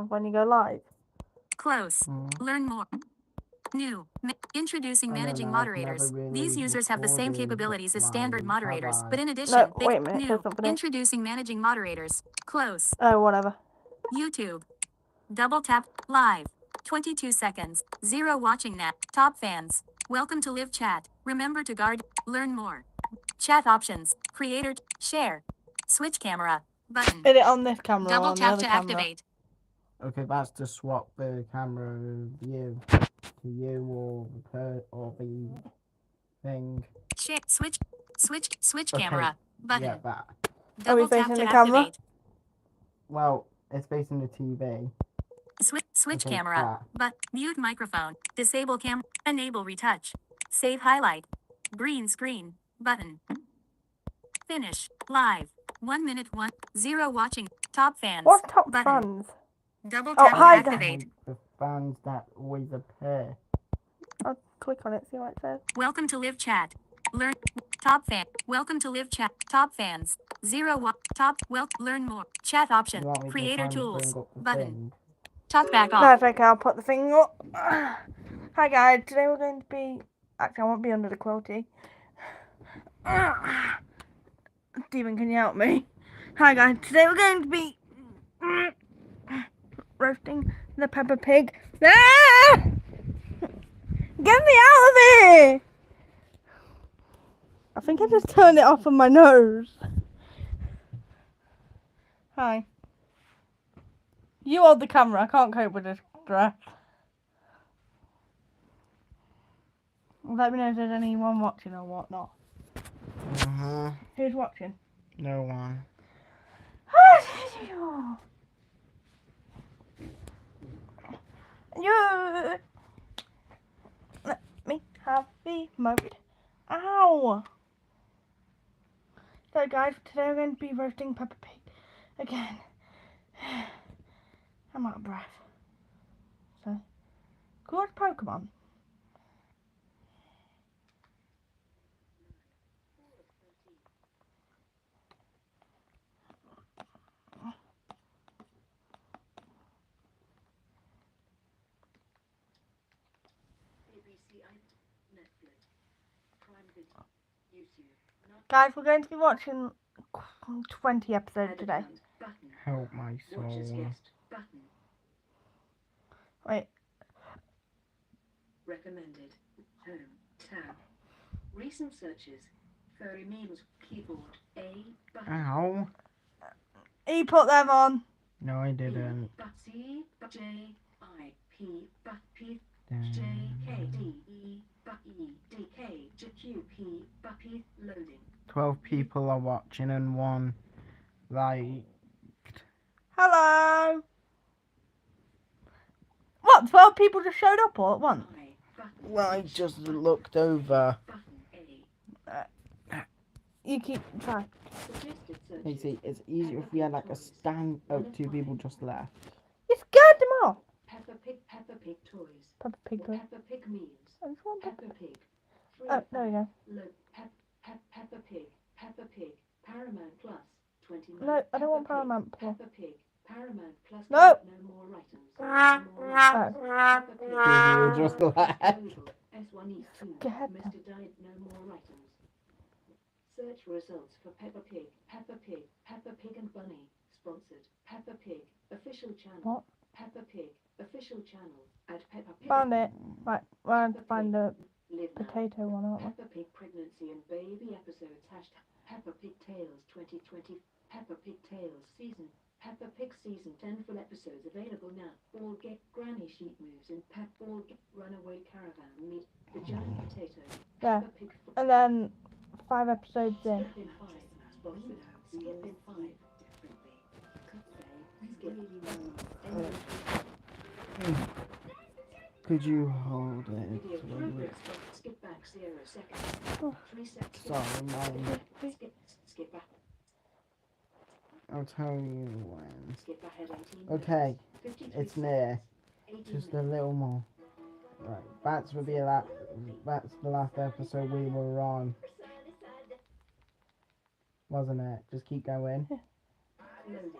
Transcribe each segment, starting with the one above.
when you go live. Close. Learn more. New. Introducing managing moderators. These users have the same capabilities as standard moderators, but in addition, No, wait a minute, new. there's something in. Introducing managing moderators. Close. Oh, whatever. YouTube. Double tap. Live. 22 seconds. 0 watching net. Top fans. Welcome to live chat. Remember to guard. Learn more. Chat options. Creator. Share. Switch camera. Button. Is it on this camera Double or on the tap other to camera? activate. Okay, that's to swap the camera view to you or the thing. Switch Okay, camera. Button. Yeah, that. Double tap facing to the camera? activate. Well, it's facing the TV. Switch Okay, camera. But mute microphone. Disable cam. Enable retouch. Save highlight. Green screen. Button. Finish. Live. 1 minute 0 watching. Top fans. What's top button. fans? Double Oh, tap hi, to activate. The fans that always appear. I'll click on it, see what it says. Welcome to live chat. Learn. Top fan. Welcome to live chat. Top fans. 0 top. Learn more. Chat option. You want me to Creator try and tools. bring up the Button. thing? Talk back No, off. it's okay, I'll put the thing up. Hi guys, today we're going to be... Actually, I won't be under the quilty. Stephen, can you help me? Hi guys, today we're going to be... roasting the Peppa Pig. Ah! Get me out of here! I think I just turned it off on my nose. Hi. You hold the camera, I can't cope with this stress. Let me know if there's anyone watching or whatnot. Who's watching? No one. You. Let me have the mode. Ow! So guys, today we're going to be roasting Peppa Pig again. I'm out of breath. So, go watch Pokemon. Guys, we're going to be watching 20 episodes today. Help my soul. Wait. Recommended. Home. Tab. Recent searches. Furry memes. Keyboard. A. Button. Ow. He put them on. No, I didn't. C. J. I. P. P. J. K. D. E. E. D. K. J. Q. P. P. Loading. 12 people are watching and one liked. Hello. What? 12 people just showed up all at once? Well, I just looked over. You keep trying. You see, it's easier if we had like a stand. Oh, 2 people just left. You scared them off. Peppa Pig toys. Peppa Pig. Peppa Pig memes. I just want Peppa Pig. Oh, there we go. Peppa Pig. Paramount Plus. 29. No, I don't want Paramount Plus. Peppa Pig. Paramount Plus. No. No more items. Peppa Pig. You just left. S1E2. Scared Mr. Diet. No more items. Search results for Peppa Pig. Peppa Pig and Bunny. Sponsored. Peppa Pig. Official channel. What? Peppa Pig. Official channel. At Peppa Pig. Found it. Right, we're going to find the Live now. potato one, aren't we? Peppa Pig pregnancy and baby episodes. Hashtag Peppa Pig Tales 2020. Peppa Pig Tales season. Peppa Pig season 10 full episodes available now. All get granny sheep moves in Pep. All get runaway caravan meet the giant potato. Yeah. Peppa Pig. And then 5 episodes in. Skip in 5. Sponsored. Skip in 5. Differently. Skip. Could you hold Video it? progress. Skip back 0 seconds. Oh. 3 seconds. Sorry, mine. Skip back. I'll tell you when. Skip ahead 18. Okay, 53 it's near. 18 Just a little more. Right, that's the last episode we were on. Wasn't it? Just keep going. Loaded.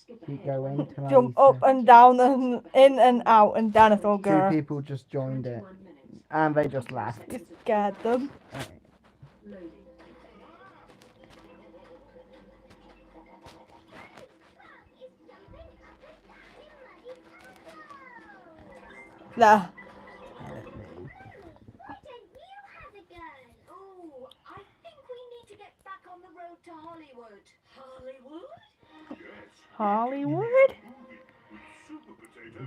Skip Keep ahead going 1 till I Jump up say- and down and in and out, and dinosaur Two girl. people just joined it, 21 minutes. and they just left. You scared them. Loading. There. Oh, I think we need to get back on the road to Hollywood. Hollywood? Hollywood?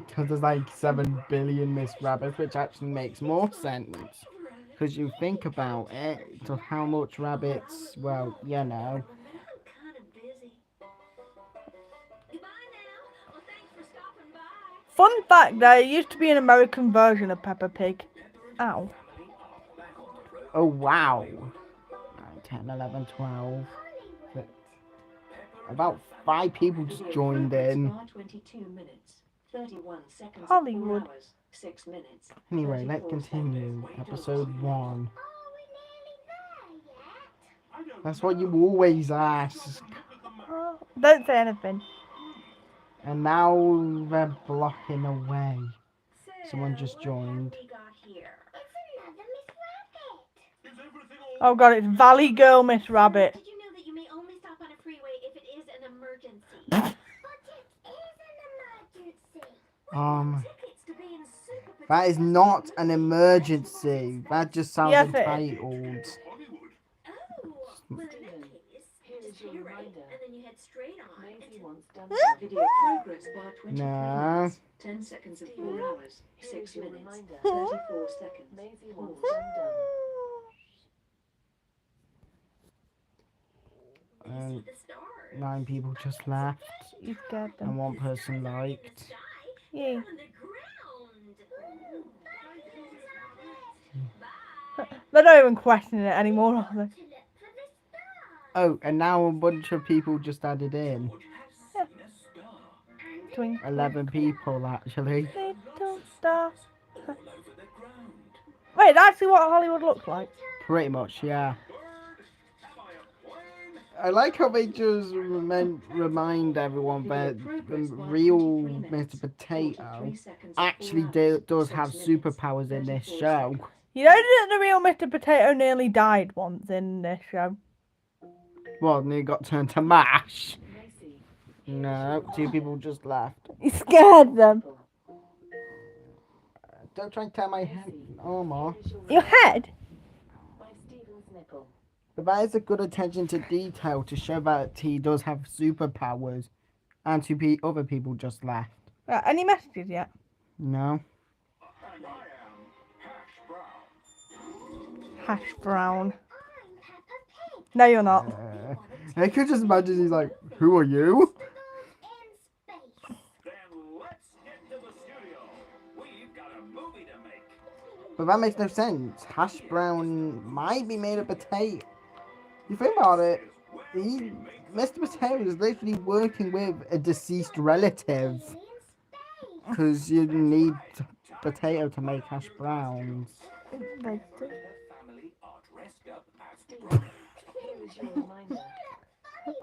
Because there's like 7 billion Miss Rabbits, which actually makes more sense. Because you think about it, to how much rabbits, well, you know. I'm kind of busy. Goodbye now. Well, thanks for stopping by. Fun fact, there used to be an American version of Peppa Pig. Ow. Oh, wow. 9, 10, 11, 12. But about 5 people just joined in. 22 minutes. 31 seconds. Hollywood. 4 hours. 6 minutes. Anyway, let's 34 continue. seconds. Episode 1. Oh, we're nearly there yet? That's what you always ask. Don't say anything. And now they're blocking away. So, Someone just joined. What have we got here? It's another Miss Rabbit. Oh god, it's Valley Girl Miss Rabbit. Did you know that you may only stop on a freeway if it is an emergency? But it is an emergency. Tickets to be in Super That is not an emergency. That just sounds Yes, it is. entitled. Oh, well in that case, just your here, right? reminder. And then you head straight on. Maisie into- wants done. Video progress bar 23 Nah. minutes. 10 seconds of 4 hours. 6 your minutes. reminder. 34 seconds. Maisie Pause. wants them done. You see the stars. 9 people just left, You scared and them. 1 person liked. Yay. On the ground. Bye. They're not even questioning it anymore, are they? To look for the stars. Oh, and now a bunch of people just added in. Twink. 11 people, actually. Little star. Wait, that's actually what Hollywood looks like. Pretty much, yeah. I like how they just remind everyone that the real Mr. Potato actually does have superpowers in this show. You know that the real Mr. Potato nearly died once in this show. Well, and he got turned to mash. Macy, No, 2 people just left. You scared them. Don't try and tear my head. Oh, more. here's your Your head? My Stephen's nipple. But that is a good attention to detail to show that he does have superpowers. And 2 other people just left. Any messages yet? No. Hash brown. No, you're not. I could just imagine he's like, who are you? But that makes no sense. Hash brown might be made of potato. You think about it, Mr. Potato is literally working with a deceased relative. Because you need potato to make hash browns. Here is your reminder.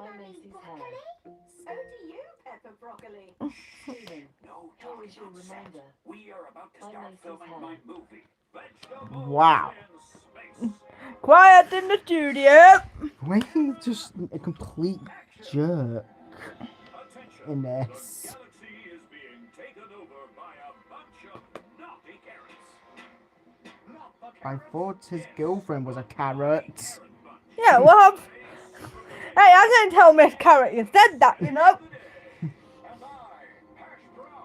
I'm Macy's hair. So do you, Peppa Broccoli. Stephen, here is your reminder. I'm Macy's hair. Wow. Quiet in the studio. Why he's just a complete jerk in this. I thought his girlfriend was a carrot. Yeah, well, hey, I didn't tell Miss Carrot you said that, you know.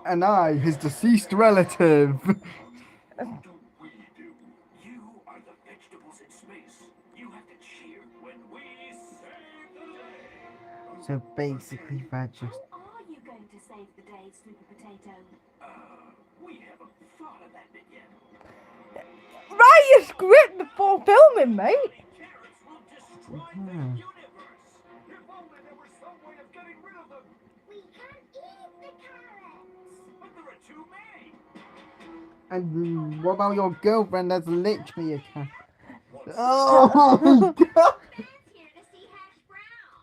And I, his deceased relative. So basically, they're just. How are you going to save the day, Super Potato? Write your script before filming, mate. Hmm. We can eat the carrots. And what about your girlfriend that's literally a cat? Oh, God. Here to see Hash Brown.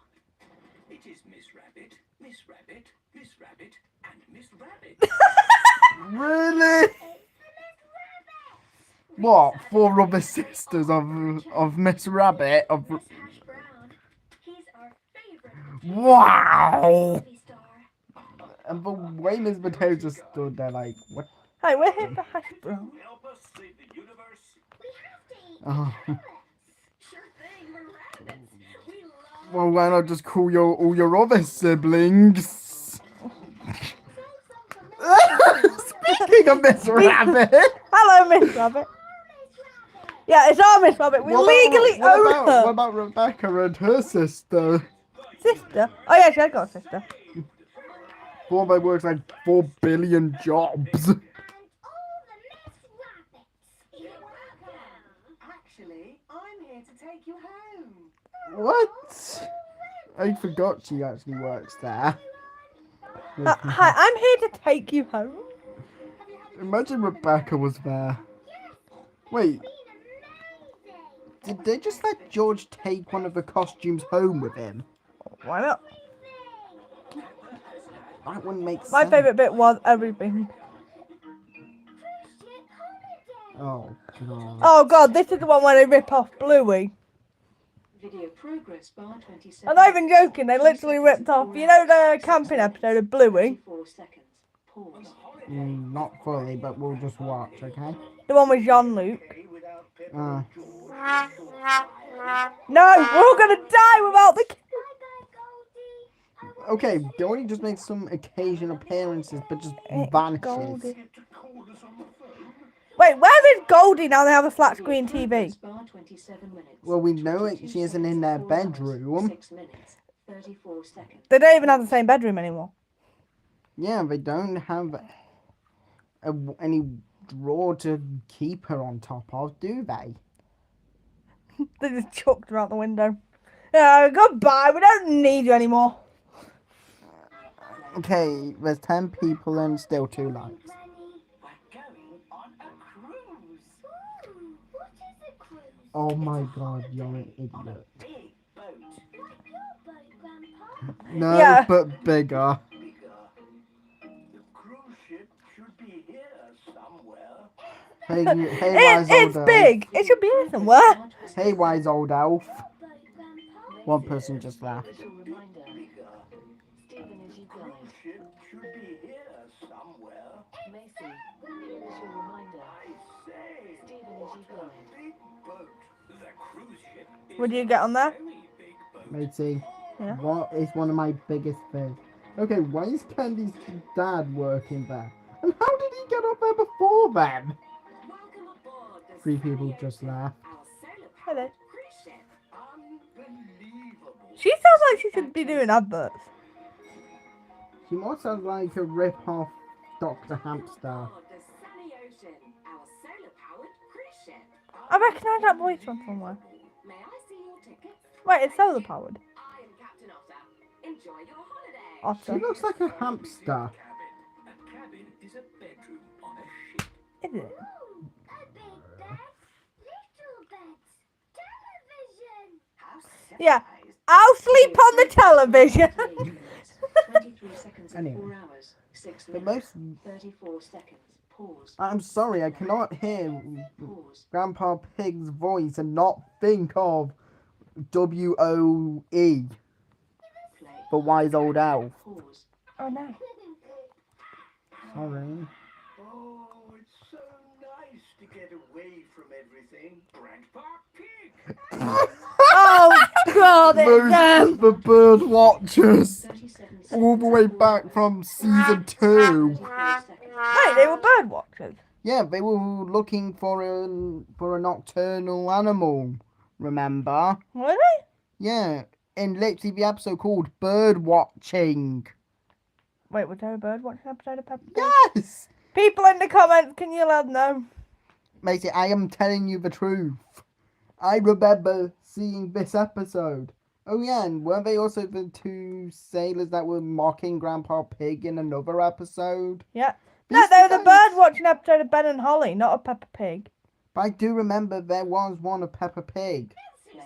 It is Miss Rabbit. Miss Rabbit, this Miss Rabbit. Really? What? 4 other sisters of Miss Rabbit? Of Hash Brown. He's our favorite wow! movie star. And the way Miss Potato just stood there like, what? Hey, we're here for hash brown. Help us save the universe. We have to eat Oh. Sure thing, we're rabbits. We love Well, why not just call all your other siblings? Speaking of Miss Rabbit. Hello, Miss Rabbit. Yeah, it's our Miss Rabbit. We legally own what her. about Rebecca and her sister? Sister? Oh yeah, she has got a sister. Fortnite works like 4 billion jobs. Actually, I'm here to take you home. What? I forgot she actually works there. Hi, I'm here to take you home. Imagine Rebecca was there. Wait, did they just let George take one of the costumes home with him? Why not? That wouldn't make sense. My favourite bit was everything. Oh, God. Oh god, this is the one where they rip off Bluey. Video progress bar 27. I'm not even joking, they literally ripped off, you know the camping episode of Bluey? 24 seconds. Pause. Not fully, but we'll just watch, okay? The one with Jean-Luc. Uh, No, we're all gonna die without the... okay, Dory just makes some occasional appearances, but just It's vanishes. Goldie. Get to call us on the phone. Wait, where is Goldie now they have a flat screen Video TV? progress bar 27 minutes. Well, we know it. 22 She isn't in their seconds, 4 hours, bedroom. 6 minutes. 34 seconds. They don't even have the same bedroom anymore. Yeah, they don't have any drawer to keep her on top of, do they? They just chucked her out the window. Yeah, goodbye, we don't need you anymore. Okay, there's 10 people and still 2 likes. We're going on a cruise. What is a cruise? Oh my god, you're an On a idiot. big boat. Like your boat, Grandpa. No, Yeah. but bigger. Bigger. The cruise ship should be here somewhere. Hey, wise It's old big. It should be here somewhere. elf. Hey, wise old elf. Boat, Grandpa. One person just laughed. Little reminder. Bigger. Stephen, is you going? Cruise ship should be here somewhere. Macy, here is your reminder. I say. Stephen, is you What a going? big boat. The cruise ship is Would you get on there? a very big boat. Matey, Yeah. what is one of my biggest fears? Okay, why is Candy's dad working there? And how did he get up there before then? Welcome aboard the 3 people Sunny just Ocean, laughed. our solar Hello. powered cruise ship. Unbelievable. She sounds like she should be doing adverts. She more sounds like a rip-off Dr. Hamster. Aboard the Sunny Ocean, our solar powered cruise ship. I recognise that voice from somewhere. May I see your tickets? Wait, it's solar powered. I am Captain Otter. Enjoy your holiday. She Otter. looks like a hamster. Cabin. A cabin is a bedroom on a ship. Is it? A big bed, little beds, television. How Yeah. civilized. I'll sleep on the television. 23 seconds and Anyway. 4 hours. 6 The minutes. most... 34 seconds. Pause. I'm sorry, I cannot hear Pause. Grandpa Pig's voice and not think of W-O-E, Play. the wise old elf. Pause. Oh no. Sorry. Oh, it's so nice to get away from everything. Grandpa Pig. Oh god, it's them. The bird watchers 37 seconds. all the way and 4 back hours. from season 2. 34 seconds. Wait, they were bird watchers. Yeah, they were looking for a nocturnal animal. Remember? Were they? Yeah, in literally the episode called Bird Watching. Wait, was there a bird watching episode of Peppa Pig? Yes. People in the comments, can you let us know? Matey, I am telling you the truth. I remember seeing this episode. Oh yeah, and weren't they also the 2 sailors that were mocking Grandpa Pig in another episode? Yeah. No, These they were the guys- bird watching episode of Ben and Holly, not of Peppa Pig. But I do remember there was one of Peppa Pig. Play.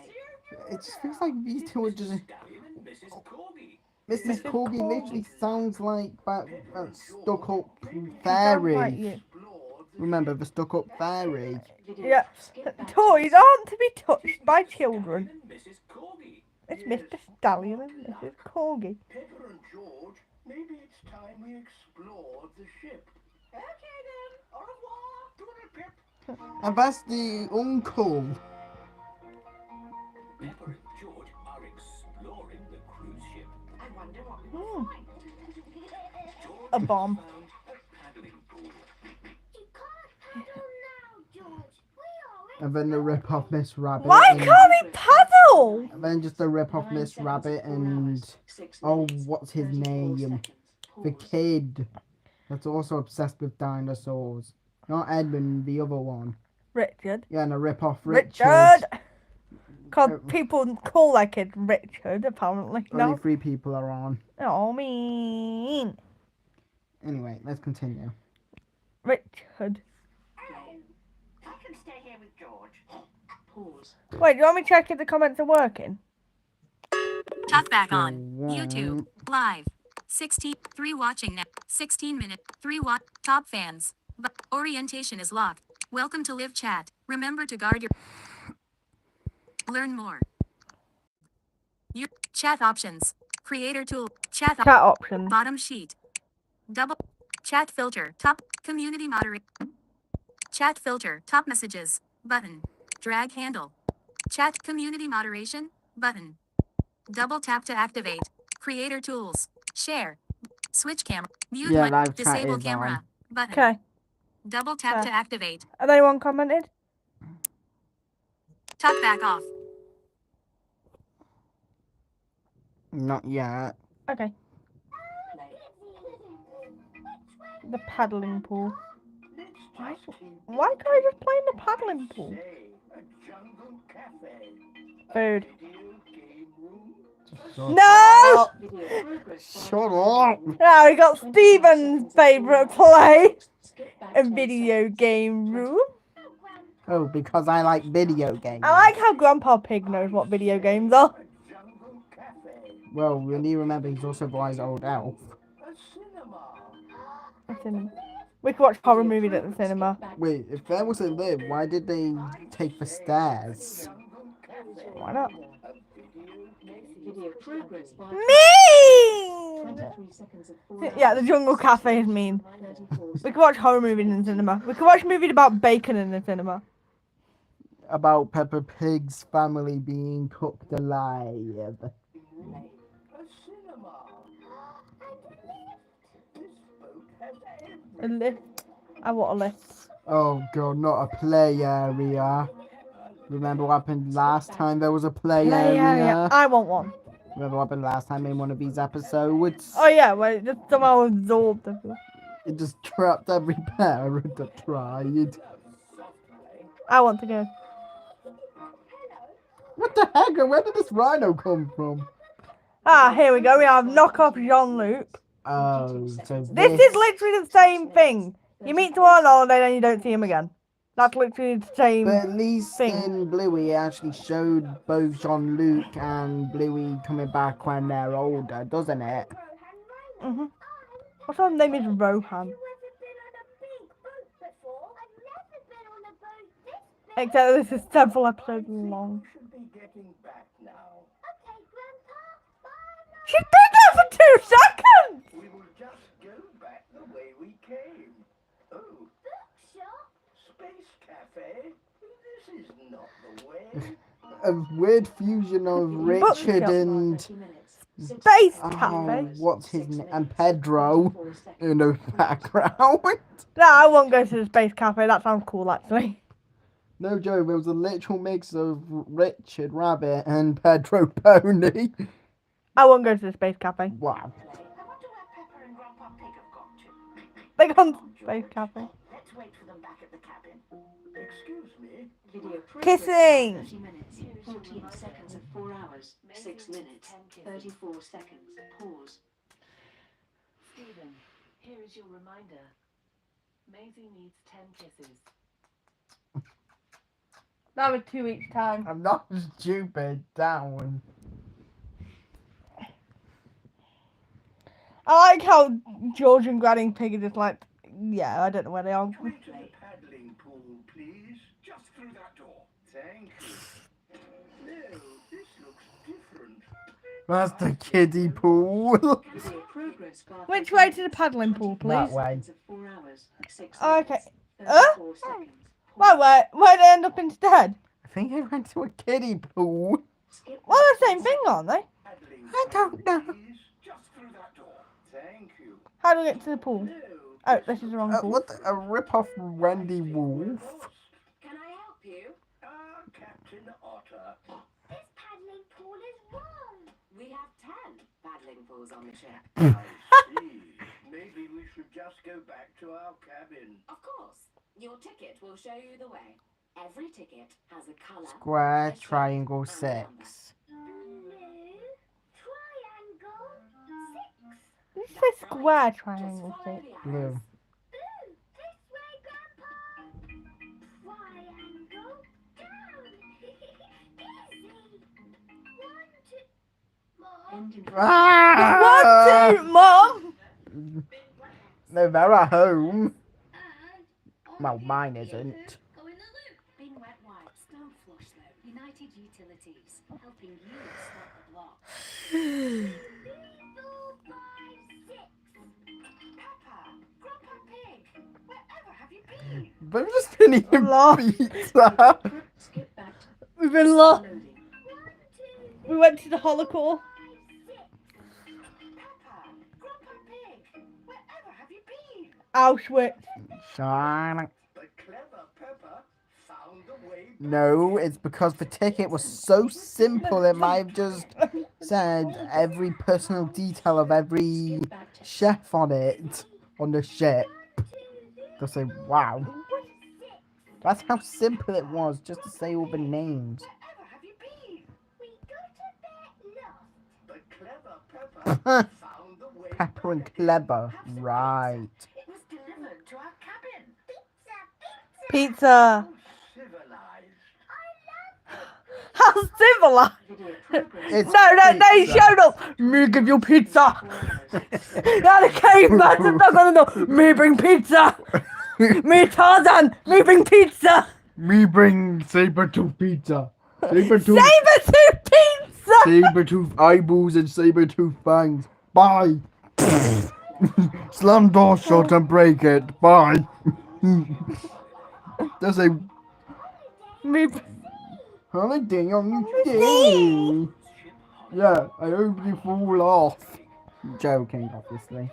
It just feels like these two are just... Stallion and Mrs. Corgi. Mrs. Corgi literally sounds like that stuck-up Sounds fairy. like you. Explore the Remember the stuck-up fairy? Video. Yeah. Skip back to Toys aren't to be touched by children. and Mrs. Corgi. It's Yes, Mr. Stallion and good Mrs. luck. Corgi. Pepper and George, maybe it's time we explored the ship. Okay then. Au revoir. Doodle Pip. And that's the uncle. Pepper and George are exploring the cruise ship. I wonder what we Hmm. will find. George A bomb. found a paddling pool. You can't paddle now, George. We are And then the rip off Miss Rabbit. Why and, can't he paddle? and then just the rip off 9 Miss seconds, Rabbit 4 and hours, 6 oh, minutes, what's his 34 name? seconds. The Pause. kid that's also obsessed with dinosaurs. Not Edmund, the other one. Richard. Yeah, and a rip off Richard! Richard. Because people call that kid Richard, apparently. Only No? 3 people are on. Oh, mean. Anyway, let's continue. Richard. I can stay here with George. Pause. Wait, do you want me to check if the comments are working? Talk back on Sure YouTube won't. live. 3 watching now. 16 minute 3 watch top fans. But orientation is locked. Welcome to live chat. Remember to guard your. Learn more. Your chat options. Creator tool. Chat. Chat options. Bottom sheet. Double. Chat filter. Top. Community moderate. Chat filter. Top messages. Button. Drag handle. Chat community moderation. Button. Double tap to activate. Creator tools. Share. Switch camera. Mute Yeah, mic. live chat Disable is camera. on. Button. Okay. Double tap to activate. Has anyone commented? Talk back off. Not yet. Okay. Play. The paddling pool. Let's Why- just keep Why can't I just play in the paddling pool? say a jungle cafe. Food. Video game room. No! Video progress. Shut up! Now we got Stephen's favourite place. Skip back A 10 video seconds. game room. Oh, because I like video games. I like how Grandpa Pig knows what video games are. A jungle cafe. Well, when you remember, he's also a wise old elf. A cinema. The cinema. We could watch horror movies at the cinema. Wait, if there was a live, why did they take the stairs? Jungle cafe. Why not? A Video progress bar. Mean! 23 seconds of 4 Yeah, the hours, Jungle 6 Cafe is minutes, mean. 34 We seconds. could watch horror movies in the cinema. We could watch movies about bacon in the cinema. About Peppa Pig's family being cooked alive. A cinema. This boat has A lift. I want a lift. Oh god, not a play area. Remember what happened last time there was a play area? I want one. Remember what happened last time in one of these episodes? Oh yeah, well it just somehow absorbed everything. It just trapped every parent that tried. I want to go. What the heck? Where did this rhino come from? Ah, here we go. We have knockoff Jean-Luc. Oh, so This is literally the same thing. You meet someone on holiday, then you don't see him again. That's literally the same. But at least thing. in Bluey, it actually showed both Jean-Luc and Bluey coming back when they're older, doesn't it? Mhm. What's her name is Rohan. Except this is several episodes long. should be getting back now. She's been there for 2 seconds! We will just go back the way we came. Oh, Space Cafe? This is not the way. A weird fusion of Richard and... 30 minutes, 6 Space Oh, Cafe. what's his 6 name? minutes, And Pedro 34 seconds. in the background. No, I won't go to the Space Cafe. That sounds cool, actually. No joke, there was a literal mix of Richard Rabbit and Pedro Pony. I won't go to the Space Cafe. Wow. I wonder where Pepper and Grandpa Pig have got to. They gone to the Space Cafe. Let's wait for them back at the cabin. Excuse me. Video progress Kissing. 30 minutes, 14 seconds of 4 hours, 6 minutes, 34 seconds. Pause. Stephen, here is your reminder. Maisie needs 10 kisses. That was 2 each time. I'm not stupid, down. I like how George and Granny Pig are just like, yeah, I don't know where they are. Go into the paddling pool, please. Just through that door. Thank you. No, this looks different. That's the kiddie pool. Progress bar Which way to the paddling pool, That please? way. 4 hours, 6 Okay. minutes, 34 seconds. Well, where'd they end up instead? I think I went to a kiddie pool. Skip Well, back the same thing, aren't they? Paddling I don't know. please. Just through that door. Thank you. How do we get to the pool? No, Oh, this is the wrong pool. What a rip-off Randy Wolf. Can I help you? Captain Otter. This paddling pool is wrong. We have 10 paddling pools on the ship. I see. Maybe we should just go back to our cabin. Of course. Your ticket will show you the way. Every ticket has a colour. Square, a shape, triangle, and a number. 6. Blue, triangle, 6. Did you say square, triangle, Just follow shape? the Blue. arrows. Blue, this way, Grandpa. Triangle, down. Easy. 1, 2, Mom. Ending. What, two, Mom? No, they're at home. And Well, mine isn't. go in the loop. Bin Wet Wipes don't flush though. United Utilities, helping you stop the block. 3, 4, 5, 6. Peppa, Grandpa Pig, wherever have you been? They've just been eating Lord. pizza. Skip back to We've been lost. loading. 1, 2, We went to the holocaust. 5, 6. Peppa, Grandpa Pig, wherever have you been? Auschwitz. Shine. The clever Peppa found the way back. No, it's because the ticket was so simple it might have just said every personal detail of every Skip back to chef on it, on the ship. They'll say, wow. That's how simple it was, just to say all the names. Wherever have you been? We got a bit lost. The clever Peppa found the way Pepper and back. clever. Right. It was delivered to our cabin. Pizza, Pizza. pizza. Civilized. How civilized. video progress. It's No, he pizza. showed up. Me give you pizza. 4 hours. Now the caveman's not gonna know. Me bring pizza. Me Tarzan. Me bring pizza. Me bring saber-tooth pizza. Saber-tooth, Saber-tooth pizza. saber-tooth eyeballs and saber-tooth fangs. Bye. Slam door shut and break it. Bye. There's a Me. holiday on the day. Yeah, I hope you fall off. Joking, obviously.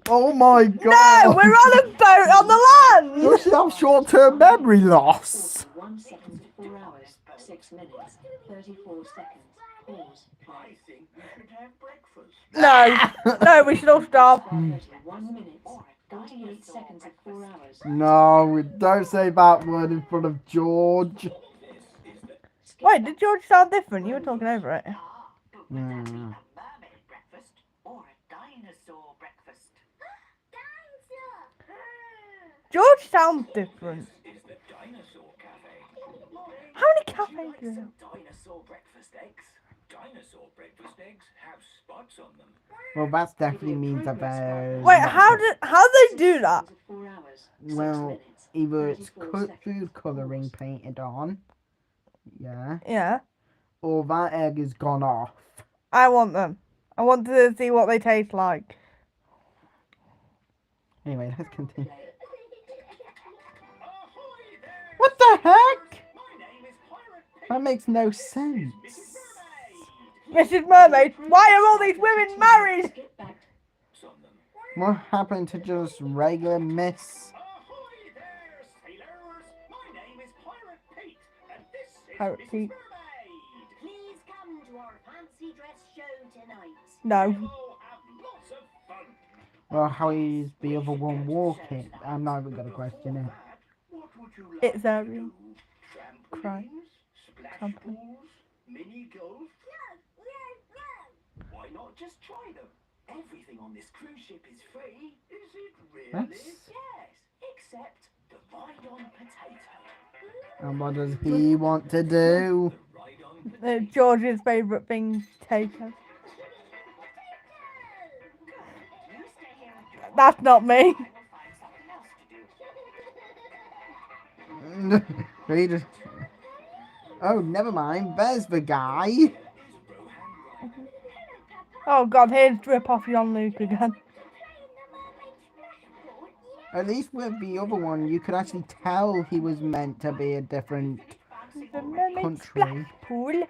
Oh my god! No, we're on a boat on the land. You should have short-term memory loss. 1 second, 4 hours, 6 minutes, 34 seconds. Pause. I think we should have breakfast. No, we should all stop. 1 minute, 48 seconds of 4 hours. No, don't say that word in front of George. Wait, did George sound different? You were talking over it. But would that be a Hmm. mermaid breakfast or a dinosaur breakfast? Dinosaur. George sounds different. This is the dinosaur cafe. How many cafes do you have? Dinosaur breakfast eggs. Dinosaur breakfast eggs have spots on them. Well, that definitely means that there's... Wait, how they do that? 4 hours, 6 Well, minutes, either it's 34 food seconds. colouring painted on. Yeah. Yeah, Or that egg is gone off. I want them. I want to see what they taste like. Anyway, let's continue. Ahoy there! What the heck? My name is Pirate Pig. That makes no This is sense. Mrs. Mermaid. Mrs. Mermaid, why are all these women married? Skip back On them. What happened to just regular Miss? Ahoy there, sailors! My name is Pirate Pete, and this is Pirate Mrs. Pete. Mermaid. Please come to our fancy dress show tonight. No. We'll have lots of fun. Well, how is the other one walking? I'm not even gonna question it. What would you like It's to Ariel. do? Cry. Trampolines? Splash Trampoline. pools? Mini golf? No. Why not just try them? Everything on this cruise ship is free. Is it really? That's- Yes, except the ride-on potato. And what does he want to do? The ride-on potato. George's favourite thing, potato. That's not me. I will find something else to do. He just... Oh, never mind. There's the guy. Is Rohan right? Oh god, here's drip off on Luke again. At least with the other one, you could actually tell he was meant to be a different The mermaid country. splash pool.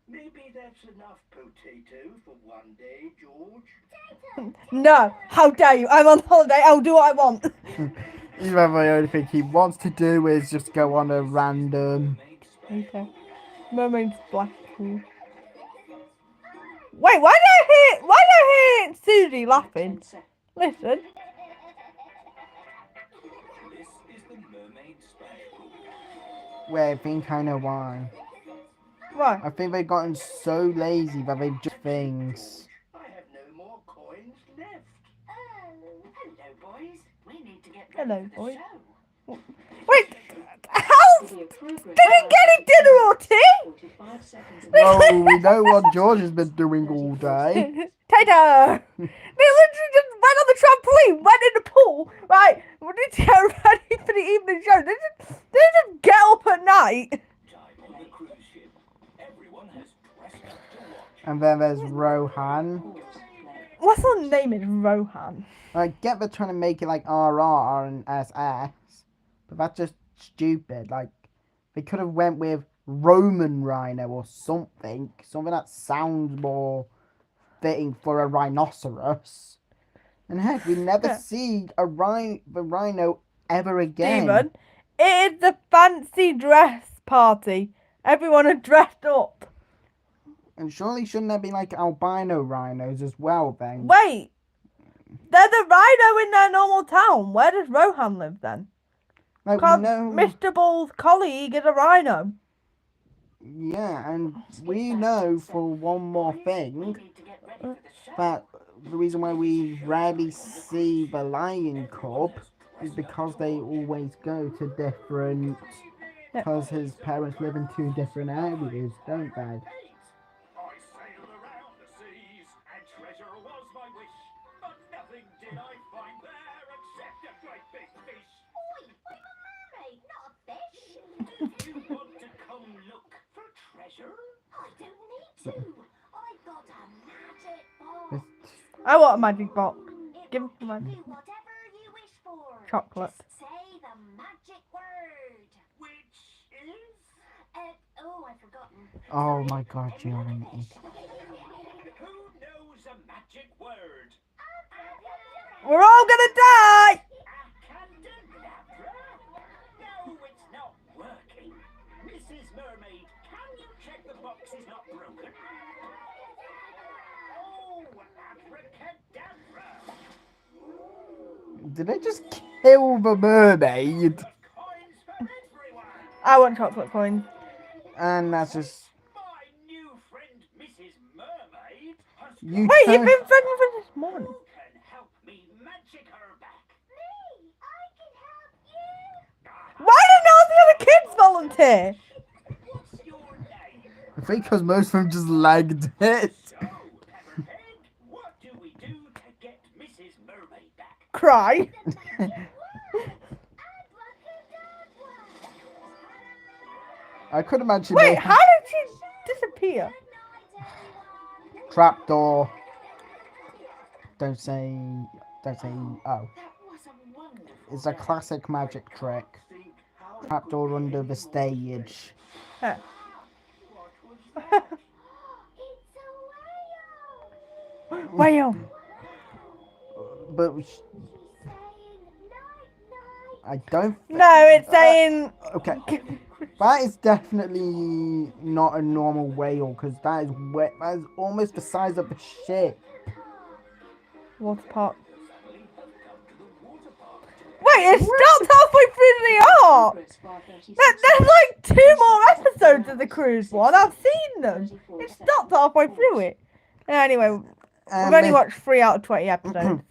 Maybe that's enough potato for one day, George. No, how dare you? I'm on holiday. I'll do what I want. Even though the only thing he wants to do is just go on a random... Okay. Mermaid splash pool. Wait, why did I hear Susie laughing? Listen. This is the mermaid splash pool. Wait, I think I know why. Right. I think they've gotten so lazy that they've just things. I have no more coins left. Hello, boys. We need to get Hello, ready for the boys. show. Wait, how didn't get any dinner or tea? 45 seconds. Well, we know what George has been doing all day. Tater! They literally just went on the trampoline, went in the pool, right? We need to get ready for the evening show. They just get up at night. Time on the cruise ship. Everyone has dressed up to watch. And then there's Rohan. What's her name is Rohan? I get they're trying to make it like RR and SS, but that's just stupid. Like, they could have went with Roman Rhino or something that sounds more fitting for a rhinoceros. And heck, we never see the rhino ever again. Steven, it is the fancy dress party. Everyone are dressed up. And surely shouldn't there be like albino rhinos as well then? Wait, they're the rhino in their normal town. Where does Rohan live then? Like, we Because know, Mr. Bull's colleague is a rhino. yeah, and we know for one more thing We need to get ready for the show. that the reason why we rarely see the lion cub is because they always go to different, because his parents live in 2 different areas, don't they? I sailed around the seas, and treasure was my wish. But nothing did I find there except a great big fish. Oi, I'm a mermaid, not a fish. Do you want to come look for treasure? I don't need to. I've got a magic box. I want a magic box. It Give will me my do whatever you wish for. chocolate. Just say the magic word. Which is? Oh, I've forgotten. Oh my god, Johnny. Who knows a magic word? We're all gonna die! Abracadabra? No, it's not working. Mrs. Mermaid, can you check the box is not broken? Oh, abracadabra! Did they just kill the mermaid? Coins for everyone! I want chocolate coins. And that's just... My new friend, Mrs. Mermaid, has You Wait, you've don't- been friends with her this morning. Who can help me magic her back? Me, I can help you. Why didn't all the other kids volunteer? What's your name? I think because most of them just legged it. So, Peppa Pig, what do we do to get Mrs. Mermaid back? Cry. I could imagine Wait, they how did she disappear? trapdoor. Don't say oh. That was a wonderful It's a day. classic magic trick. Think how Trapdoor under the stage. Huh. what was that? It's a whale. Whale. But Saying night, night. I don't... No, it's saying... Okay. That is definitely not a normal whale, because that is almost the size of a ship. Water park. Wait, it stopped halfway through the arc! Progress bar 36 There's like 2 more episodes of the cruise one. I've seen them. It stopped halfway through it. Anyway, we've only watched 3 out of 20 episodes.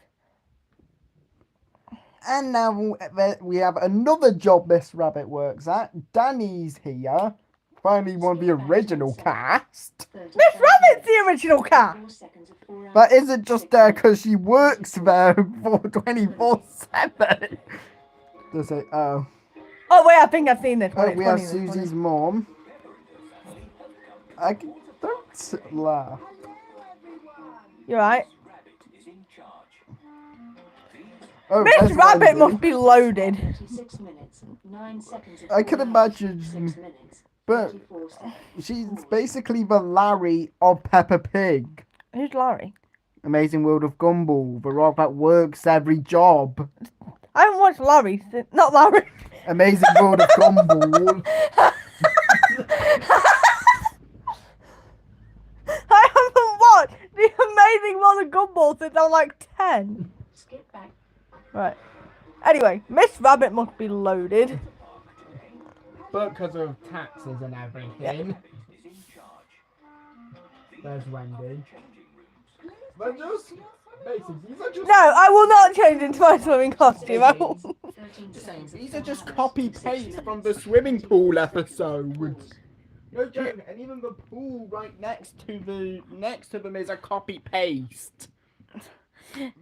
And now we have another job Miss Rabbit works at. Danny's here finally one of the original cast. Miss Rabbit's the original cast. That isn't just there because she works there for 24/7. Does it? Oh. Oh wait, I think I've seen this one. Oh, It's we have funny, it's Susie's funny. mom. Don't laugh. You're right. Oh, Miss there's Rabbit Wendy. must be loaded. 36 minutes, 9 seconds of I can 4 hours, imagine, 6 minutes, but 34 seconds. she's basically the Larry of Peppa Pig. Who's Larry? Amazing World of Gumball, the rock that works every job. I haven't watched Larry. Not Larry. Amazing World of Gumball. I haven't watched the Amazing World of Gumball since I was like 10. Skip back. Right. Anyway, Miss Rabbit must be loaded. But because of taxes and everything. There's Wendy. But just, basically, these are just... No, I will not change into my swimming costume. I will. These are just copy-paste from the swimming pool episode. No joke, and even the pool right next to them is a copy-paste.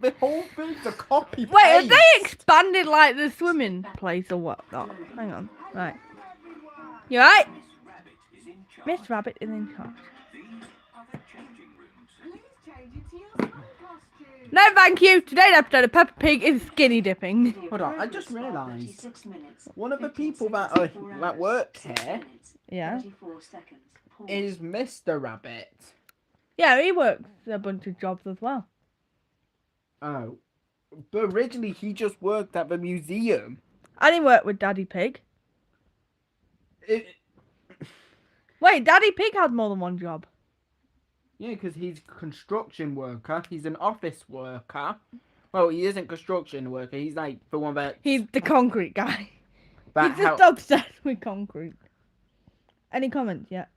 The whole thing's a copy-paste. Wait, have they expanded like the swimming place or what? Not. Hang on. Right. You right? Miss Rabbit is in charge. No, thank you. Today's episode of Peppa Pig is skinny dipping. Hold on, I just realised 36 minutes, one of the 15 people seconds, that 4 that hours, work 6 here minutes, Yeah. 34 seconds. Pause. is Mr. Rabbit. Yeah, he works a bunch of jobs as well. Oh. But originally he just worked at the museum. And he worked with Daddy Pig. It, Wait, Daddy Pig had more than one job. yeah, because he's a construction worker. He's an office worker. Well, he isn't construction worker. He's like the one that... He's the concrete guy. that He's just obsessed with concrete. Any comments yet?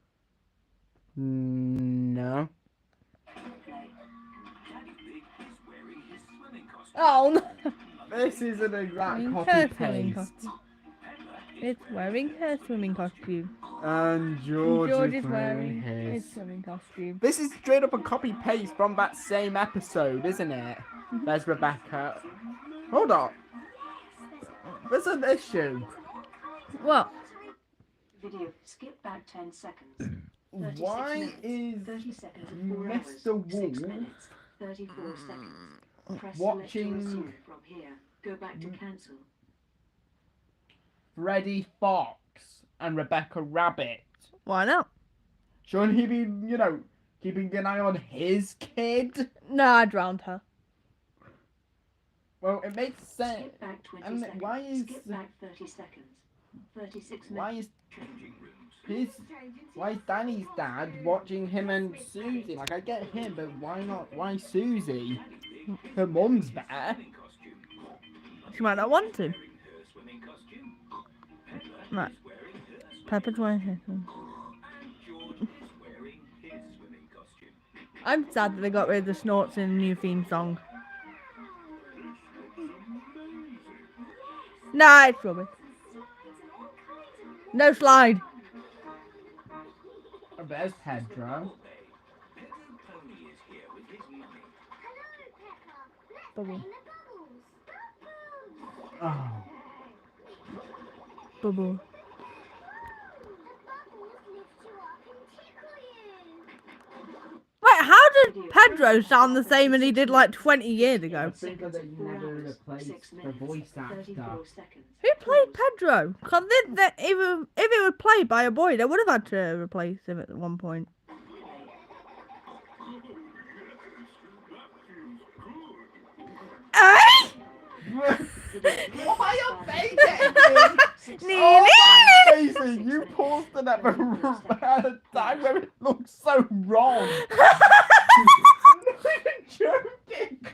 No. Oh no. This is an exact Her copy swimming paste. costume. It's wearing her swimming costume. And George, Is wearing his swimming costume. This is straight up a copy paste from that same episode, isn't it? There's Rebecca. Hold on. There's an issue. What? Video. Skip back 10 seconds. 36 Why minutes, is 30 seconds of 4 hours, Mr. 6 Wolf minutes, 34 seconds. Press select to watching resume from here. Go back to cancel. Freddy Fox and Rebecca Rabbit? Why not? Shouldn't he be, keeping an eye on his kid? No, I drowned her. Well, it makes sense. Skip back 20 And seconds. why is Skip back 30 seconds. 36 minutes. Why is Danny's dad watching him and Susie? Like, I get him, but why not? Why Susie? Her mum's there. She might not want to. Right. Peppa's wearing her thing. I'm sad that they got rid of the snorts in the new theme song. Nah, it's rubbish. No slide. Oh, there's Pedro. Bubble. Oh. Bubble. Wait, how did Pedro sound the same as he did like 20 years ago? They never replaced the voice actor. 34 seconds. Who played Pedro? Because if it was played by a boy, they would have had to replace him at one point. Eh? Why are they getting Oh my amazing! You paused it at the time where it looks so wrong. I'm not even joking.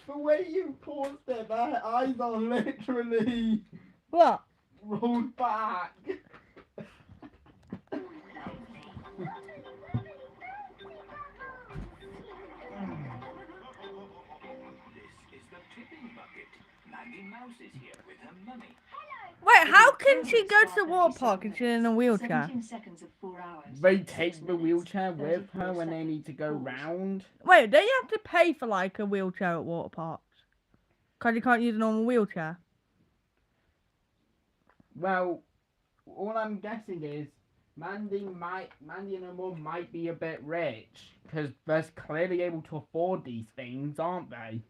The way you paused it, their eyes are literally What? rolled back. Mandy Mouse is here with her mummy. Wait, how can she go to the water park if she's in a wheelchair? 17 seconds of 4 hours. They 6 take the minutes, wheelchair with 34 her when they seconds. need to go Pause. round. Wait, don't you have to pay for like a wheelchair at water parks? Because you can't use a normal wheelchair. Well, all I'm guessing is Mandy and her mum might be a bit rich because they're clearly able to afford these things, aren't they?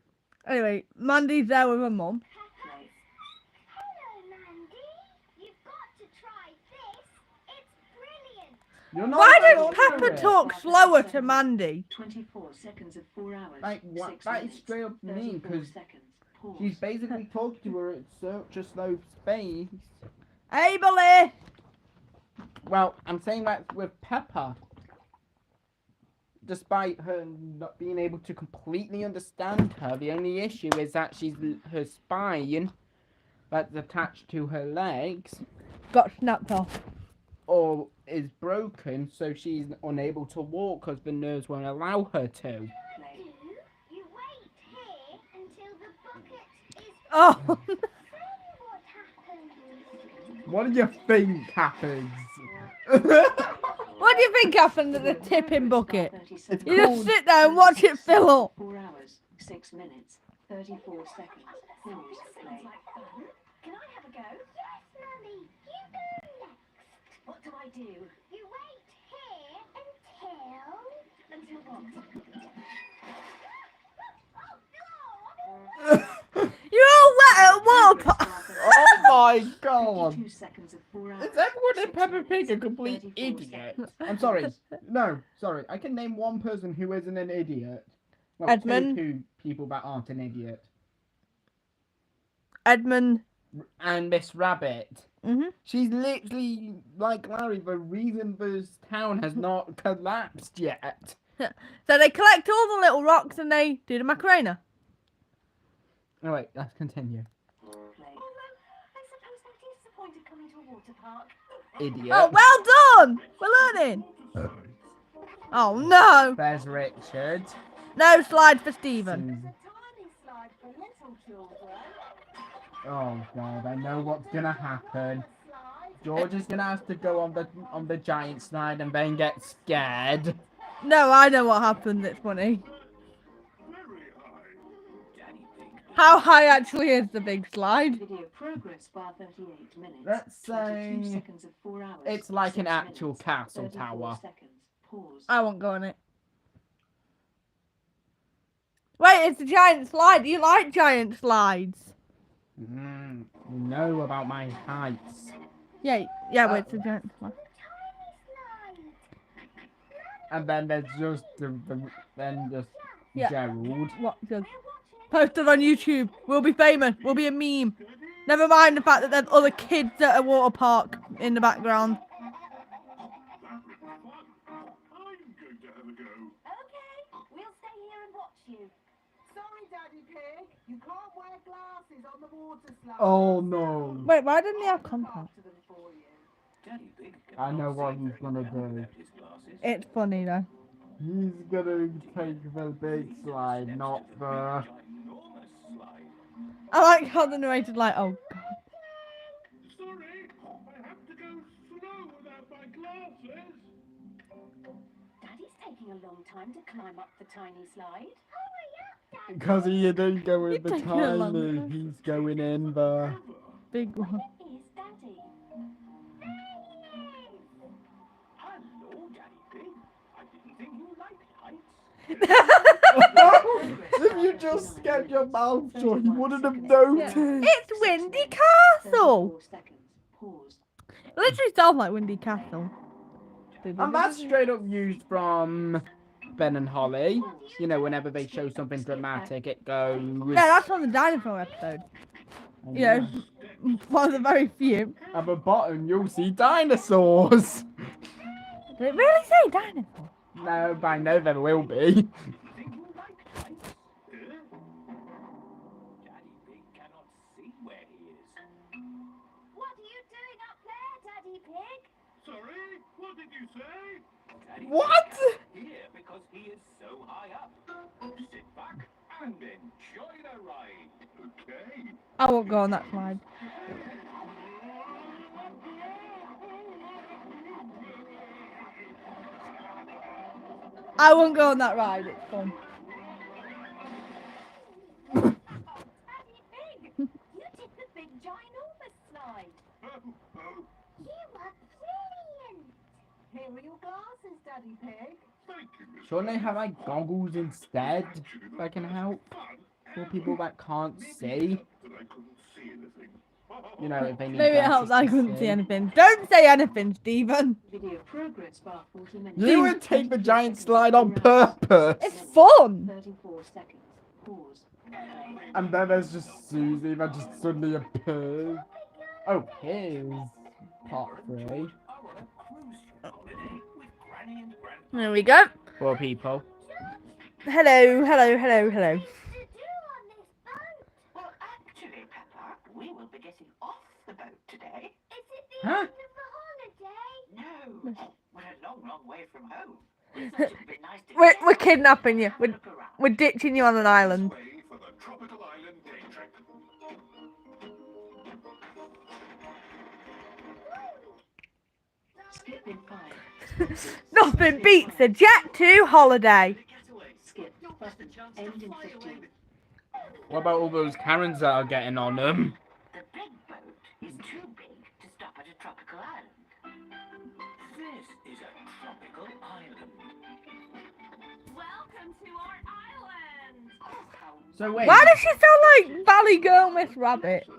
Anyway, Mandy's there with her mum. Play. Hello, Mandy. You've got to try this. It's brilliant. You're not Why even does onto Peppa it. talk slower to Mandy? 24 seconds of 4 hours. Like, what? 6 That is minutes, straight up mean 34 because seconds. Pause. she's basically talking to her at such a slow pace. Ably! Well, I'm saying that with Peppa. Despite her not being able to completely understand her, the only issue is that her spine that's attached to her legs Got snapped off. or is broken, so she's unable to walk because the nerves won't allow her to. Play. You wait here until the bucket is Oh! then what happens? What do you think happens? What do you think happened at the tipping bucket? 37 You just sit there and watch it fill up. 4 hours. 6 minutes. 34 seconds. Pause. Play. Sounds like fun. Can I have a go? Yes, Mummy. You go next. What do I do? You wait here until... Until what? You're all wet at water park. Oh my god! 52 seconds of 4 hours. Is everyone in 6 Peppa Pig a minutes, complete 34 idiot? seconds. I'm sorry. No, sorry. I can name one person who isn't an idiot. Well, Edmund. two people that aren't an idiot. Edmund. And Miss Rabbit. Mhm. She's literally like Larry. The reason this town has not collapsed yet. So they collect all the little rocks and they do the Macarena. Oh wait, let's continue. Play. Although, I suppose that is the point of coming to a water park. Idiot. Oh, well done! We're learning. Oh no! There's Richard. No slide for Stephen. There's a tiny slide for little children. Oh god, I know what's gonna happen. Slide. George is gonna have to go on the giant slide and then get scared. No, I know what happened. It's funny. Daddy Pig. How high actually is the big slide? Video progress bar 38 minutes. Let's 22 say seconds of 4 hours. it's like an 6 actual minutes, castle 34 tower. Seconds. Pause. I won't go on it. Wait, it's a giant slide. Do you like giant slides? You know about my heights. Yeah, but it's a giant slide. And then there's just Yeah. Gerald. What? Just post it on YouTube. We'll be famous. We'll be a meme. Never mind the fact that there's other kids at a water park in the background. Okay, we'll stay here and watch you. Sorry, Daddy Pig. You can't wear glasses on the water slide. Oh no. Wait, why didn't he have contact? After them for you. Daddy Pig I know cannot what see he's very gonna well do. without his glasses. It's funny though. He's gonna take the big slide, Steps not to the... big, ginormous slide. I like how the narrator's like, oh god. Sorry, I have to go slow without my glasses. Daddy's taking a long time to climb up the tiny slide. Because he didn't go in You're the taking a long tiny, time. he's going in the... Big one. Where is Daddy? Hello, Daddy Pig. I didn't think you liked heights. If you just kept your mouth shut, you wouldn't have noticed. It's Windy Castle. 34 seconds. Pause. It literally sounds like Windy Castle. And that's straight up used from Ben and Holly. You know, whenever they show something dramatic, it goes... Yeah, that's from the dinosaur episode. You know, one of the very few. At the bottom, you'll see dinosaurs. Did it really say dinosaur? No, but I know there will be. Think you liked heights? Daddy Pig cannot see where he is. What are you doing up there, Daddy Pig? Sorry, what did you say? Daddy What? Pig cannot hear because he is so high up. Sit back and enjoy. Join a ride, okay? I won't go on that slide. I won't go on that ride. It's fun. Daddy Pig, you did the big ginormous slide. You are brilliant. Here are your glasses, Daddy Pig. Thank you, Miss Shouldn't they have like goggles instead that can help for people that can't see? that I couldn't see anything. You know, if they need Maybe it glasses helps. I to couldn't see see. anything. Don't say anything, Stephen. Video progress bar 40 minutes. You would take the giant slide on purpose. It's fun. 34 seconds. Pause. And then there's just Susie that just suddenly appears. Oh, here's part 3. I want a cruise ship holiday with Granny and Grandpa. There we go. For people. Hello, hello, hello, hello. To do on this boat. Well, actually, Peppa, we will be getting off the boat today. Is it the Huh? end of the holiday? No, we're a long, long way from home. We thought it'd be nice to We're get kidnapping you. look around. We're ditching you on an island. Way for the tropical island day trip. Skip in 5. Nothing beats a jet to holiday. Skip. End in 15. What about all those Karens that are getting on them? The big boat is too big to stop at a tropical island. This is a tropical island. Welcome to our island. So wait. Why does she sound like Valley Girl Miss Rabbit? Thank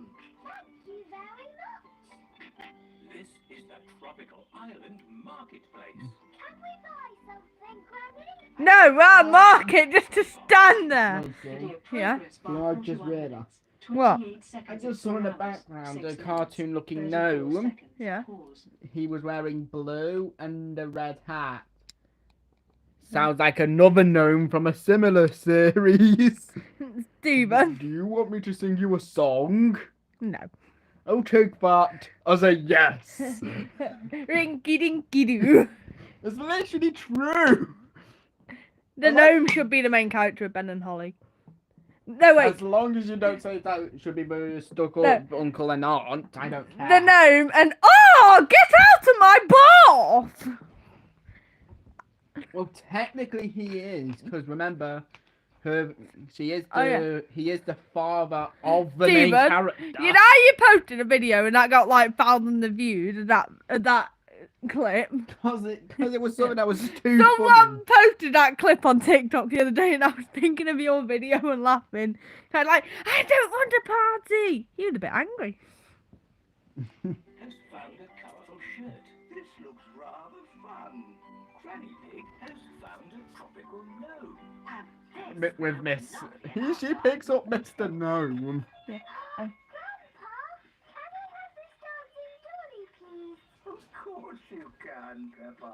you very much. This is the tropical island marketplace. Can we buy something, Granny? No, we're at market just to stand there. Video Yeah. progress You know, bar I just 41 realised. minutes. What? 28 I seconds just saw in the of background 6 a minutes. cartoon looking 34 gnome. seconds. Yeah. Pause. He was wearing blue and a red hat. Sounds like another gnome from a similar series. Stephen. Do you want me to sing you a song? No. I'll take that as a yes. Rinky dinky doo. It's literally true. The gnome should be the main character of Ben and Holly. No, wait. As long as you don't say that it should be my stuck up uncle and aunt, I don't care. The gnome and oh, get out of my bath! Well, technically he is, because remember, he is the father of the Stephen, main character. You know how you posted a video and that got like thousands of views of that clip? Because it was something that was too funny. Someone posted that clip on TikTok the other day and I was thinking of your video and laughing. Kind of like, I don't want a party. You were a bit angry. Has found a colourful shirt. This looks rather fun. Granny Pig has found a tropical gnome. And this With will Miss, not she picks up Mr. Gnome. Grandpa, can I have this dancing dolly, please? Of course you can, Peppa.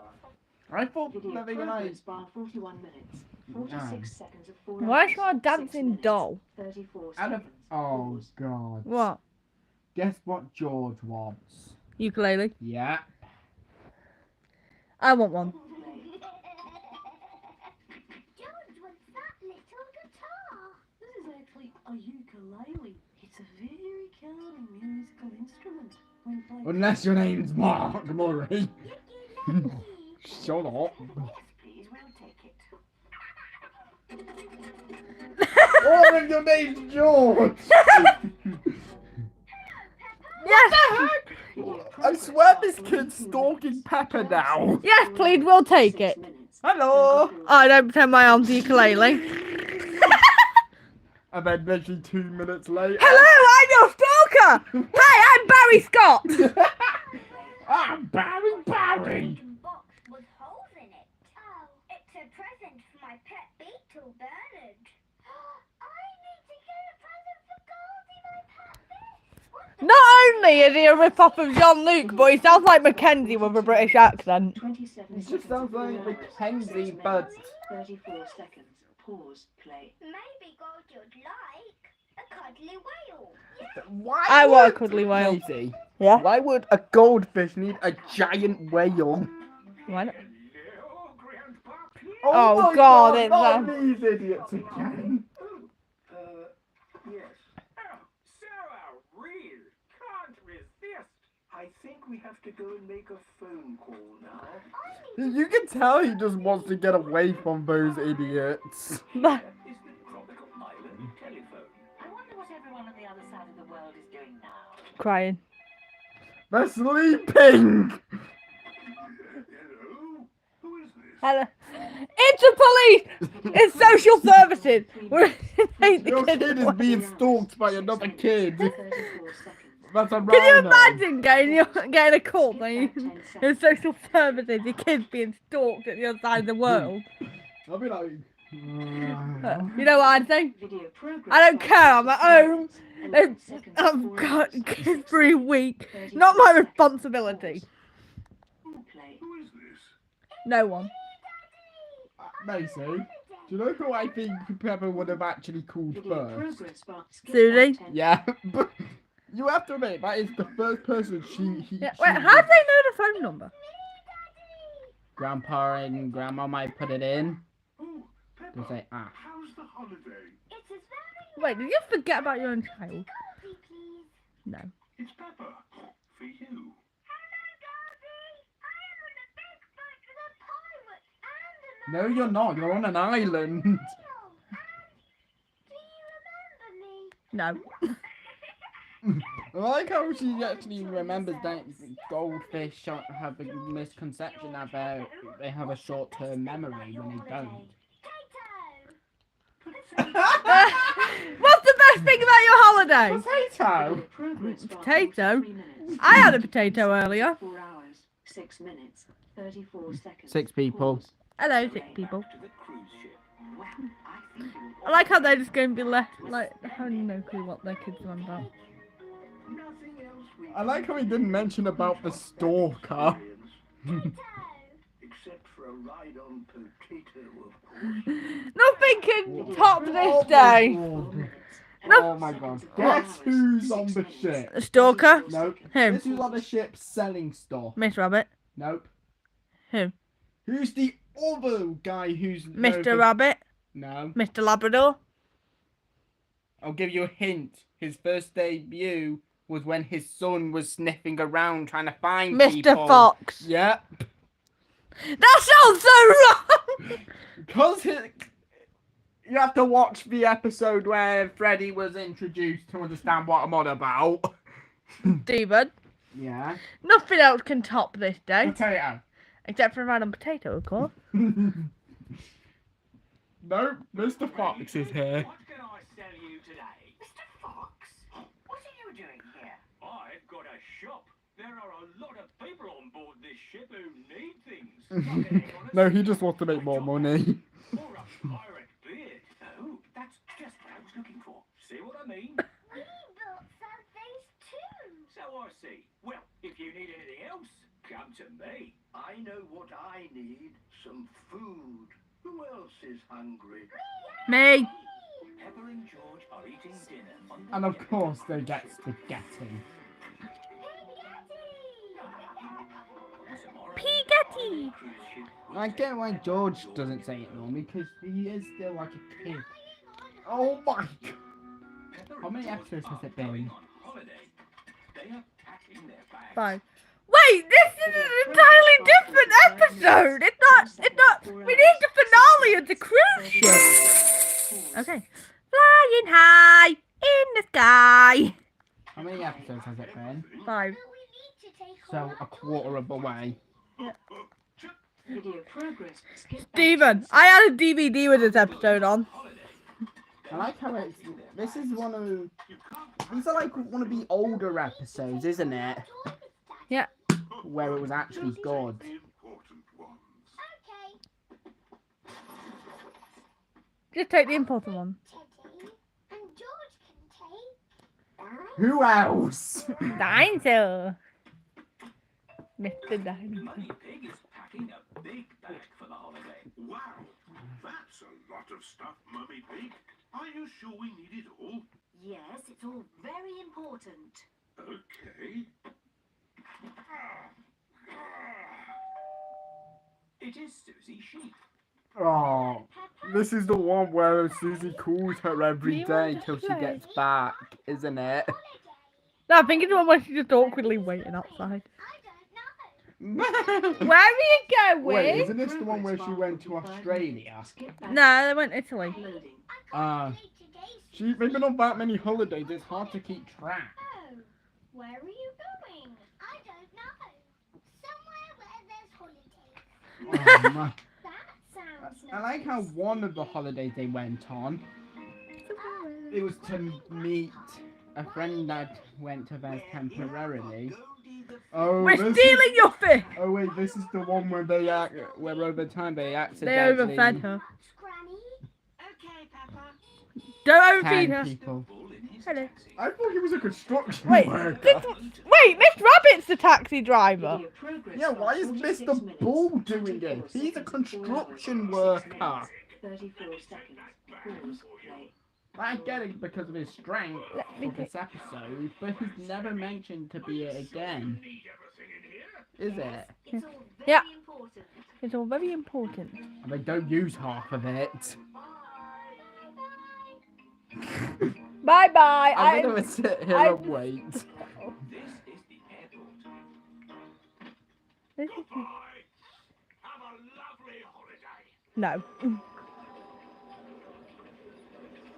I thought Video that they were like, progress bar 41 minutes. 46 seconds of 4 Why hours, is your 6 dancing minutes, doll? 34 out of, seconds. oh Pause. god. What? Guess what George wants? Ukulele? Yeah. I want one. George wants that little guitar. This is actually a ukulele. It's a very calming musical instrument. When played Unless your name's Mark Murray. Shut up. Yes, please, we'll take it. What if your name's George? Yes! I swear this kid's stalking Peppa now. Yes, please, we'll take it. Hello. I don't pretend my arm's ukulele. And then literally 2 minutes later. Hello, I'm your stalker! Hi, I'm Barry Scott! Ah, Barry. Box with holes in it. Oh, it's a present for my pet beetle, Bernard. I need to get a present for Goldie, my puppy. Not only is he a rip-off of Jean-Luc, but he sounds like Mackenzie with a British accent. 27 It just sounds like seconds. Mackenzie, 6 but... minutes, 34 seconds. Pause. Play. Maybe Goldie would like a cuddly whale. Yeah. Why I want a would- cuddly whale. Maisie, Yeah? why would a goldfish need a giant whale? Why not? Hello, Grandpa Pig. Oh, my God, it's not that. these idiots again. we have to go and make a phone call now. You can tell he just wants to get away from those idiots. Here is the tropical island telephone. I wonder what everyone on the other side of the world is doing now. Crying. They're sleeping! Hello? Who is this? Hello. It's the police! It's social services! We're take the Your kid kid is away. being stalked by another kid. 34 seconds. That's a Can you rhino. imagine getting a call saying in social services your kid's being stalked at the other side of the world? I'll be like... You know what I'd say? Video progress. I don't care, I'm at home. 11 seconds I've before got hours. kids for a week. Not my responsibility. Play. Who is this? No one. Macy, do you know who I think Peppa would have actually called Video first? progress bar. Skip Susie? back 10. Yeah, but you have to admit, that is the first person Yeah, wait, how do they know the phone number? Grandpa and Grandma might put it in. Oh, Peppa. They say, ah. How's the holiday? It's as very Wait, did you forget about your own child? cozy, please. No. It's Peppa. For you. Hello, Garby. I am on a big boat with a pirate and a No, you're not. You're on an island. Do you remember me? No. I like how she actually remembers that goldfish have a misconception about they have a short-term memory when they don't. What's the best thing about your holiday? Potato! Progress bar. Potato? 3 minutes. I had a potato earlier. 4 hours, 6 minutes, 34 seconds. 6 people. Pause. Hello, 6 people. To the cruise ship. Well, I think you I like how they're just going to be left, like, having no clue what their kids are on about. Nothing else we I like how he didn't mention about the stalker. Except for a ride on potato, of course. Nothing can top this day. Oh my god. Guess who's on the ship? The stalker? Nope. Who? Guess who's on the ship selling stuff? Miss Rabbit. Nope. Who? Who's the other guy who's... Mr. Rabbit. No. Mr. Labrador. I'll give you a hint. His first debut was when his son was sniffing around trying to find Mr. people. Fox. Yep. That sounds so wrong! Because you have to watch the episode where Freddy was introduced to understand what I'm on about. Steven. Yeah. Nothing else can top this day. Potato. Except for a random potato, of course. No, Mr. Fox is here. What can I sell you today? Mr. Fox, what are you doing here? I've got a shop. There are a lot of people on board this ship who need things. Nothing on a No, he just wants to make more money. Or a pirate beard. Oh, that's just what I was looking for. See what I mean? We built some things too. So I see. Well, if you need anything else, come to me. I know what I need. Some food. Who else is hungry? Me. Pepper and George are eating dinner. On the And of deck. course they get spaghetti. Pigatti. Cruise ship. I get why George doesn't say it normally, because he is still like a kid. Oh my god. Pepper How many and George episodes has are it been? going on holiday. They are packing their bags. 5. Wait, this is an entirely different episode. It's not, we need the finale of the cruise ship. Okay. Flying high in the sky. How many episodes has it been? 5. But we need to take So a quarter of the way. Video progress. Skip back Steven, 10 I had a DVD with this episode on. I like how it's... This is one of... These are like one of the older episodes, isn't it? Yeah. Where it was actually good. Okay. Just take the important one. Teddy and George can take. Who else? Dinosaur. Mr. Dinosaur. Mummy Pig is packing a big bag for the holiday. Wow, that's a lot of stuff, Mummy Pig. Are you sure we need it all? Yes, it's all very important. Okay. It is Susie Sheep. Oh, this is the one where Susie calls her every day till she gets back, isn't it? No, I think it's the one where she's just awkwardly waiting outside. I Where are you going? Wait, isn't this the one where she went to Australia? No, they went to Italy. She maybe not that many holidays. It's hard to keep track. Oh, where are you going? I don't know. Somewhere where there's holidays. Oh, man. That sounds I like how one of the holidays they went on, it was to meet a friend that went to there temporarily. Oh, We're this stealing is, your fish. oh wait, this is the one where they where over time they They accidentally overfed her. Granny. Okay, Peppa. Don't overfeed 10 her. people. Hello. I thought he was a construction Wait, worker. wait, Mr. Rabbit's the taxi driver. Yeah, why is Mr. Bull doing it? He's a construction worker. 34 seconds. Pause. Play. I get it because of his strength for this episode, but he's never mentioned to be it again. Is it? It's all very Yeah. important. It's all very important. And they don't use half of it. Bye bye. I'm gonna sit here and wait. This is the airport. Goodbye. Have a lovely holiday. No.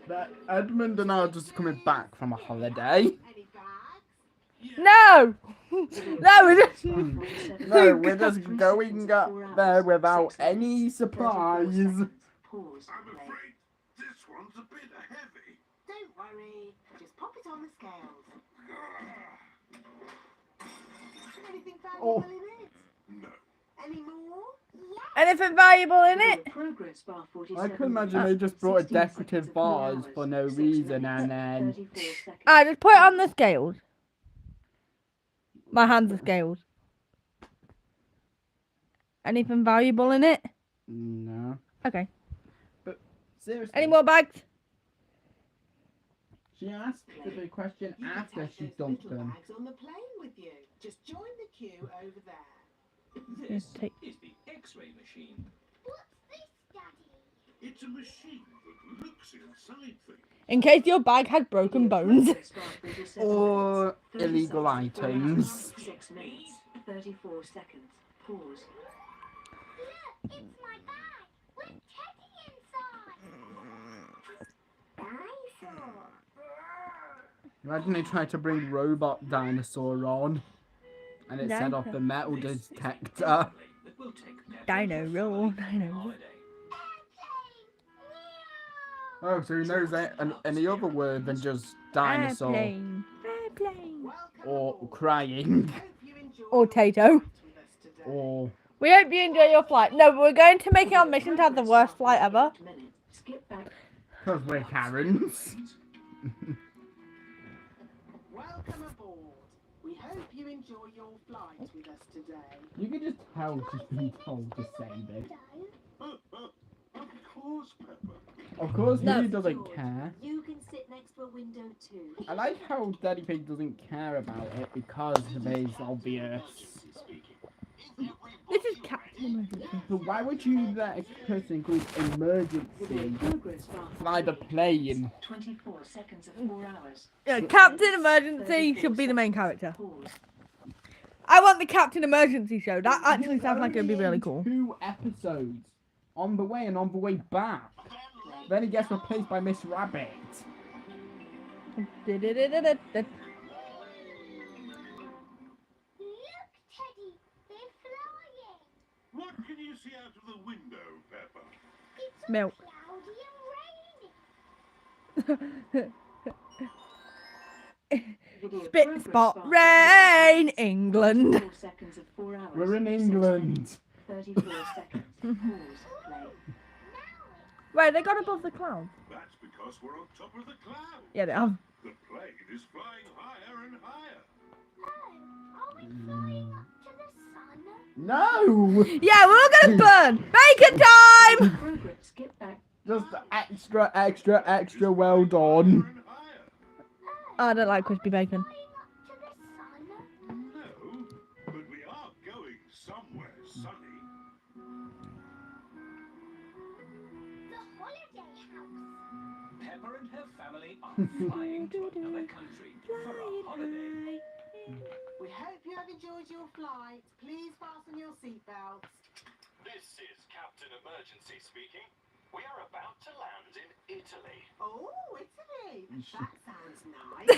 But Edmund and I are just coming back from a holiday. Any bags? No. No, we're just. No, we're just going up there without any surprise. Pause. I'm Play. afraid this one's a bit heavy. Don't worry. Just pop it on the scales. Anything Oh. valuable in it? No. Any more? Anything valuable in it? Progress bar I 47. could imagine they just brought a 16 decorative seconds of 4 vase hours, for no 6 reason minutes, and then 34 seconds. I just put it on the scales. My hands are scales. Anything valuable in it? no. Okay. But seriously, Any more bags? she asked the big question You can after take she those dumped little them. bags on the plane with you. Just join the queue over there. Yes, take- is the X-ray machine. What's this, Daddy? It's a machine that looks inside things. In case your bag had broken bones. Progress bar 47 Or minutes, 30 illegal seconds, 4 hours, items. 6 minutes, 34 seconds. Pause. Look, it's my bag with Teddy inside. Dinosaur. Imagine they tried to bring robot dinosaur on, and it set off the metal detector. We'll take Peppa Dino for roll. fun on Dino roll. holiday. Oh, so he knows any other word than just dinosaur Airplane. Airplane. Welcome or aboard. crying Hope you enjoy Or your Tato. flight with us today. or We hope you enjoy your flight. No, but we're going to make it our mission to have the worst flight ever. Skip back. because we're Karens. Welcome aboard. We hope you enjoy your flight with us today. You can just tell she's been told to say this. Of course, Peppa. Of course, No. he doesn't care. You can sit next to a window too. I like how Daddy Pig doesn't care about it because of his obvious. This is Captain Emergency. But why would you let a person called emergency Progress bar fly the plane? 24 seconds of 4 hours. Yeah, Captain Emergency should be the main character. Pause. I want the Captain Emergency show. That actually sounds like it would be really cool. 2 episodes. On the way and on the way back. Then he gets replaced by Miss Rabbit. Da-da-da-da-da-da. Look, Teddy, they're flying. What can you see out of the window, Peppa? It's all Milk. cloudy and rainy. Video Spit progress spot bar rain, England. 24 seconds of 4 hours. We're in 6 England. minutes, 34 seconds. Pause. Play. Right, they got above the clouds. That's because we're on top of the cloud. Yeah, they have. The plane is flying higher and higher. Oh, are we flying up to the sun? No! Yeah, we're all gonna burn. Bacon time! Progress. Skip back. Just extra well done. Higher and higher. Oh, I don't like crispy bacon. Flying up to the sun? No, but we are going somewhere sunny. The holiday house. Peppa and her family are flying to another country for a holiday. We We hope you have enjoyed your flight. Please fasten your seatbelts. This is Captain Emergency speaking. We are about to land in Italy. Oh, Italy. That sounds nice.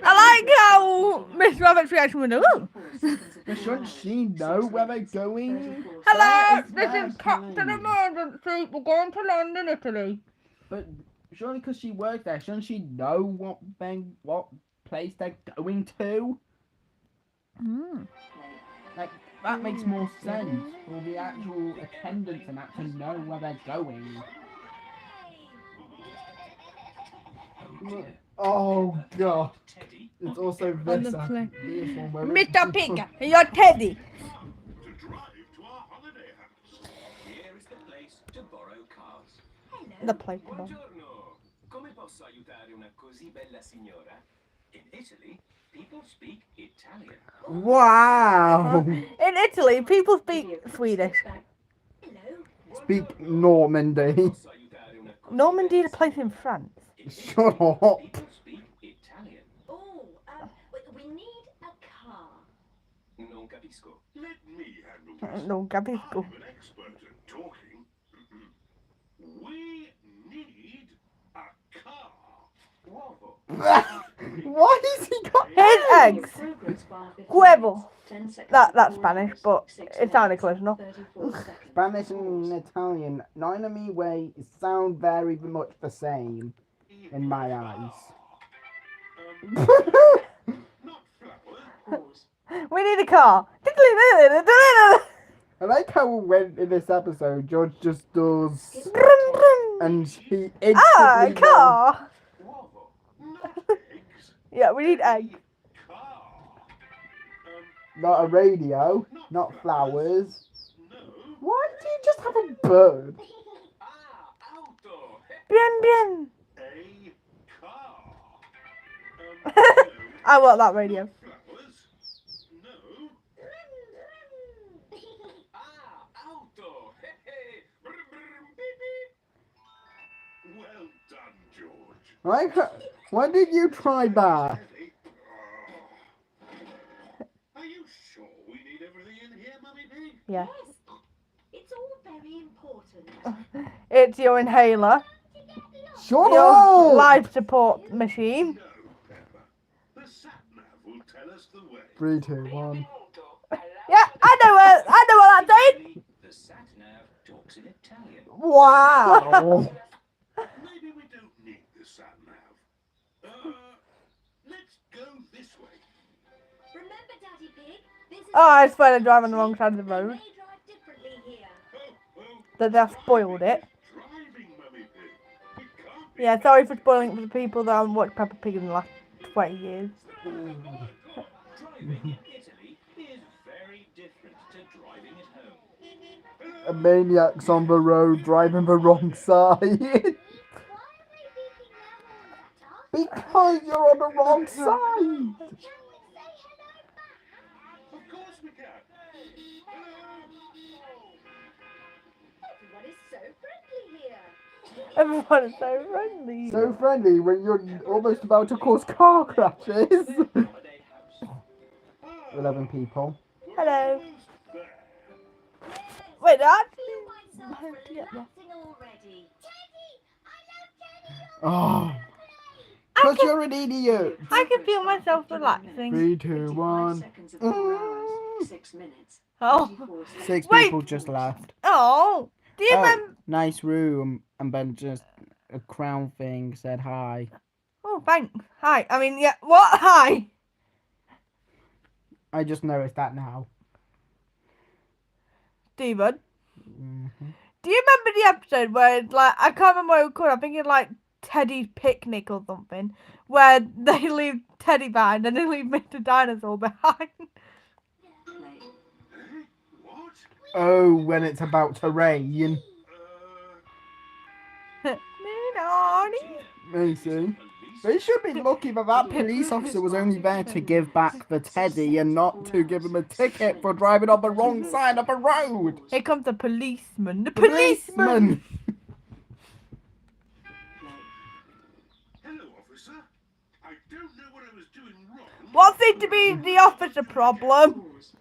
I like how Miss Roberts' reaction was, ooh. But shouldn't she know where they're going? Hello, It's this their is Captain time. Emergency. We're going to land in Italy. But surely because she works there, shouldn't she know what place they're going to? Mm. Like, that makes more sense for the actual attendants and actually know where they're going. Oh god. It's also On this, the plane. this one where Mr. Pig, you're Teddy. To drive to our holiday house. Here is the place to borrow cars. The plate. Buongiorno. Come posso aiutare una così bella signora? In Italy, people speak Italian. Wow! In Italy, people speak Swedish. Speak Normandy. Posso aiutare una così Normandy is bella a place signora? in France. Shut up. People speak Italian. Oh, we need a car. Non capisco. Let me handle this. No, capisco. I'm an expert at talking. We need a car. Uovo. Why has he got Here's eggs. Progress bar 50 Huevo. minutes, 10 seconds That's before Spanish, arrives, but 6 it sounded minutes, close enough. 34 seconds. Spanish and Italian, neither me way sound very much the same in my eyes. Not flour. Pause. We need a car. I like how when in this episode George just does and he instantly Ah, knows. car. Uovo. Not eggs. Yeah, we need egg. Car. Not a radio, not flowers. No. Why do you just have a bird? Ah, auto. Bien, bien. A car. I want that radio. Flowers. No. Ah, auto. Hey, hey. Brum, brum, beep, beep. Well done, George. Like, why did you try that? Are you sure we need everything in here, Mummy Pig? Yeah. Yes, it's all very important. It's your inhaler. Shut Your up! life support machine. No, Peppa. The sat-nav will tell us the way. 3, 2, 1. Yeah, I know what that's doing. The sat-nav talks in Italian. Wow! Maybe we don't need the sat-nav. Let's go this way. Remember, Daddy Pig? This is Oh, I swear they're driving on the wrong side of the road. They drive differently here. That they've spoiled it. Driving, Mummy Pig. It can't be Yeah, sorry for spoiling it for the people that haven't watched Peppa Pig in the last 20 years. Driving in Italy is very different to driving at home. A maniac's on the road driving the wrong side. Why are they beeping now on that? Because you're on the wrong side. Can we say hello back? Of course we can. Everyone is so friendly here. Everyone is so friendly. So friendly when you're almost about to cause car crashes. Holiday house. 11 people. Hello. Almost there. Wait, that? Feel myself relaxing already. Teddy! I love Teddy! Oh. Because you're an idiot. I can feel myself relaxing. 3, 2, 25 1. seconds of 4 hours, 6 minutes. Oh. 34 seconds. 6 Wait. people just left. Oh. Do you remember? Nice room. And then just a crown thing said hi. Oh, thanks. Hi. I mean, yeah. What? Hi. I just noticed that now. Steven. Mhm. Do you remember the episode where it's like, I can't remember what it was called, I think it's like Teddy's Picnic or something, where they leave Teddy behind and they leave Mr. Dinosaur behind? What? Oh, when it's about to rain. Macy. They should be lucky that that police officer was only there to give back the teddy and not to give him a ticket for driving on the wrong side of the road. Here comes the policeman. The policeman! Hello, officer. I don't know what I was doing wrong. What seemed to be the officer problem? Pause.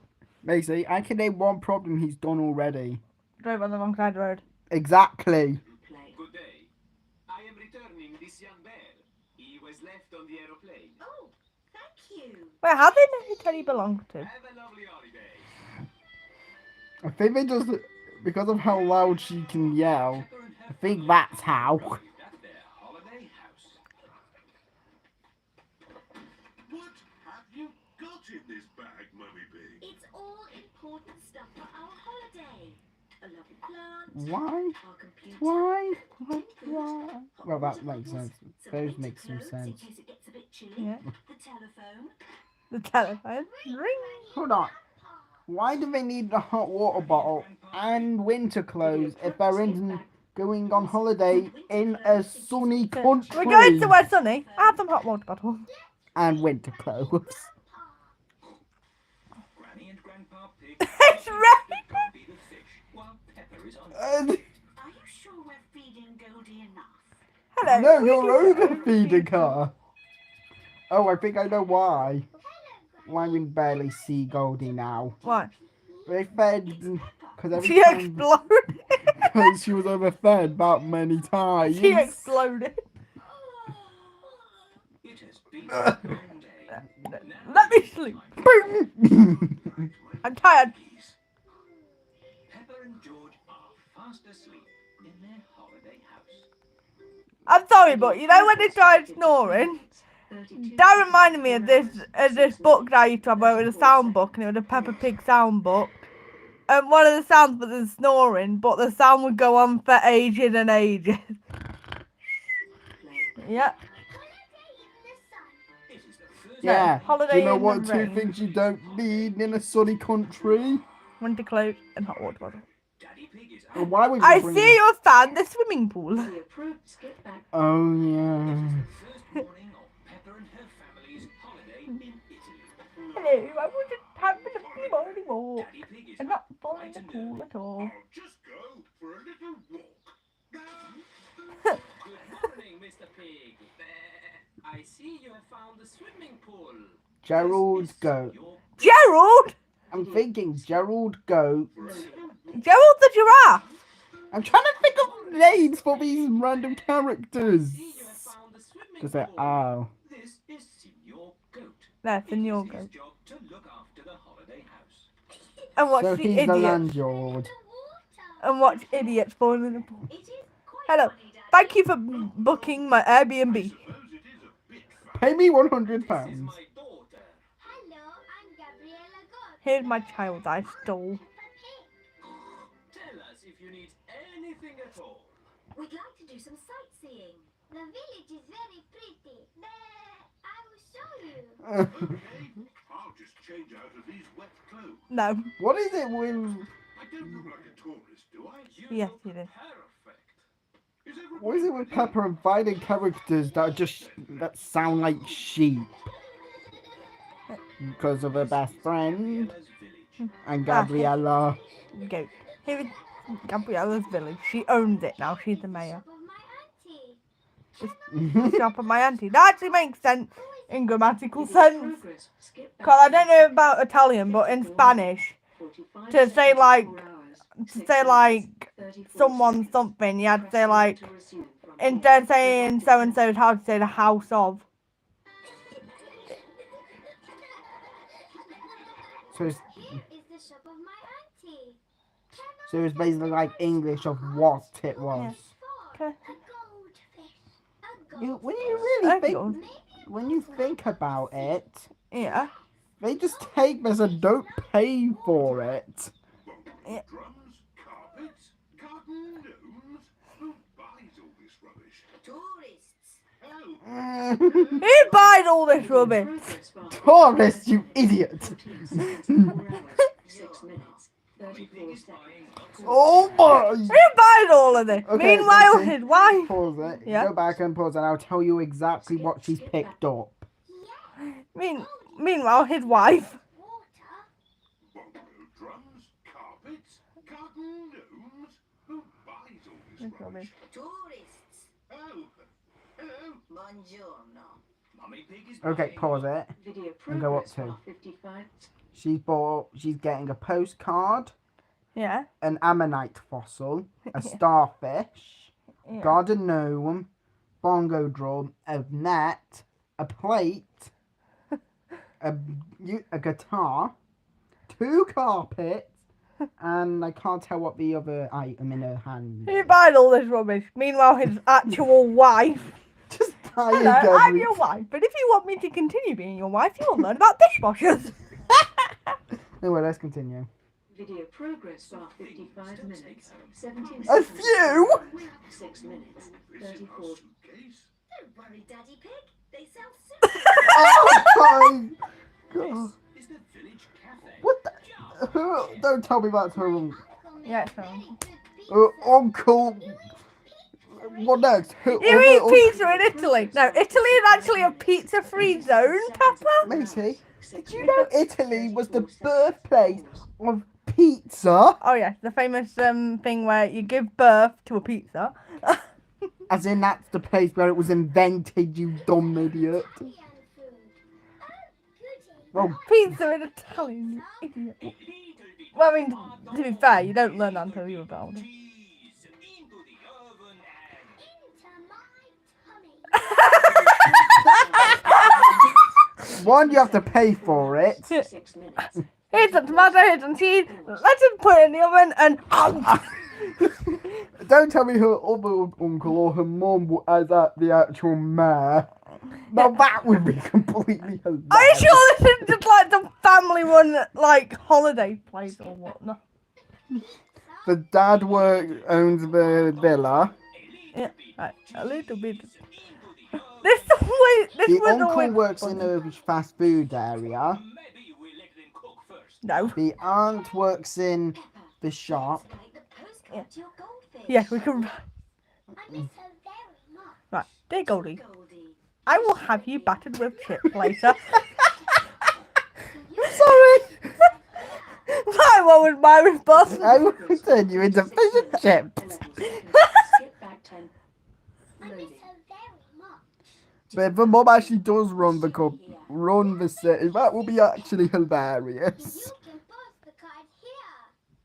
Macy, I can name one problem he's done already. Drove on the wrong side of the road. Exactly. Play. Good day. I am returning this young bear. He was left on the aeroplane. Oh, thank you. Wait, how did he tell he belonged to? Have a lovely holiday. I think they just, because of how loud she can yell, Pepper and her I think family that's how. arrived at their holiday house. What have you got in this bag, Mummy Pig? It's all important stuff for our holiday. A lovely plant, Why? our computer, Why? tin food, Why? hot Well, that water makes bottles, sense. some Those winter make some clothes sense. in case it gets a bit chilly, Yeah. the telephone. The telephone. Ring. Hold on. Why do they need a hot water bottle and winter clothes if they're going on holiday in a sunny country? We're going somewhere sunny. I have some hot water bottles. And winter clothes. Granny and Grandpa Pig It's raining. Goldie the fish while Pepper is on. Are you sure we're feeding Goldie enough? Hello. No, we you're can- overfeeding her. Oh, I think I know why. Why we barely see Goldie now. Why? They fed because every She time exploded. because she was overfed that many times. She exploded. It has been a long day. Let me sleep. I'm tired. Pepper and George are fast asleep in their holiday house. I'm sorry, but you know when they started snoring? That reminded me of this book that I used to have where it was a sound book and it was a Peppa Pig sound book. And one of the sounds was the snoring, but the sound would go on for ages and ages. Yeah. It is the first Yeah. Holiday Do you know in what the two rain. things you don't need in a sunny country? Winter clothes and hot water bottle. Daddy Pig is And out. why would I you bring? see you found the swimming pool. We approve. Skip back. Oh It yeah. is the first morning of Pepper and her family's holiday in Italy. Hello, I was just having a free morning walk Daddy Pig is and up not falling in bright the and pool early. at all. I'll just go for a little walk. Good morning, Mr. Pig. I see you have found the swimming pool. Gerald This is Goat. your Gerald? I'm thinking Gerald Goat. Gerald the giraffe? I'm trying to think of names for these random characters. See, you have found the swimming To say, pool. oh. This is Senor Goat. That's It in is your his goat. job to look after the holiday house. And watch So the he's the idiots. landlord. And watch idiots falling in the pool. It is quite Hello. funny, Daddy. Thank you for booking my Airbnb. Suppose it is a bit fat. Pay me £100. This is my daughter. Hello, I'm Gabriella God. Here's my child I stole. Tell us if you need anything at all. We'd like to do some sightseeing. The village is very pretty. I will show you. Okay, I'll just change out of these wet clothes. No. What is it with? I don't look like a tourist, do I? You Yes, look you do. perfect. Is everybody What is it with ready? Pepper and finding characters that sound like sheep? Because of her best friend Gabriella's village. and Gabriella. Goat. Here is Gabriella's village. She owns it now. She's the mayor. Shop of my auntie. The shop of my auntie. That actually makes sense in grammatical sense. Progress. Skip back. Because I don't know about Italian, but in Spanish, 45 to say seconds, like, 4 hours, to 6 say minutes, like 34 someone seconds. something, you had to Press say one like, to resume from instead of here. saying so and so, how to say the house of. So it's, Here is the shop of my auntie. so it's basically like English of what it was. Okay. A goldfish. A You, when goldfish. you really Okay. think, when you think about it, Yeah. they just take this and don't pay for it. Yeah. Drums, carpets, garden gnomes. Who buys all this rubbish? Tourists. Oh, Who buys all this rubbish? Progress bar. Tourist, you idiot! 14 seconds, 4 hours, 6 minutes, Daddy 34 Pig is seconds. buying lots of Oh my! Who buys all of this? Okay, Meanwhile, listen. his wife. Pause it. Yeah. Go back and pause, and I'll tell you exactly what she's picked up. Meanwhile, his wife. Water. bongo drums, carpets, garden gnomes. Who buys all this rubbish? Tourists. Oh, hello. Buongiorno. Mummy Pig is Okay, buying pause it. Video And go up progress to. bar 55. She's getting a postcard, Yeah. an ammonite fossil, a starfish, Yeah. garden gnome, bongo drum, a net, a plate, a guitar, 2 carpets, and I can't tell what the other item in her hand He is. buying all this rubbish. Meanwhile, his actual wife. Just buying Hello, I'm every... your wife, but if you want me to continue being your wife, you will learn about dishwashers. Anyway, let's continue. Video progress bar 55 minutes. 17 A seconds. few? 6 minutes. This in 34. our suitcase? Don't worry, Daddy Pig. They sell soup. Oh my god. Is the village cafe? What the... Don't tell me that's her uncle. Yeah, it's fine. Uncle... What next? You eat pizza in Italy. No, Italy is actually a pizza-free zone, Peppa. Macy, did you know Italy was the birthplace of pizza? Oh yeah, the famous thing where you give birth to a pizza. As in that's the place where it was invented, you dumb idiot. Well, Pizza in Italian, you idiot. Well, I mean, to be fair, you don't learn that until you're about. Cheese into the oven and... one, you have to pay for it. 6 minutes. Here's some tomato, here's some cheese. Let's just put it in the oven and. Don't tell me her other uncle or her mum as the actual mayor. Now that would be completely hilarious. Are you sure this is just like the family one, like holiday place or whatnot? The dad owns the villa. Yeah, right, a little bit. This was The uncle always works funny. in a fast food area. Maybe we let them cook first. No. The aunt works in the shop. Yeah. Yeah, we can. Right, dear Goldie, I will have you battered with chips later. Sorry. Right, what was my response? I will turn you into fish and chips. Skip back 10. Loading. But if the mum actually does run the city, that will be actually hilarious.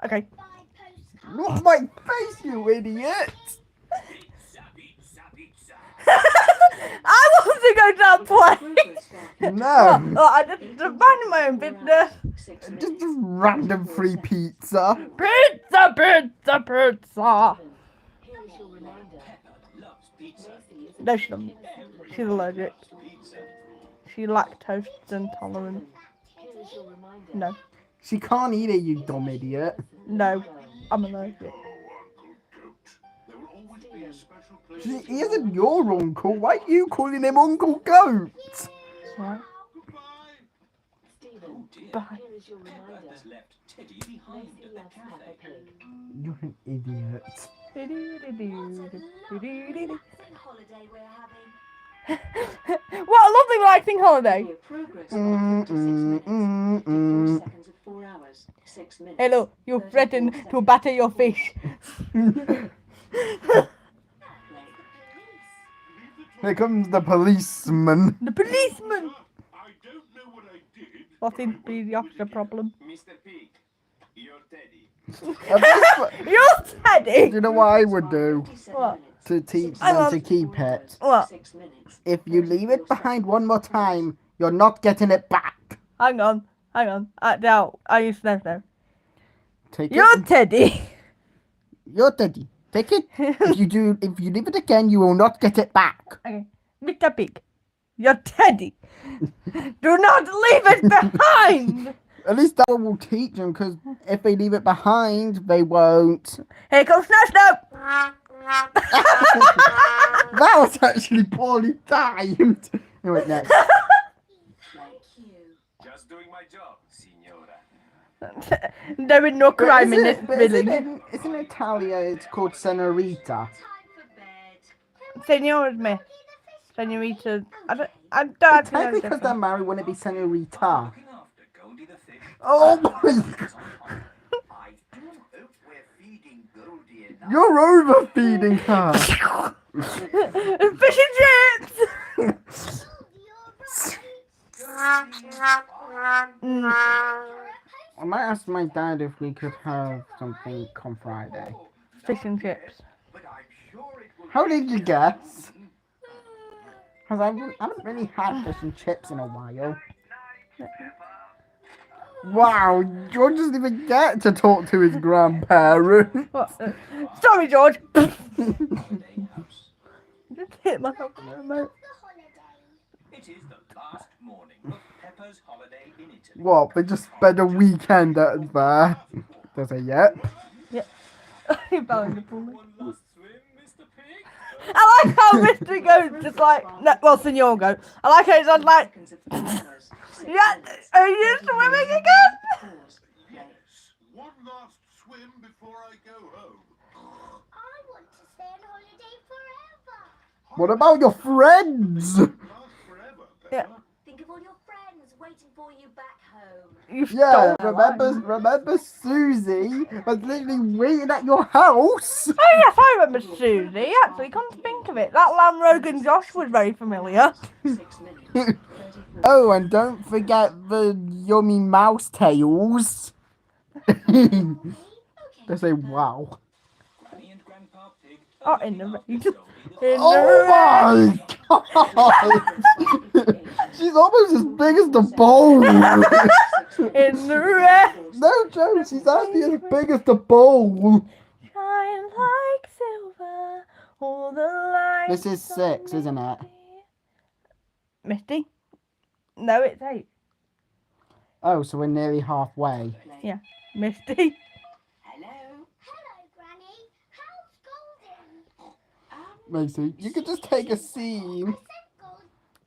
Okay. Not my face, you idiot! Pizza, pizza, pizza. I want to go to that place. No, Oh, I just minding my own business. 6 just minutes. random free pizza. Pizza, pizza, pizza. Here's your reminder. Peppa loves pizza. Macy is No, she doesn't. She's allergic. Pizza. She's lactose intolerant. Here is your reminder. No, She can't eat it, you dumb idiot. no, I'm allergic. Oh, Uncle Goat. There will always be a special place. He isn't your uncle. Why are you calling him Uncle Goat? Right. Goodbye. Stephen, Oh dear. Bye. here is your Peppa reminder. has left Teddy behind Macy at the loves Peppa cafe. Pig. You're an idiot. holiday we're having. What a lovely relaxing holiday. Video progress bar 56 minutes. 54 seconds of 4 hours. 6 minutes. Hello, you threatened to batter your fish. Here comes the policeman. The policeman. I don't know what I did. What seems to be the opposite problem? Mr. Pig, you're Teddy. You're Teddy. You know what I would do 57 What? minutes. to teach I them want- to keep it? What? 6 minutes. If you leave it behind one more time, you're not getting it back. Hang on. Now, I used to know. Take You're it. Teddy. You're Teddy. Take it. If you leave it again, you will not get it back. Okay. Mr. Pig, you're Teddy. Do not leave it behind. At least that one will teach them, because if they leave it behind, they won't. Here comes Snow Snow. That was actually poorly timed. Anyway, next. Thank you. Just doing my job, signora. There is no crime in this village. Isn't Italia, it's called Senorita. Time for bed. Senor is me. Senorita. I don't actually know the Technically, because they're difference. married, wouldn't it be Senorita? Looking after Goldie the fish. Oh my god. I do hope we're feeding Goldie enough. You're overfeeding her. Fish and chips. Mm, I might ask my dad if we could have something on Friday. fish and chips. But I'm sure it will. How did you guess? Because I haven't really had fish and chips in a while. Wow, George doesn't even get to talk to his grandparents. What? Sorry, George. Holiday house. Just hit myself in the remote. It is the last morning of Peppa's holiday in Italy. What? They just spent a weekend at there. Does a yep. He fell in the pool. One last swim, Mr. Pig? I like how Mr. goes just like, no, well, Senor goes. I like how he's on like, yeah, are you swimming again? Yes. One last swim before I go home. I want to stay on holiday forever. What about your friends? Last forever, Yeah. Peppa. Think of all your friends waiting for you back home. You Yeah, stole my line. remember Susie was literally waiting at your house? Oh yes, I remember Susie. Actually, come to think of it, that Lamb Rogan Josh was very familiar. 6 minutes. 34. Oh, and don't forget the yummy mouse tails. They say wow. Granny and Grandpa Pig Oh, are in the looking rain. after Goldie the In Oh my god! She's almost as big as the bowl. In the red, No joke, she's actually as big as the bowl. shine like silver, all the lights. This is 6, isn't it? Misty? No, it's 8. Oh, so we're nearly halfway. Misty. Hello. Hello, Granny. How's Goldie? Macy, you could just take a scene. Gold.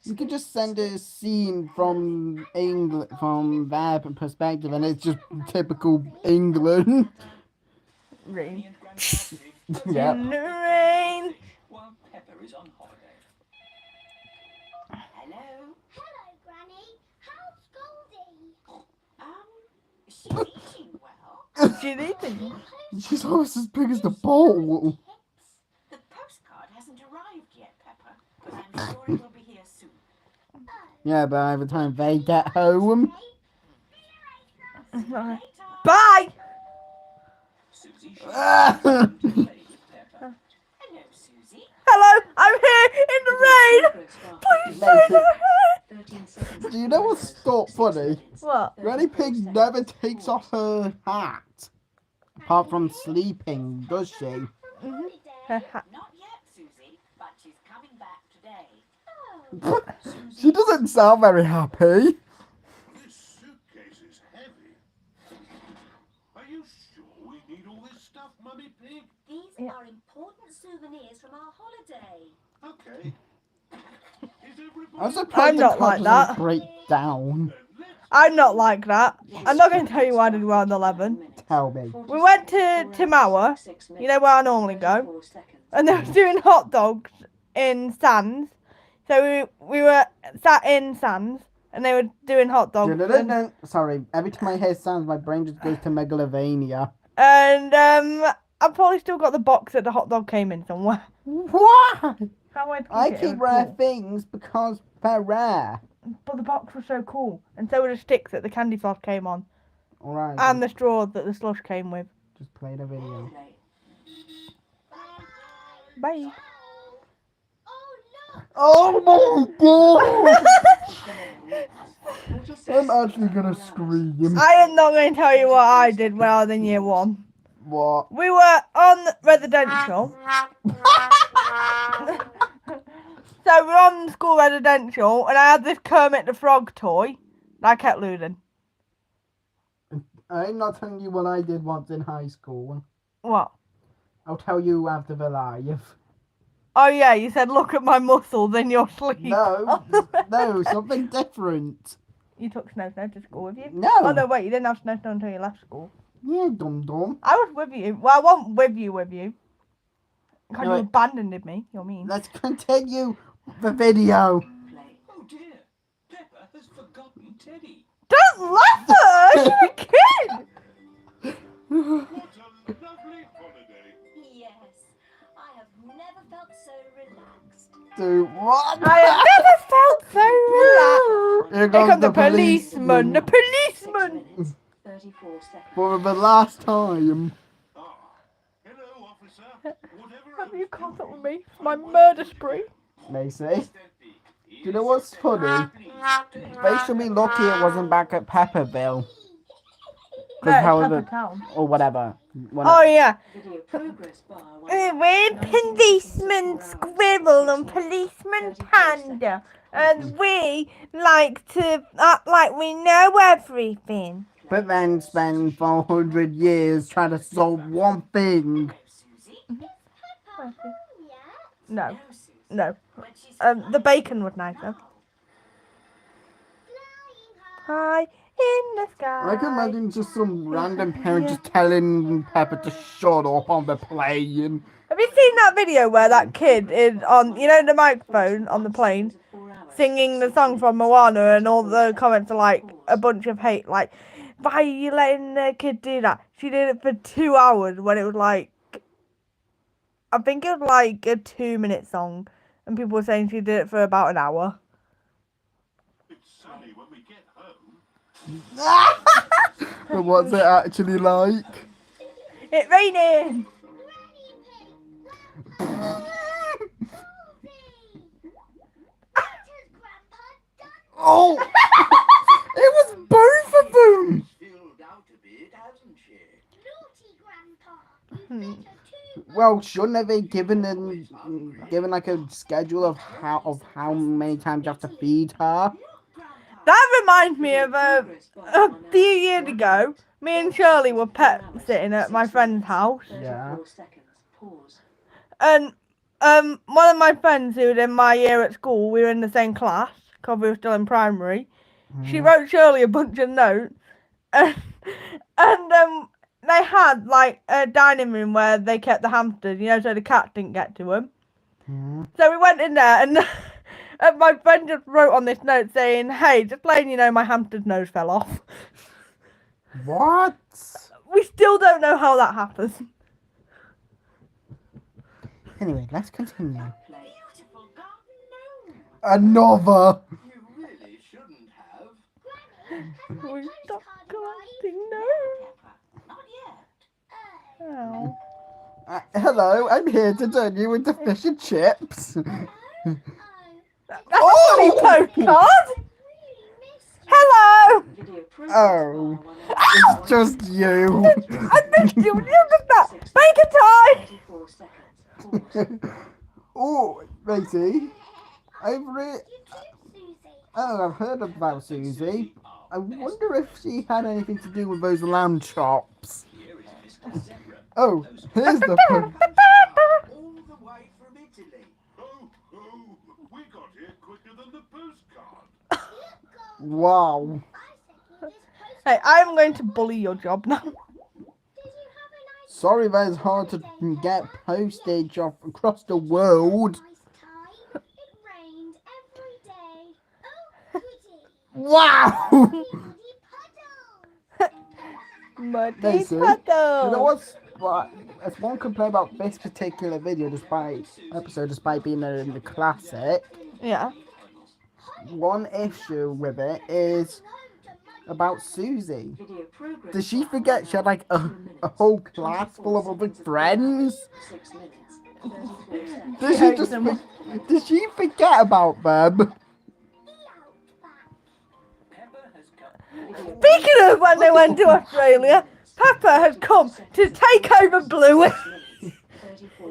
You could just send a scene from England, from their perspective, and it's just typical England. Rain. and Grandpa Pig Yep. In the rain. while Peppa is on holiday. Hello. Hello, Granny. How's Goldie? She's eating well. She's eating. She's almost as big as the bowl. The postcard hasn't arrived yet, Peppa, but I'm sure it will be here soon. Yeah, but by the time they get home, Bye. Later. Bye. Susie should to play with Peppa. Hello, Susie. Hello, I'm here in the rain. Please say no. 13 seconds. do you know what's not funny? What? Granny Pig never takes off her hat. Apart from sleeping, does she? Mm-hmm. Her hat. Not yet, Susie, but she's coming back today. She doesn't sound very happy. This suitcase is heavy. Are you sure we need all this stuff, Mummy Pig? These Yeah. are important souvenirs from our holiday. Okay. Is everybody I'm surprised I'm the not car like doesn't that. break down. Then let's I'm not like that. I'm not going to tell you why I did well on 11. Tell me. We went to Timawa, you know where I normally go, and they were doing hot dogs in Sands. So we were sat in Sands, and they were doing hot dogs. Dun-dun-dun-dun. Sorry, every time I hear sounds, my brain just goes to Megalovania. And I've probably still got the box that the hot dog came in somewhere. What? Can't wait to I it. It keep was rare cool. things because they're rare. But the box was so cool, and so were the sticks that the candy floss came on, Alright, and the straw that the slush came with. just play the video. Bye. Oh, look. Oh my god! I'm actually gonna scream. I am not going to tell you what I did when I was in year 1. What? We were on residential. So we're on school residential, and I had this Kermit the Frog toy, and I kept losing. I'm not telling you what I did once in high school. What? I'll tell you after the live. Oh yeah, you said look at my muscles in your sleep. No, no, something different. You took Snow to school with you? No. Oh no, wait, you didn't have Snow until you left school. Yeah, dum dum. I was with you. Well, I wasn't with you. Because No, you abandoned me. You're mean. Let's continue the video. Oh dear, Peppa has forgotten Teddy. Don't laugh at her! You're a kid! What a lovely holiday. Yes, I have never felt so relaxed. Do what? I have never felt so relaxed. Here Here comes comes the the policeman. The 6 policeman. minutes, 34 seconds. For the last time. Ah, hello, officer. Whatever Have I you was caught up with doing, me? My murder spree. Macy. Do you know what's funny? They should be lucky it wasn't back at Pepperville. No, it's how Pepper the Town. or whatever. Oh yeah. Video progress bar. We're policeman squirrel and policeman panda, and we like to act like we know everything. But then spend 400 years trying to solve one thing. No, no. The bacon was nicer. High in the sky. I can imagine just some random parent just telling Pepper to shut up on the plane. Have you seen that video where that kid is on, you know, the microphone on the plane, singing the song from Moana, and all the comments are like a bunch of hate, like, why are you letting the kid do that? She did it for 2 hours when it was like, I think it was like a 2-minute song, and people were saying she did it for about an hour. it's sunny when we get home. But what's it actually like? It's raining! Oh! It was both of them! Filled out a bit, hasn't she? Well, shouldn't have they given like a schedule of how many times you have to feed her? That reminds me of a few years ago, me and Shirley were pet sitting at my friend's house. Yeah. And one of my friends who was in my year at school, we were in the same class because we were still in primary. She wrote Shirley a bunch of notes, and they had like a dining room where they kept the hamsters, you know, so the cat didn't get to them. So we went in there, and my friend just wrote on this note saying, "Hey, just letting you know, my hamster's nose fell off." What? We still don't know how that happens. Anyway, let's continue. Beautiful garden gnome. Another. You really shouldn't have. We stopped collecting Never, notes. Peppa. Not yet. Oh. Hello, I'm here to turn you into fish and chips. That's a funny postcard. Hello. Oh, it's just you. I missed you. Look at that. Make a time. Oh, Macy, I've heard about Susie. I wonder if she had anything to do with those lamb chops. Oh, here's the All the way from Italy. Oh, we got here quicker than the postcard. wow. Hey, I'm going to bully your job now. Sorry that it's hard to get postage off across the world. Wow! Muddy Macy, you know that's one complaint about this particular despite being a classic. Yeah. One issue with it is about Susie. Did she forget she had like a whole class full of other friends? Did she forget about them? Speaking of when they went to Australia, Peppa has come to take over Bluey.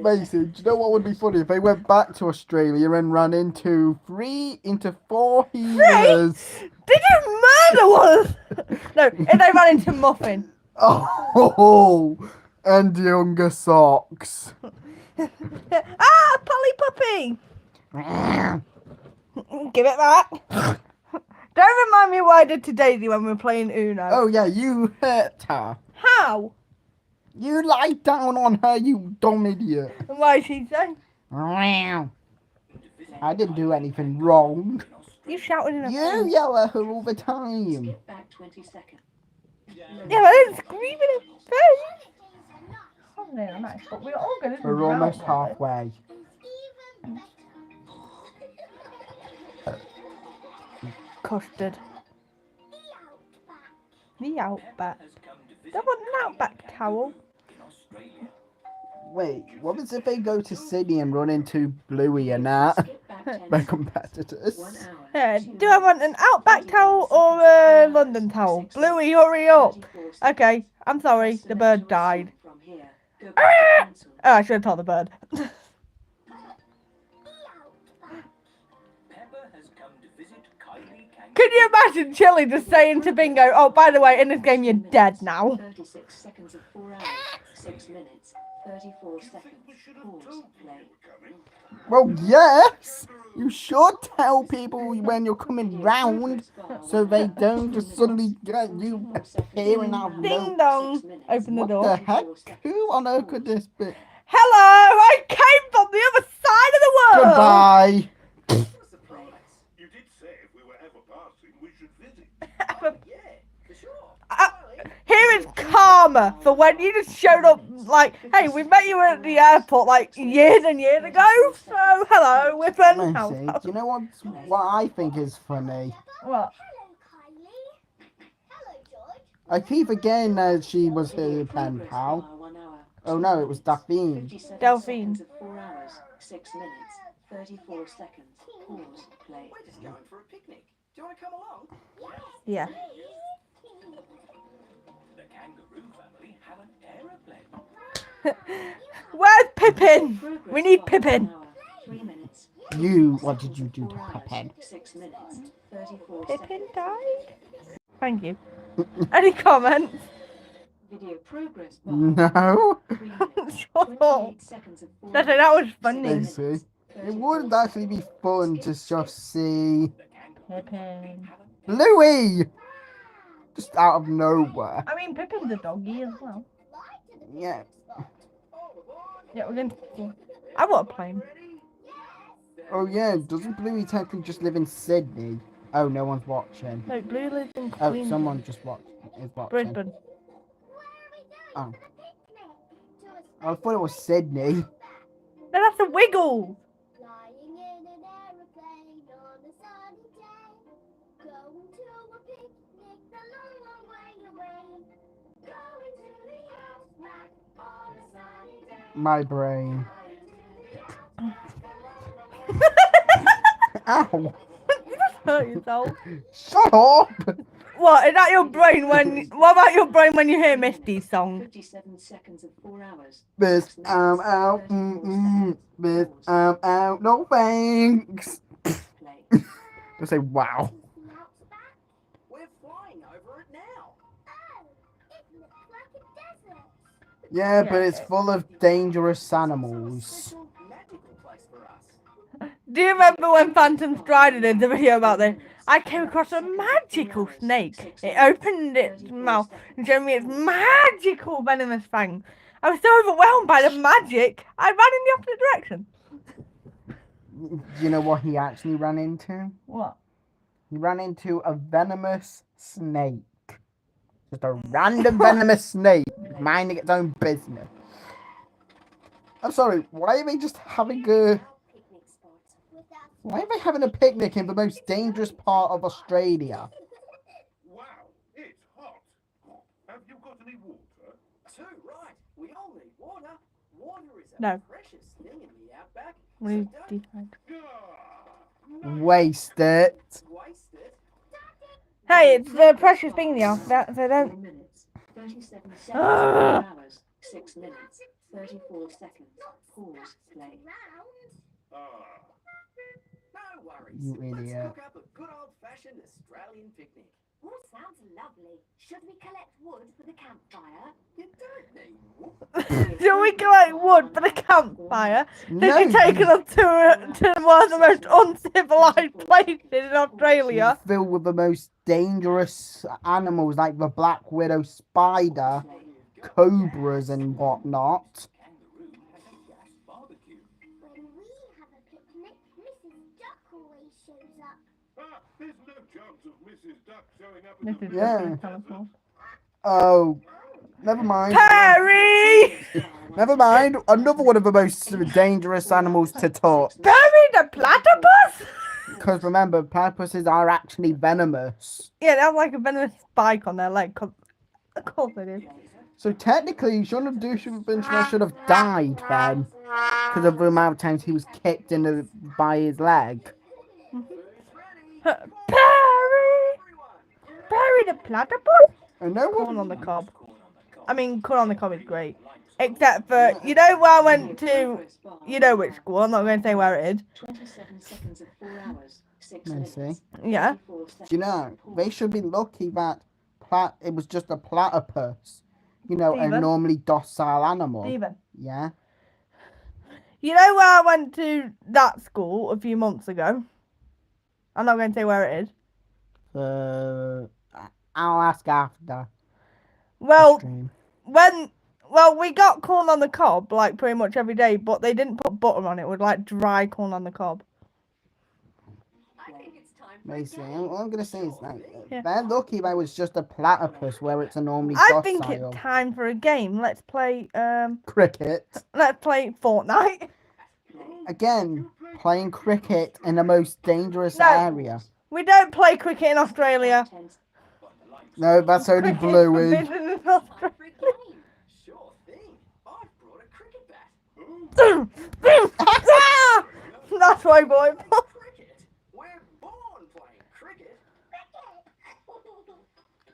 Mason, do you know what would be funny if they went back to Australia and ran into 4 healers? Did you murder one? No, if they ran into Muffin. Oh, and younger socks. Polly Puppy. Give it back. Don't remind me what I did to Daisy when we were playing Uno. Oh yeah, you hurt her. How? You lied down on her, you dumb idiot. And why did she say? I didn't do anything wrong. You shouted in her You face. yell at her all the time. Back 20 seconds. Yeah, I didn't scream in her face. Oh, they're nice, but we're all going to We're almost halfway. custard. The outback. Has come to visit Don't want an outback towel. in Australia. Wait, what was if they go to Sydney and run into Bluey and that? Skip back 10 Their seconds. competitors. 1 hour. Yeah, 2 do I want an minutes, outback 31 towel or seconds, 4 a hours, London towel? 6 Bluey, minutes, hurry up. 34 seconds. Okay, I'm sorry, Press the select bird to died. resume from here. Go back to cancel. Oh, I should have told the bird. Peppa has come to visit Kylie Kangaroo. Can you imagine Chili just saying to Bingo, oh, by the way, in this game you're dead now? 36 seconds of 4 hours, 6 minutes, 34 seconds. Pause, play. Well, yes! You should tell people when you're coming round so they don't just suddenly get you appearing out of Ding nowhere. dong. Open the What door. the heck? Who on earth could this be? Hello, I came from the other side of the world. Goodbye! You did say if we were ever passing, we should visit. Here is karma for when you just showed up like, hey, we met you at the airport like years and years ago. So, hello, we're friends now. Lucy, do you know what I think is funny? What? Hello, Kylie. Hello, George. I keep forgetting that she was her pen pal. 1 hour. Oh no, it was Daphne. 57 Delphine. seconds of 4 hours, 6 minutes, 34 seconds. Pause, play. We're just going for a picnic. Do you want to come along? Yeah. The kangaroo family have an aeroplane. Where's Pippin? Progress We need bar, Pippin. 1 hour, 3 minutes. What did you do to 4 hours, Pippin? 6 minutes, 34 Pippin seconds. died? Thank you. Any comments? Video progress bar. No. 3 minutes, Shut up. 28 seconds of 4 That hours, was funny. Lucy, it would actually be fun to just see The kangaroo Pippin. have a Bluey just out of nowhere. I mean, Pippin's a doggy as well. Yeah. Yeah, we're going to... I want a plane. Oh yeah, doesn't Bluey technically just live in Sydney? Oh, no one's watching. No, Blue lives in Oh, Queensland. someone just is watching. Brisbane. Oh. I thought it was Sydney. No, that's a wiggle. Flying in an aeroplane on a sunny day. Going to a picnic a long, long way away. Going to the outback on a sunny day. My brain. Ow! You just hurt yourself. Shut up! What, is that your brain when... What about your brain when you hear Misty's song? 57 seconds of 4 hours. Miss, 6 I'm minutes, out. 34 Miss, seconds. I'm out. No thanks. Play. Just say wow. The outback? We're flying over it now. Oh, it looks like a desert. Yeah, but it's full of dangerous animals. Special magical place for us. Do you remember when Phantom Strider did the video about this? I came across a magical snake. It opened its mouth and showed me its magical venomous fangs. I was so overwhelmed by the magic, I ran in the opposite direction. Do you know what he actually ran into? What? He ran into a venomous snake. Just a random venomous snake minding its own business. I'm sorry, why are they just having a... Why are they having a picnic in the most dangerous part of Australia? Wow, it's hot. Have you got any water? Too right. We all need water. Water is a No. precious thing in the outback. What do you So don't decide? Waste it. waste it. Hey, it's the precious thing in the alphabet, so 4 don't... minutes, 37 seconds, 4 hours, 6 minutes, 34 seconds. Pause, play. Ah, No worries. You Let's idiot. cook up a good old-fashioned Australian picnic. All sounds lovely. Should we collect wood for the campfire? You don't need wood. Shall we collect wood for the campfire? No, Since you're taking us to one of the most uncivilized places in Australia. filled with the most dangerous animals like the black widow spider, cobras and whatnot. kangaroo has a gas barbecue. When we have a picnic, Mrs. Duck always shows up. ah, there's no chance of Mrs. Duck showing up This at the is Yeah. gonna tell us more. Oh, never mind. Perry! Never mind. Another one of the most dangerous animals to touch. Perry the platypus? Because remember, platypuses are actually venomous. Yeah, they have like a venomous spike on their leg. Of course they do. So technically, Shaun of Dusha should have died then. Because of the amount of times he was kicked by his leg. Perry! Perry the platypus? And no Corn one... on the cob. I mean, corn on the cob is great. Except for, you know where I went to, you know which school, I'm not going to say where it is. 27 seconds of 4 hours, 6 I see. minutes. Yeah. 34 Do you know, seconds. they should be lucky that it was just a platypus. You know, a Steven? normally docile animal. Steven. Yeah. You know where I went to that school a few months ago? I'm not going to say where it is. I'll ask after. Well, Stream. we got corn on the cob like pretty much every day, but they didn't put butter on it. It was like dry corn on the cob. I think it's time for Macy, a game. all I'm gonna say is that Yeah. they're lucky that it was just a platypus where it's a normally I docile. think it's time for a game. Let's play Cricket. let's play Fortnite. Again, playing cricket in the most dangerous No. area. We don't play cricket in Australia. No, that's only Cricket's Bluey. forbidden in Australia. Sure thing. I've brought a cricket bat. Ah! That's my boy. Cricket? We're born playing cricket.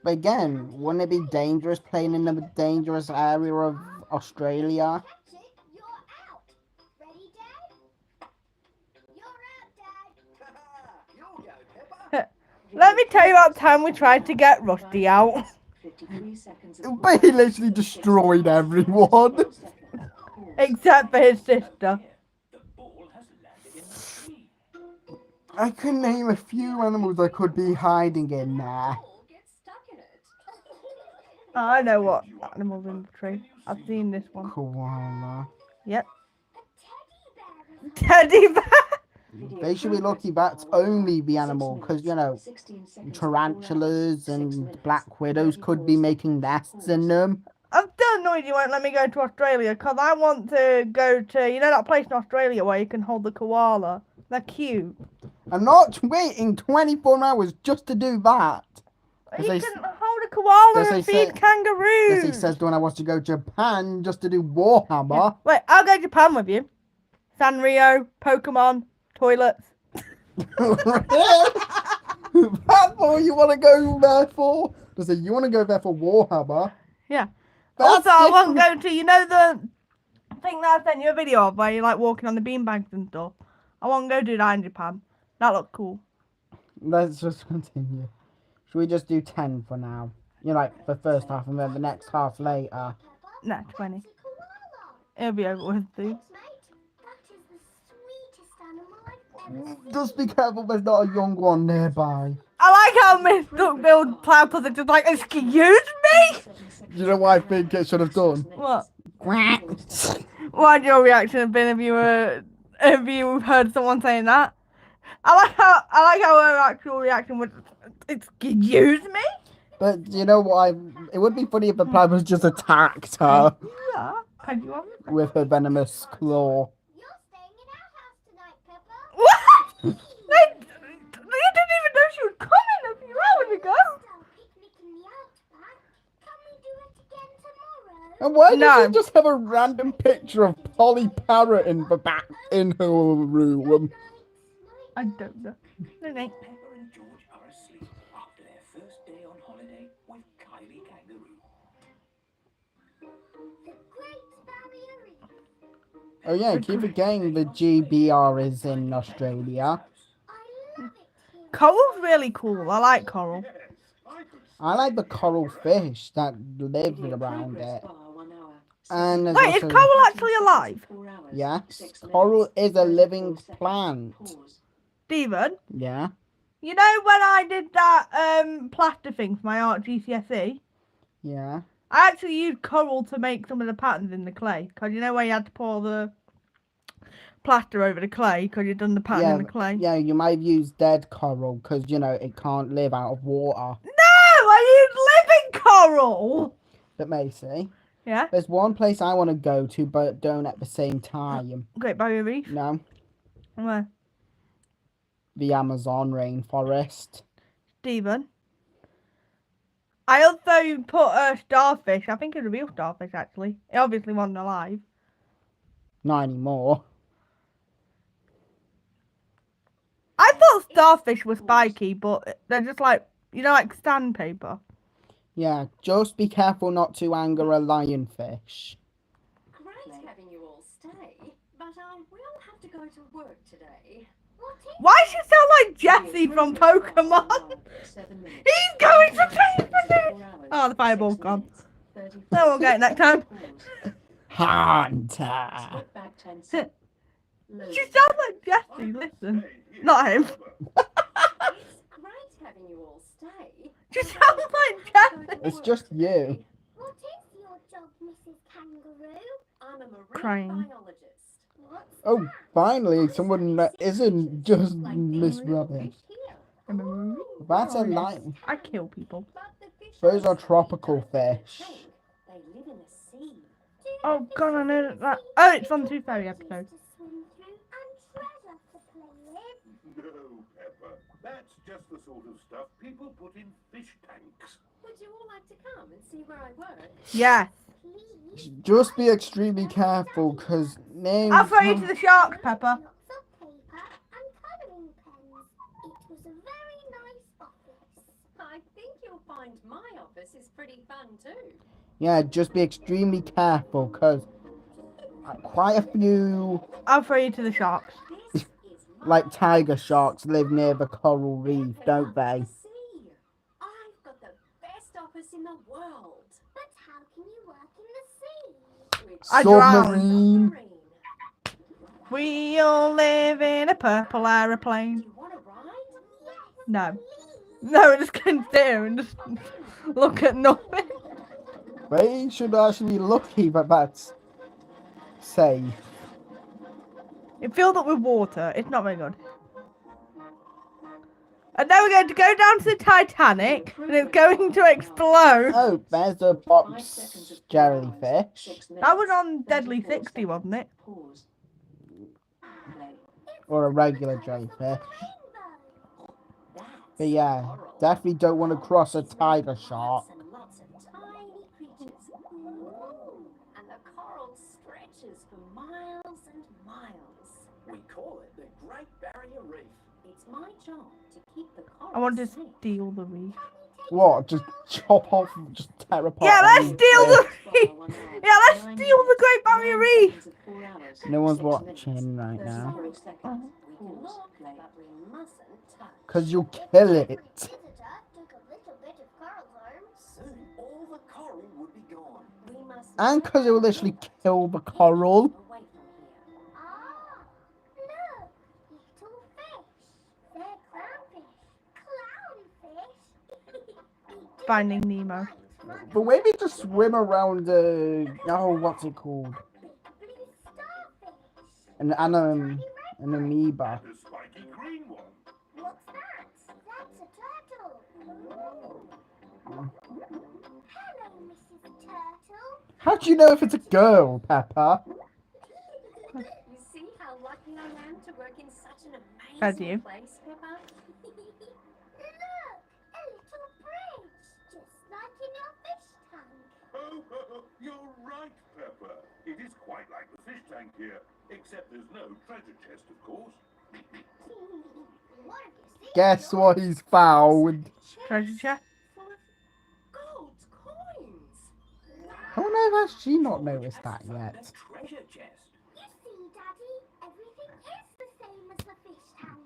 But again, wouldn't it be dangerous playing in the dangerous area of Australia? That's it. You're out. Ready, Dad? You're out, Dad. You'll go, Peppa. Let me tell you about the time we tried to get Rusty out. 53 seconds of But he literally destroyed everyone. Except for his sister. The ball has landed in the tree. I can name a few animals that could be hiding in there. Get stuck in it. I know what animal's in the tree. I've seen this one. Koala. Yep. A teddy bear. Teddy bear. They should be lucky that's only the animal, because, you know, tarantulas and black widows could be making nests in them. I'm still annoyed you won't let me go to Australia because I want to go to, you know that place in Australia where you can hold the koala? They're cute. I'm not waiting 24 hours just to do that. You they can hold a koala does and they say- feed kangaroos. As he says when I want to go to Japan just to do Warhammer. Wait, I'll go to Japan with you. Sanrio, Pokemon, toilets. That's all you want to go there for? Does it? You want to go there for Warhammer? Yeah. That's Also, I want to different. go to, you know the thing that I sent you a video of where you're like walking on the beanbags and stuff? I want to go do that in Japan. That looked cool. Let's just continue. Should we just do 10 for now? You know, like the first half and then the next half later. No, 20. It's a koala. It'll be over with soon. Thanks, mate. That is the sweetest animal I've ever seen. Just be careful there's not a young one nearby. I like how Miss Duckbill Platypus is just like, excuse me? You know what I think it should have done? What? What'd your reaction have been if you heard someone saying that? I like how her actual reaction was, excuse me? But you know what? It would be funny if the platypus just attacked her Yeah. Can you have it? with her venomous claw. You're staying in our house tonight, Peppa. What? You didn't even know she was coming a few hours ago. Still picnic in the outback. Can we do it again tomorrow? And why No. does she just have a random picture of Polly Parrot in the back in her room? I don't know. No, no. Peppa and George are asleep after their first day on holiday with Kylie Kangaroo. The Great Barrier Reef. Oh yeah, keep forgetting the GBR is in Australia. I love it here. Coral's really cool. I like coral. I like the coral fish that live around it. And there's Wait, is also- coral actually alive? Yes, coral is a living plant. Steven, Yeah. you know when I did that plaster thing for my art GCSE? Yeah. I actually used coral to make some of the patterns in the clay. Because you know where you had to pour the plaster over the clay because you'd done the pattern in the clay? Yeah, you might have used dead coral because, you know, it can't live out of water. No, I used living coral! But Macy, Yeah? there's one place I want to go to, but don't at the same time. Great Barrier Reef? No. Where? the Amazon rainforest. Stephen. I also put a starfish. I think it's a real starfish, actually. It obviously wasn't alive. Not anymore. I thought starfish were spiky, but they're just like, like sandpaper. Yeah, just be careful not to anger a lionfish. Great having you all stay, but I will have to go to work today. Why does she sound like Jessie from Pokemon? He's going to pay for this! Oh, the fireball's gone. No, we'll get it next time. Hunter! Step back 10 She seconds. sounds like Jessie, listen. Not him. It's great having you all stay. She sounds like Jessie. It's just you. What is your job, Mrs. Kangaroo? I'm a marine Crying. biologist. What's Oh, that? finally, someone that isn't just Miss Robin. That's a lion. I kill people. Those are tropical fish. They live in the sea. Oh god, I know that. Oh, it's on the Tooth Fairy episode. To swim through and treasure to play with. No, Peppa. That's just the sort of stuff people put in fish tanks. Would you all like to come and see where I work? Yeah. Please. Just be extremely careful, because names... I'll throw you to the sharks, Peppa. Lots of paper and colouring pens. It was a very nice office. I think you'll find my office is pretty fun too. Yeah, just be extremely careful, because quite a few, I'll throw you to the sharks. This is my like tiger sharks, live near the coral reef, don't they? sea. I've got the best office in the world. But how can you work in the sea? Which I drowned. Submarine. submarine. We all live in a purple Do aeroplane. you want to ride? No. No, we're just going to sit here and just look at nothing. They should actually be lucky that that's safe. It filled up with water. It's not very good. And now we're going to go down to the Titanic, and it's going to explode. Oh, there's a box jellyfish. That was on Deadly 60, wasn't it? Pause. Play. Or a regular jellyfish. Rainbow. But yeah, definitely don't want to cross a tiger shark. And lots of tiny creatures. Ooh. And the coral stretches for miles and miles. We call it the Great Barrier Reef. It's my job to keep the coral I want to safe. steal the reef. What? Just chop off, just tear apart? Yeah, let's any steal the fish? reef. Yeah, let's steal the Great Barrier Reef. No one's watching right now. We can look, but we mustn't touch. Because you'll kill it. Visitor took a little bit of coral home. Soon all the coral would be gone. We must And because it will literally kill the coral. away from here. Ah, look, little fish. They're clownfish. Finding Nemo. But maybe just swim around what's it called? Blue starfish. An amoeba. The spiky green one. What's that? That's a turtle. Hello, Mrs. Turtle. How do you know if it's a girl, Peppa? You see how lucky I am to work in such an How do amazing you? place, Peppa? Look, a little bridge, just like in your fish tank. Oh, you're right, Peppa. It is quite like the fish tank here, except there's no treasure chest, of course. What have you seen? Guess what he's found? Treasure chest. Full of gold coins. How on earth has she not noticed that yet? A treasure chest. You see, Daddy, everything is the same as the fish tank.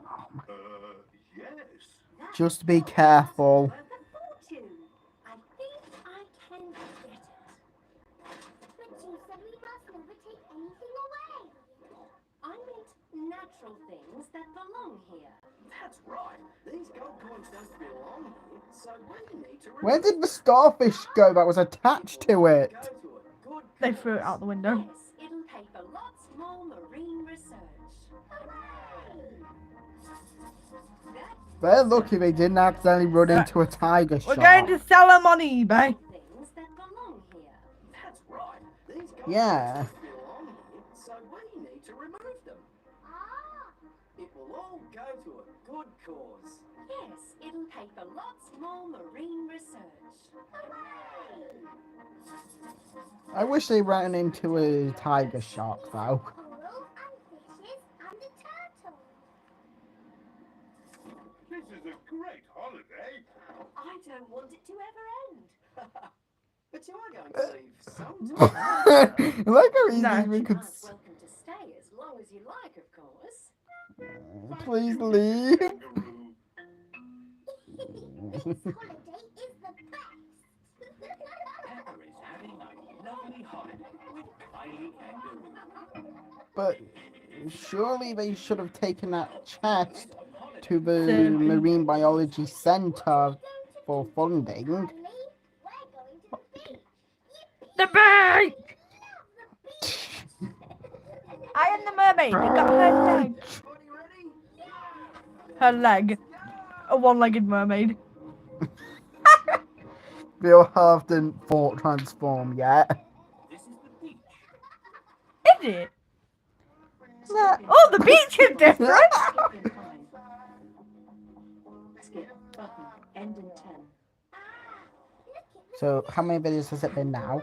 Yes. Just be careful. Worth a fortune. I think I can get it. But you said we must never take anything away. I meant natural things that belong here. That's right. These gold coins don't belong here, so we need to Where did the starfish go that was attached to it? go to a good They threw it out the window. Yes, it'll pay for lots more marine research. They're lucky they didn't accidentally run into a tiger We're going shark. to sell them on eBay. Things that belong here. That's right. These gold Yeah. coins don't belong here, so we need to remove them. Ah, It will all go to a good cause. Yes, it'll pay for lots more marine research. I wish they ran into a tiger shark though. Coral and fishes and the turtle. This is a great holiday. I don't want it to ever end. But you are going to leave sometime. Like how easy No. we could. Aunt's welcome to stay as long as you like, of course. Please leave. Kangaroo. This holiday is the best. Peppa is having a lovely holiday with Kylie Kangaroo. But surely they should have taken that chest to the Surfing. Marine Biology Centre for funding. We're going to the beach. The beach! I am the mermaid. You got her leg. Her leg. A one-legged mermaid. Bill haven't thought transform yet. This is the beach. Is it? Oh, the beach is different. Skip button. End in 10. So how many videos has it been now?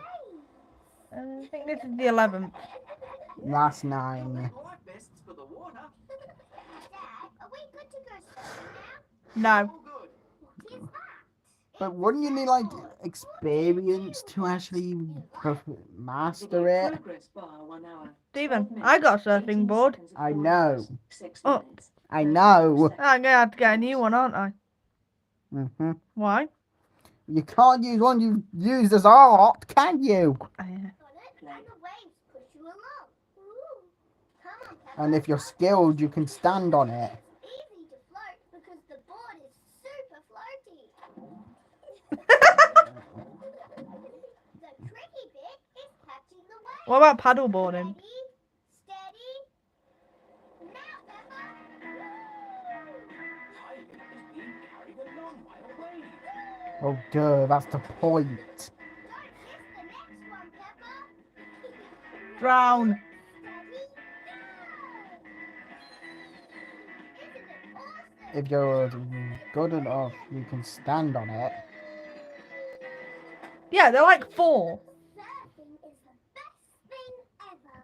I think this is the 11th. Last 9. Life vests for the water. Dad, are we good to go swimming No. All good. now? What is that? But wouldn't you need like experience to actually master it? Progress bar 1 hour. Steven, 12 I got a minutes, surfing 18 board. seconds of I 4 know. hours, 6 Oh. minutes, I know. I'm gonna have to get a new one, aren't I? Why? You can't use one you've used as art, can you? Got it? And the waves push you along. Ooh. Come on, Peppa. And if you're skilled, you can stand on it. It's easy to float because the board is super floaty. The tricky bit is catching the waves. What about paddleboarding? Steady, steady. Now, Peppa. Kylie is being carried along by a wave. Oh, duh, that's the point. Don't miss the next one, Peppa. Drown. Steady, go. Isn't it awesome? If you're good enough, you can stand on it. Yeah, they're like 4. Surfing is the best thing ever.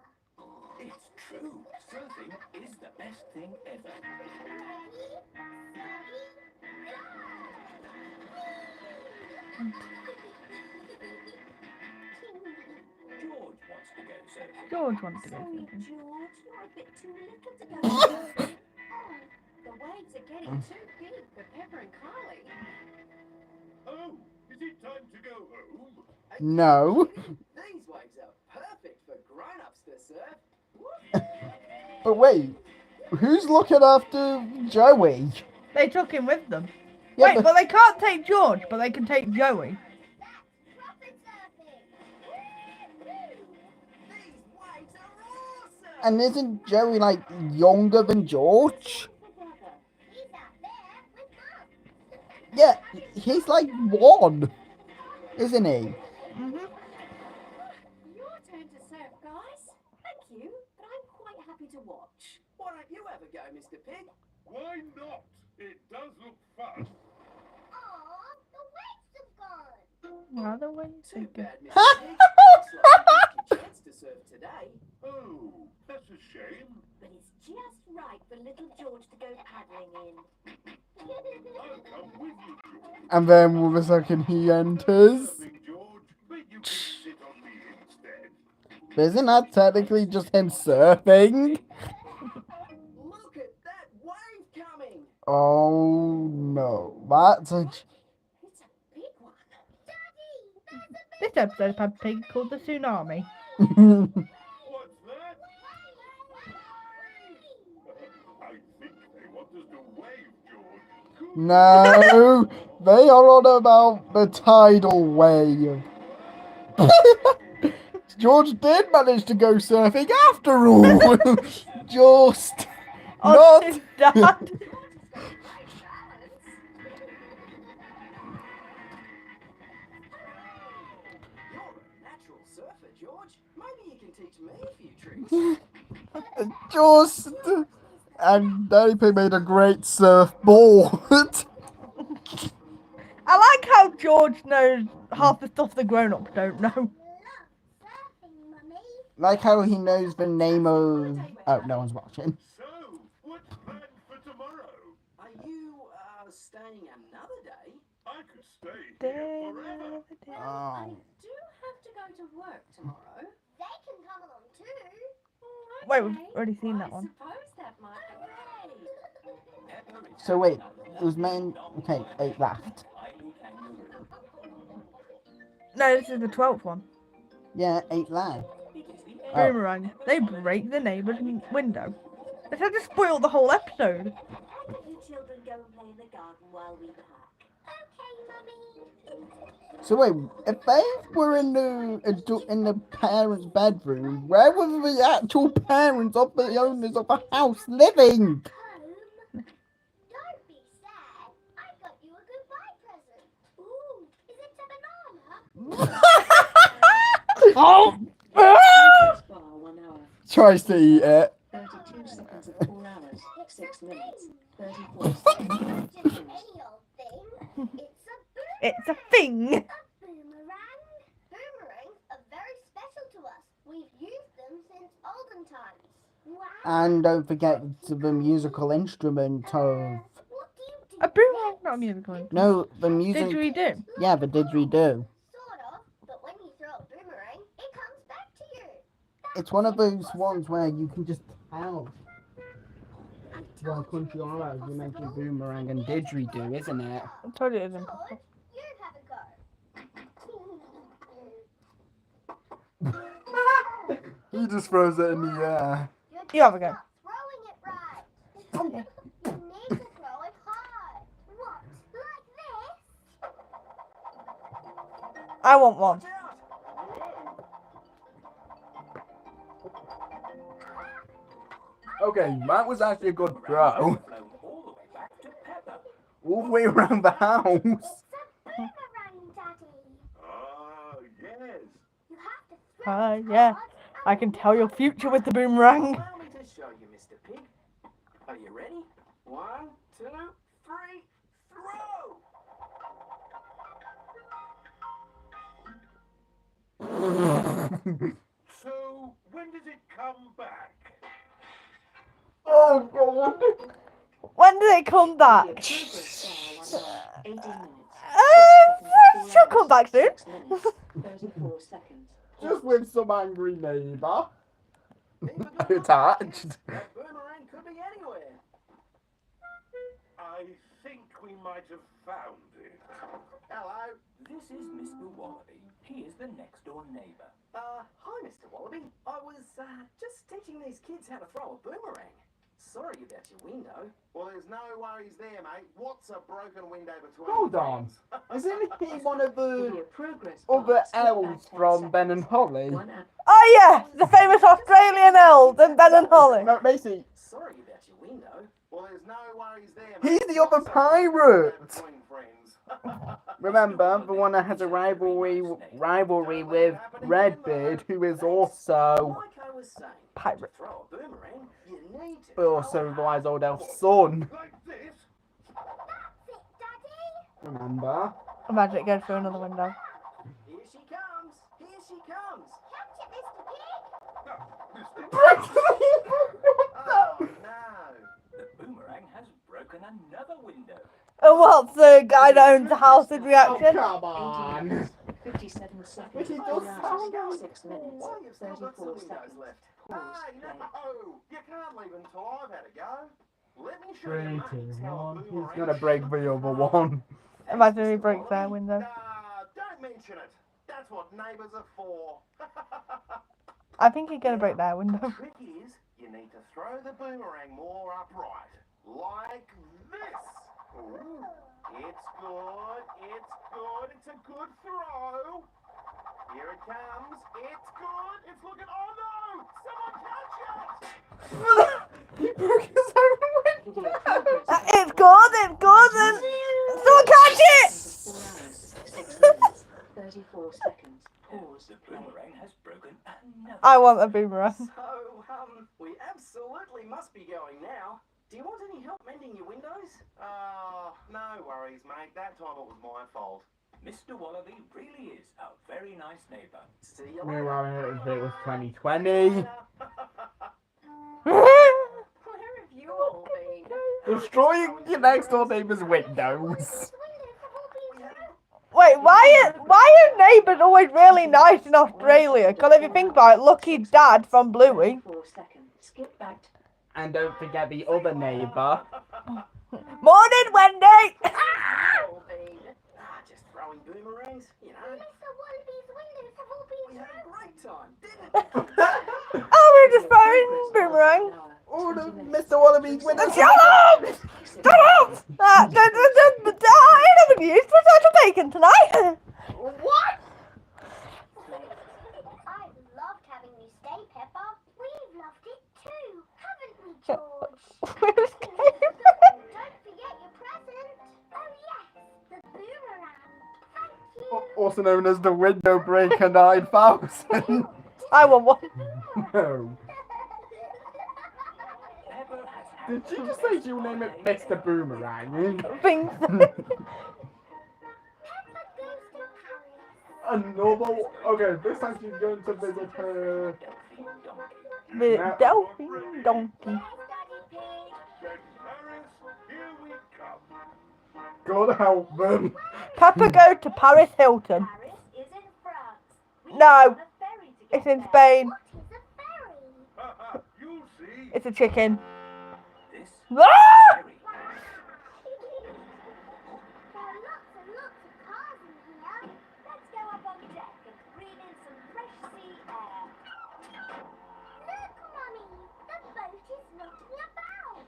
It's true. Surfing is the best thing ever. Ready, steady, George wants to go surfing. George wants to go Sorry, surfing. George, you're a bit too little to go surfing. Oh, the waves are getting too big for Peppa and Kylie. Oh, is it time to go home? No. These waves are perfect for grown-ups to surf. But wait, who's looking after Joey? They took him with them. Yeah, Wait, but they can't take George, but they can take Joey. proper surfing. These waves are awesome! and isn't Joey like younger than George? He's out there with Mum. Yeah, he's like 1, isn't he? Your turn to surf, guys. Thank you, but I'm quite happy to watch. Why don't you have a go, Mr. Pig? Why not? It does look fun. Aw, the waves have gone. Other ways. Too bad, Mr. Pig. Looks like you missed your chance to surf today. Oh, that's a shame. But it's just right for little George to go paddling in. I'll come with you, George. And then all of a second he enters. Surfing, George, but you can sit on me instead. But isn't that technically just him surfing? Look at that wave coming! Oh no, that's a... It's a big one. Daddy, there's a big This episode of Peppa Pig called the Tsunami. What's that? I think they want us to wave, George. No, they are on about the tidal wave. George did manage to go surfing after all. Just Oh, not. his dad. You're a natural surfer, George. Maybe you can teach me a few tricks. Just And Daddy Pig made a great surfboard. I like how George knows half the stuff the grown-ups don't know. Love surfing, Mummy. Like how he knows the name of... Oh, no one's watching. So, what's planned for tomorrow? Are you, staying another day? I could stay here forever. Oh. Do have to go to work tomorrow. They can come along too. Wait, we've already seen that one. I suppose that might be great. So wait, it was men... Okay, 8 left. No, this is the 12th one. Yeah, 8 left. Oh. Boomerang. They break the neighbour's window. This had to spoil the whole episode. You children go and play in the garden while we pack. Okay, Mummy. So wait, if they were in the parents' bedroom, where were the actual parents of the owners of the house living? Home. Don't be sad. I got you a goodbye present. Ooh, is it a banana? Oh! Bar 1 hour. Tries to eat it. 32 seconds of 4 hours. 6 minutes. 34 seconds. Just any old thing. It's a It's a thing. boomerang. Boomerangs are very special to us. We've used them since olden times. Wow. And don't forget the musical instrument of... What do you do? A boomerang, not a musical instrument. No, the music... Didgeridoo. Yeah, the didgeridoo. Sort of, but when you throw a boomerang, it comes back to you. It's one of those ones where you can just tell. I Well, told Country you it's Orange, you mentioned impossible. boomerang and didgeridoo, isn't it? I told you it was George, impossible. you have a go. He just throws it in the air. You have a go. Stop throwing it right. You need to throw it hard. What? Like this? I want one. Okay, that was actually a good throw. All the way back to Peppa. All the way around the house. It's a boomerang, Daddy. Ah, yes. You have to throw Ah, it yeah. hard. I can tell your future with the boomerang. Allow me to show you, Mr. Pig. Are you ready? 1, 2, 3, throw! So, when does it come back? Oh, God. When did it come back? Progress bar 1 hour. 18 minutes. She'll come back soon. 6 minutes. 34 seconds. Just with some angry neighbour. Even though Attached. that boomerang could be anywhere. I think we might have found it. Hello. This is Mr. Wallaby. He is the next door neighbour. Hi, Mr. Wallaby. I was, just teaching these kids how to throw a boomerang. Sorry about your window. Well, there's no worries there, mate. What's a broken window between Hold on. friends? Isn't he one of Give the you a progress bar. other Skip back elves 10 from Ben and seconds. Holly? 1 hour. Oh yeah, the famous Australian elves and Ben and Holly. No, basically, Sorry about your window. Well, there's no worries there, he's mate. the other What's a broken window pirate. between friends? Remember, the one that has a rivalry with Redbeard, who is also Like I was saying, Pirate. to throw a boomerang, you need to but also the wise old elf's son. Like this? That's it, Daddy. Remember? Imagine it goes through another window. Here she comes. Here she comes. Catch it, Mr. Pig. Ah, Mr. Oh, no. The boomerang has broken another window. And what's the guy that owns the house in Oh, reaction? come on. 57 seconds. But he 3 does hours. sound 6 minutes. Well, you've still got some 34 windows seconds. left. Pause. Hey, Play. no! You can't leave until I've had a go. Let me show 3, you, 2, mates, how a 1. He's boomerang gonna break the other one. Imagine he breaks their window. Nah, don't mention it. That's what neighbours are for. I think he's gonna break their window. The trick is, you need to throw the boomerang more upright. Like this. Ooh, it's good, it's good, it's a good throw. Here it comes, it's good, it's looking, oh no! Someone catch it! He broke his own Give you window. a progress bar. It's good, and someone catch it! 4 hours. 6 minutes. 34 seconds. Pause. The Play. boomerang has broken another. I want a boomerang. So, we absolutely must be going now. Oh, no worries, mate. That time it was my fault. Mr. Wallaby really is a very nice neighbour. See you We later. were if it was 2020. Where have you all been? Destroying your next door neighbour's windows. Wait, why are neighbours always really nice in Australia? Because if you think about it, lucky dad from Bluey. 34 seconds. Skip back to And don't forget the other neighbour. Morning, Wendy! All been. Just throwing boomerangs, you know. Mr. Wallaby's windows have all been We had a great time, didn't we? Oh, we're just throwing boomerang. Oh, the Mr. Wallaby's window. Shut up! Shut up! I haven't used potato bacon tonight. What? I've loved having you stay, Peppa. We've loved it too, haven't we, George? Where's David? Don't forget your present. Oh yes, the boomerang. Thank you. Also known as the Window Breaker 9000. I want one. No. Pepper has had Did she just say she'll name it Mr. Boomerang? Things. Peppa goes to Paris. A normal. Okay, this time she's going to visit her. Delphine Donkey. With Delphine Donkey. Yes, Daddy Pig. Then Paris, here we come. God help them. Peppa go to Paris Hilton. Paris is in France. We No, have a ferry to get it's in there. Spain. What is a ferry? You'll see. It's a chicken. This Ah! very There are lots and lots of cars in here. Let's go up on deck and breathe in some fresh sea air. Look, Mummy, the boat is knocking about.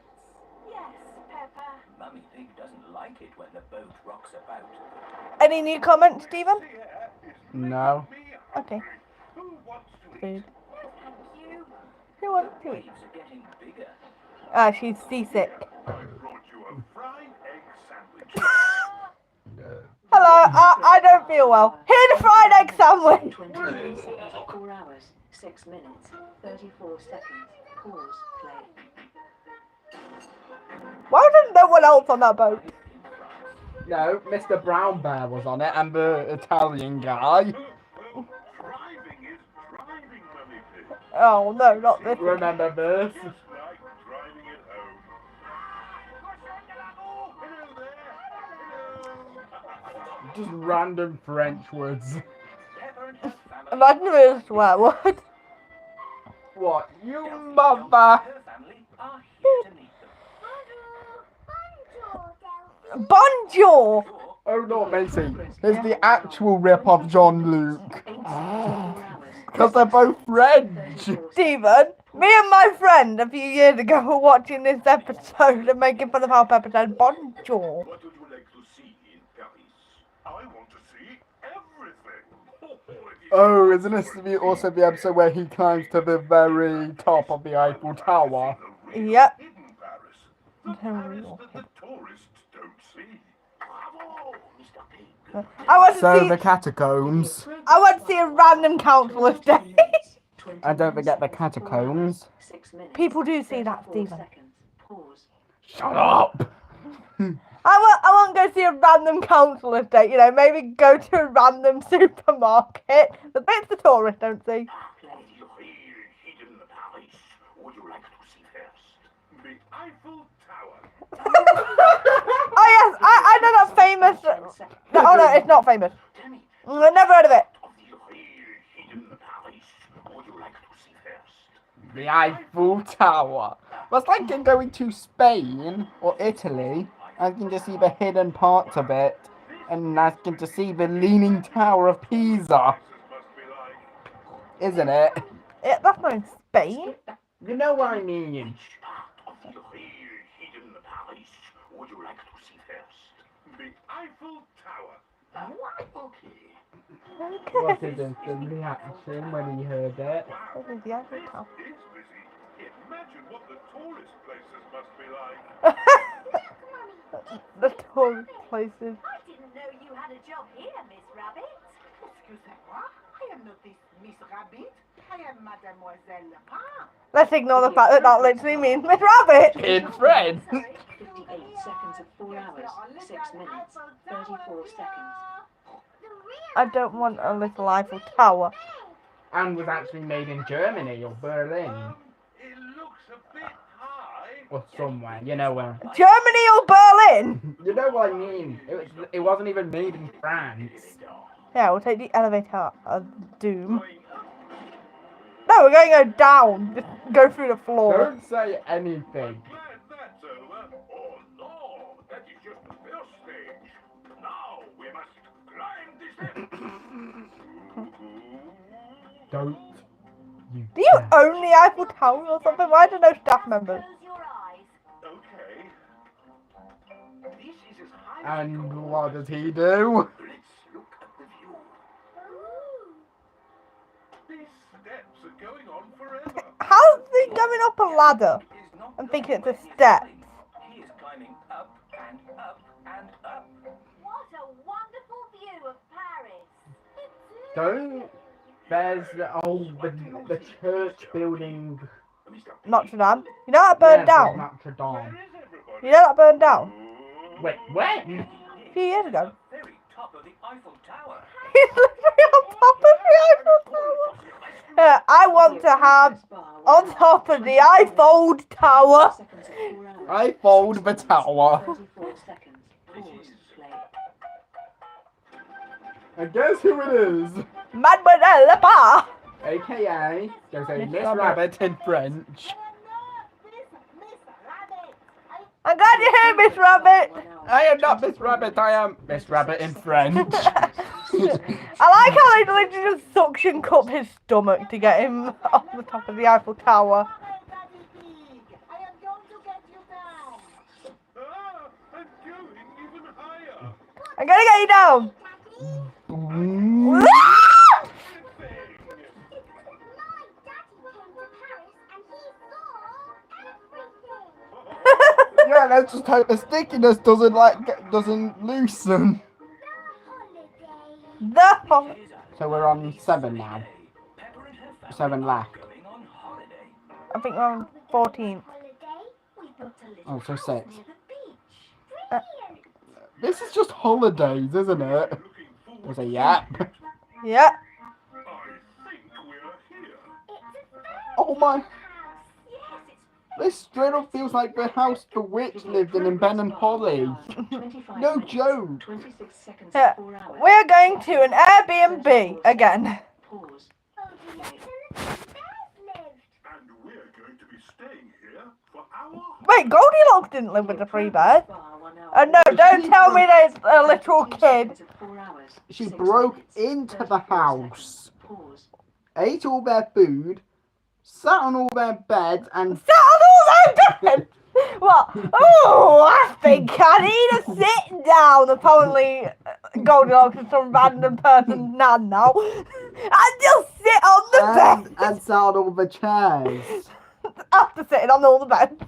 Yes, Peppa. Mummy Pig doesn't like it when the boat rocks about. Any new comments, Stephen? No. Okay. Who wants to eat? Food. No, thank you. Who wants to eat? Waves are getting bigger. Ah, she's seasick. I brought you a fried egg sandwich. Hello, I don't feel well. Here's a fried egg sandwich. 21 seconds. 4 hours, 6 minutes, 34 seconds. Pause. Play. Why wasn't no one else on that boat? No, Mr. Brown Bear was on it and the Italian guy. Driving is driving, Mummy Pig. Oh no, not this. Remember this? Just like driving at home. Hello there. Hello. Just random French words. Pepper and her family. Imagine if it was a swear word. What? You Delphine mother. Donkey and her family are here to meet them. Bonjour, Delphine. Bonjour. Oh no, Macy. Here's the actual rip-off John Luke. 8 seconds. 4 hours. Because they're both French. 34 Stephen, me and my friend a few years ago were watching this episode and making fun of how Peppa said bonjour. What would you like to see in Paris? I want to see everything. Oh, isn't this also the episode where he climbs to the very top of the Eiffel Tower? Yep. Hidden Paris. The Paris that the tourists don't see. Bravo, Mr. Pig. I want to So see. the catacombs. I want to see a random council estate. And don't forget the catacombs. 6 minutes. People do see that, 34 Stephen. seconds. Pause. Shut up! I want to go see a random council estate. You know, maybe go to a random supermarket. The bits the tourists don't see. The real hidden Paris. Would you like to see first? The Eiffel Tower. Oh yes, I know that famous. 10 seconds. No, oh no, it's not famous. Tell me, I never heard of it. of the real hidden Paris. Would you like to see first? The Eiffel Tower. Well, it's like going to Spain or Italy, asking to see the hidden parts of it, and asking to see the Leaning Tower of Pisa, This must be like isn't it? That's not in Spain. You know what I mean. part of the real hidden Paris. Would you like to see first? The Eiffel Tower. Okay. What is the reaction when he heard it? This is the Eiffel Tower. Is busy. Imagine what the tourist places must be like. The tourist places. I didn't know you had a job here, Miss Rabbit. Excusez-moi, I am not this Miss Rabbit. I am Mademoiselle Lapin. Let's ignore the fact that that literally means Miss Rabbit. In French. Sorry. 58 8 seconds of 4 hours, 6 minutes, 34 seconds. I don't want a little Eiffel Tower. And was actually made in Germany or Berlin It looks a bit high. or somewhere. You know where. Germany or Berlin? You know what I mean. It wasn't even made in France. Yeah, we'll take the elevator of doom. No, we're going to go down. Just go through the floor. Don't say anything. Glad that's over. Oh no, that is just the first stage. Now we must climb the steps. Don't. Do you own the Eiffel Tower or something? Why do no staff members? Close your eyes. Okay. This is as high as we And go. what does he do? Let's look at the view. These steps are going on forever. How's he going up a ladder? I'm thinking it's a step. He is climbing up and up and up. What a wonderful view of Paris. Don't. There's the church building. Notre Dame. You know that burned down? Notre Dame. You know that burned down? Wait, when? A few years ago. Very top of the Eiffel Tower. He's literally on top of the Eiffel Tower. I want to have on top of the Eiffel Tower. Seconds of 4 hours. I fold the tower. 34 seconds. Pause. Play. And guess who it is? Mademoiselle Lepa. AKA, there's a Miss Miss Rabbit. Rabbit in French. I'm glad you're here, Miss Rabbit. 1 hour. I am not Miss Rabbit, I am Miss Rabbit in French. I like how they literally just suction cup his stomach to get him off the top of the Eiffel Tower. Daddy Pig, I am going to get you down. Ah, I'm going even higher. I'm gonna get you down. Boom. My daddy came to Paris and he saw everything. Yeah, let's just hope the stickiness doesn't loosen. The hol- So we're on 7 now. Peppa and her family 7 left. going on holiday. I think we're on 14th. We built a little Oh, so house 6. near the beach. Brilliant. This is just holidays, isn't it? Looking forward. There's a yap. Yeah. I think we're here. It's a Oh my. house. Yes, it's This straight up feels like the house the witch lived in Ben and Holly. 25 No minutes, joke. 26 seconds Yeah. of 4 hours. We're going to an Airbnb again. Pause. oh, do you know the bears lived? And we're going to be staying here for our Wait, Goldilocks didn't live with the three bears. Bar, 1 hour. No, don't tell me there's a little 32 kid. seconds of 4 hours, She 6 broke minutes, into the 34 house, seconds. Pause. ate all their food, sat on all their beds, and Sat on all their beds. What? Oh, I think I need a sit down. Apparently, Goldilocks is some random person's nan now. And just sit on the bed and sat on all the chairs. after sitting on all the beds.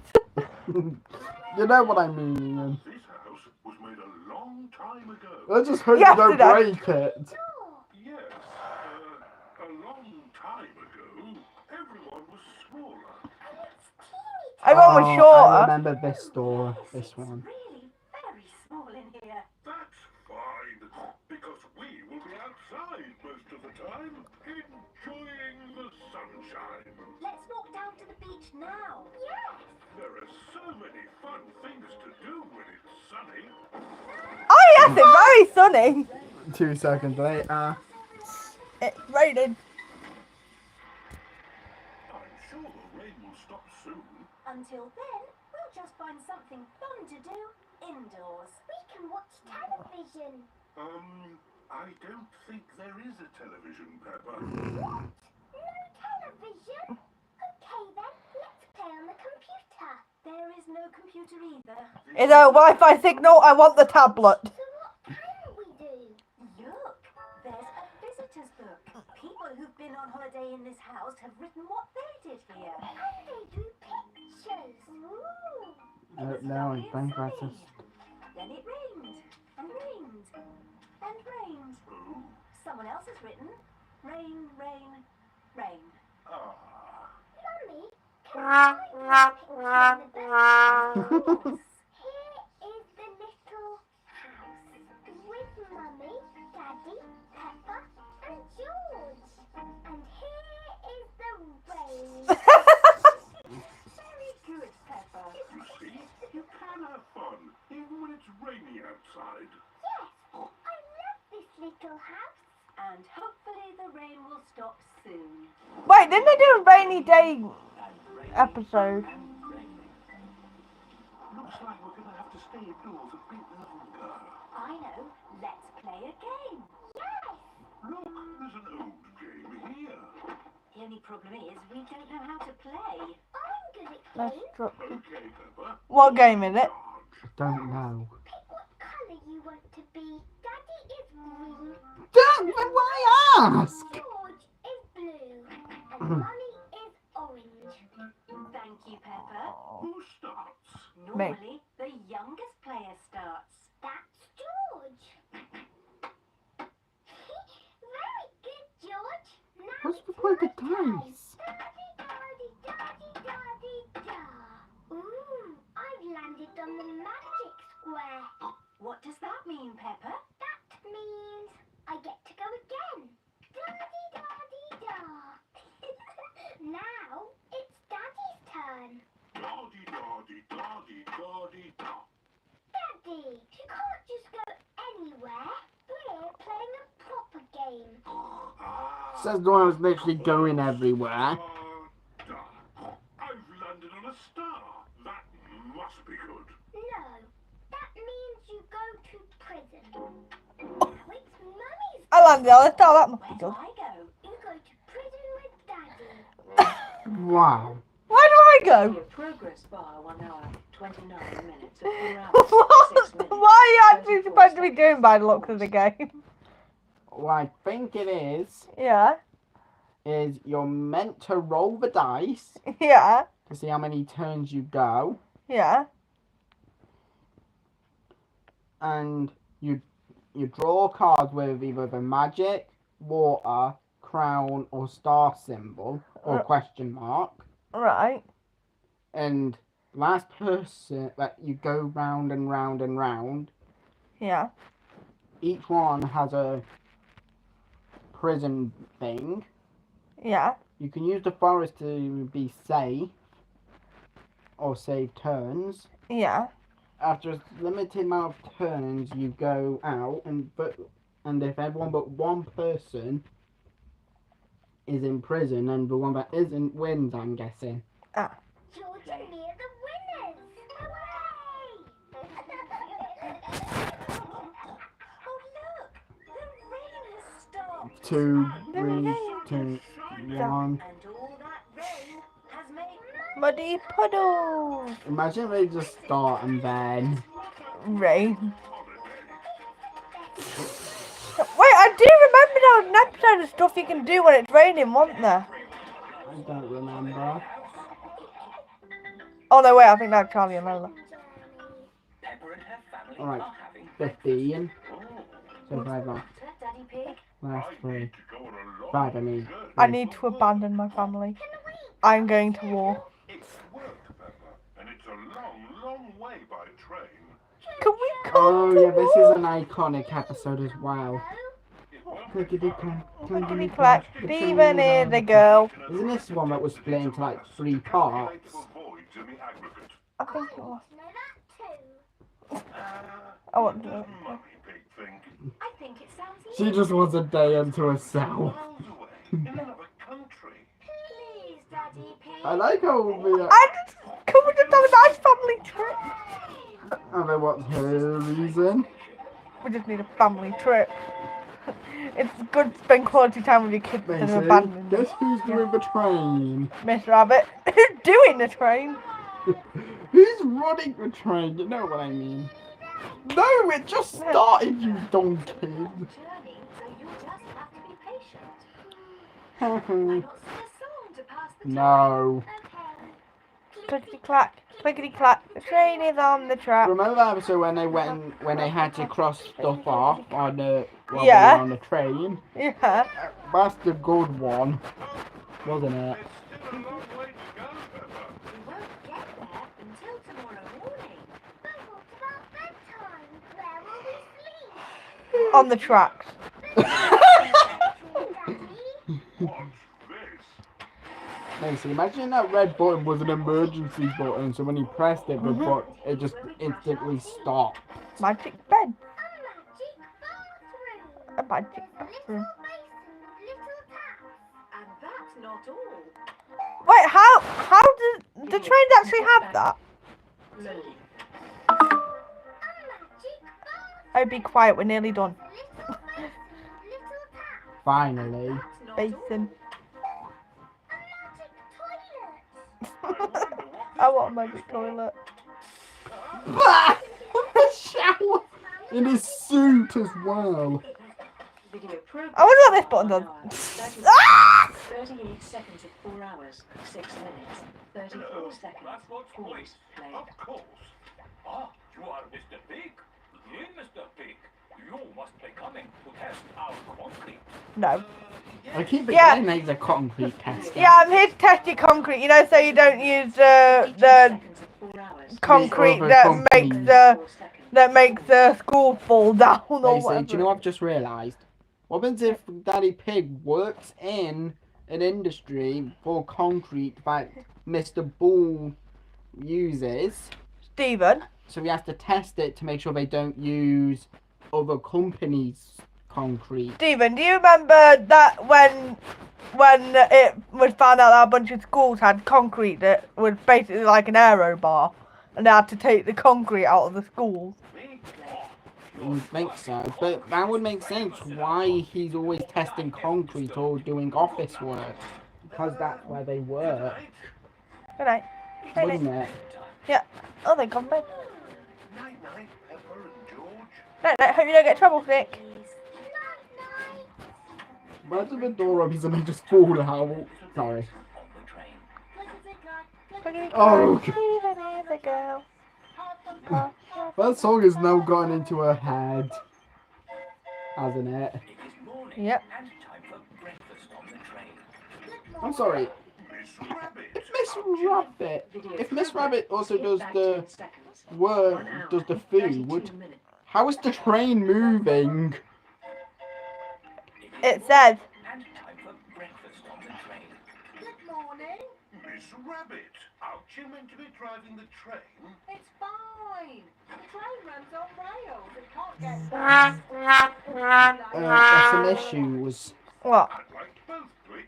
You know what I mean. This house was made a long time ago. Let's just hope you don't Yesterday. break it. Yes, a long time ago, everyone was smaller. Everyone was I shorter. remember this store, this one. Really very small in here. That's fine, because we will be outside most of the time, enjoying the sunshine. Let's walk down to the beach now. Yes. There are so many fun things to do when it's sunny. Oh yes, it's very sunny. 2 seconds later. It's raining. I'm sure the rain will stop soon. Until then, we'll just find something fun to do indoors. We can watch television. I don't think there is a television, Peppa. What? No television? Okay then, let's play on the computer. There is no computer either. Is there a Wi-Fi signal? I want the tablet. So what can we do? Look, there's a visitor's book. People who've been on holiday in this house have written what they did here. And they drew pictures. Ooh. No, I think that's just... Then it rained, and rained, and rained. Oh, Someone else has written, rain, rain, rain. Mummy, can I draw a picture in the book? Of course. Here little house. And hopefully the rain will stop soon. Wait, didn't they do a rainy day episode? Looks like we're gonna have to stay indoors a bit longer. I know. Let's play a game. Yes. Look, there's an old game here. The only problem is we don't know how to play. I'm good at Let's games. drop. Okay, Peppa. What game is it? Don't know. Pick what colour you want to be. Daddy is green. Don't, then why ask? George is blue. And Mummy is orange. Thank you, Peppa. Who starts? Normally, the youngest player starts. That's George. Very good, George. Now What's it's the point of my turn. dice? Daddy, daddy, daddy, daddy, da. Ooh, I've landed on the magic square. What does that mean, Peppa? That means I get to go again. Daddy, daddy, da. Now it's Daddy's turn. Daddy, daddy, daddy, daddy, da. Daddy, you can't just go anywhere. We're playing a proper game. Says the one who's literally going everywhere. Da. I've landed on a star. That must be good. No, that means you go to prison. Now it's Mummy's. I landed on a star. That must be Where do good. I go? You go to prison with Daddy. Wow. Where do I go? Your progress bar 1 hour, 29 minutes, 4 hours, What? 6 minutes. What are you actually supposed to be doing by the looks of the game? What I think it is Yeah, you're meant to roll the dice yeah, to see how many turns you go, yeah, and you draw cards with either the magic, water, crown, or star symbol, or question mark. right, And last person that you go round and round and round, yeah, each one has a prison thing. yeah, You can use the forest to be safe or save turns. yeah, After a limited amount of turns, you go out, and if everyone but one person is in prison, and the one that isn't wins, I'm guessing. George and me are the winners. Oh, look! The rain has stopped. 2, Yay. 3, 2, 1. And all that rain has made muddy puddles, Imagine they just start and then. rain. Wait, I do remember there was an episode of stuff you can do when it's raining, wasn't there? I don't remember. Oh no, wait, I think that's Charlie and Lola. Peppa and her family Alright. are having 15. So 5 more. Daddy Pig. Last 3. To go on a long 5, I mean. I need to abandon my family. I'm going to war. It's worked, Peppa, and it's a long, long way by train. Can we come Oh to yeah, this war? is an iconic episode as well. Clickety clack, Clickety clack, Stephen is a girl. Isn't this one that was split into like 3 parts? To avoid in the aggregate. I think it was. Know that too. I want to. Mummy Pig think. I think it sounds She easy. just wants a day unto herself. Miles away, in another country. Please, Daddy Pig. I like how we Can we just have a nice family trip? I don't know what's her reason. We just need a family trip. It's good to spend quality time with your kids than Basically, abandon them. guess who's doing the train? Miss Rabbit. Who's doing the train? Who's running the train? You know what I mean. No, it just started, you donkey. Journey, so you just have to be patient. Why No. not sing a song to pass the time? Clickety clack, clickety clack. The train is on the track. Remember that episode when they had to cross stuff off on the while they Yeah. were on the train? Yeah. That's the good one, wasn't it? Still a long way to go, Peppa. We won't get there until tomorrow morning. But what about bedtime? Where will we sleep? On the tracks. What's this? Basically, imagine that red button was an emergency button, so when you pressed it, it just instantly stopped. Magic bed. A magic There's bathroom. little basin with little taps. And that's not all. Wait, how does the trains actually have that? Loading. A magic bath. Oh, be quiet. We're nearly done. Little basin with little taps. Finally. That's not Basin. A magic toilet. I want a magic toilet. The shower! In his suit as well. Video progress. I wonder what this button does. 30 Ah! 38 seconds at 4 hours, 6 minutes, 34 seconds. That's what's Pause. right. Play. Of course. Ah, you are Mr. Pig. Yeah, Mr. Pig. You must be coming to test our concrete. No. I keep Yeah. forgetting that he's a concrete tester. Yeah, I'm here to test your concrete. You know, so you don't use 52 the seconds at 4 hours. concrete other that companies. makes the 34 seconds. that makes the school fall down or They say, whatever. do you know what I've just realised? What happens if Daddy Pig works in an industry for concrete that Mr. Bull uses? Stephen, So he has to test it to make sure they don't use other companies' concrete. Stephen, do you remember that when it was found out that a bunch of schools had concrete that was basically like an aero bar, and they had to take the concrete out of the schools? You would think so, but that would make sense why he's always testing concrete or doing office work. Because that's where they work, Good night. Good wouldn't night. it? Oh, they come back. Night night, Pepper and George. No, hope you don't get trouble, Nick. Imagine the door opens and they just fall out. Sorry. Oh, that song has now gone into her head, hasn't it? Yep. I'm sorry. Miss Rabbit. If Miss Rabbit also does Back the 10 seconds. work, 1 hour, does the 32 food, minutes. how is the train moving? It says. Good morning. Miss Rabbit. Aren't you meant to be driving the train? It's fine. The train runs on rails. It can't get There's some issues. What? I'd like both to it.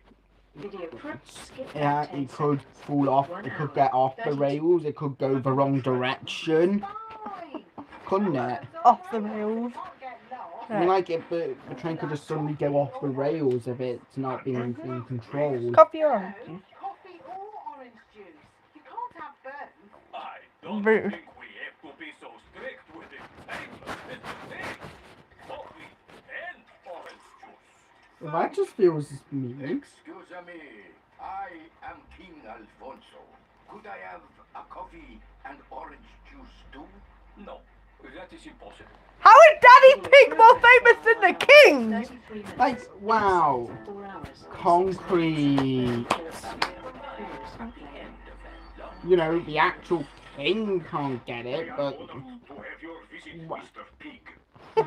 Video skip Yeah, back 10 it could seconds. fall off, it could get off the rails, it could go the wrong direction, fine. couldn't it? Off the rails. Can't get lost. I mean, like, the train could just suddenly go off the rails if it's not being controlled. Coffee or orange juice? Coffee or orange juice. You can't have both. I don't Rude. think we have to be so strict with it. Mr. Pig. Coffee and orange juice. That just feels mean. Excuse me. I am King Alfonso. Could I have a coffee and orange juice too? No, that is impossible. How is Daddy Pig more famous than the king? 33 minutes. Like, wow. 4 hours. Concrete. Pause. Play. You know, the actual king can't get it, We are but honored to have your visit, What? Mr. Pig.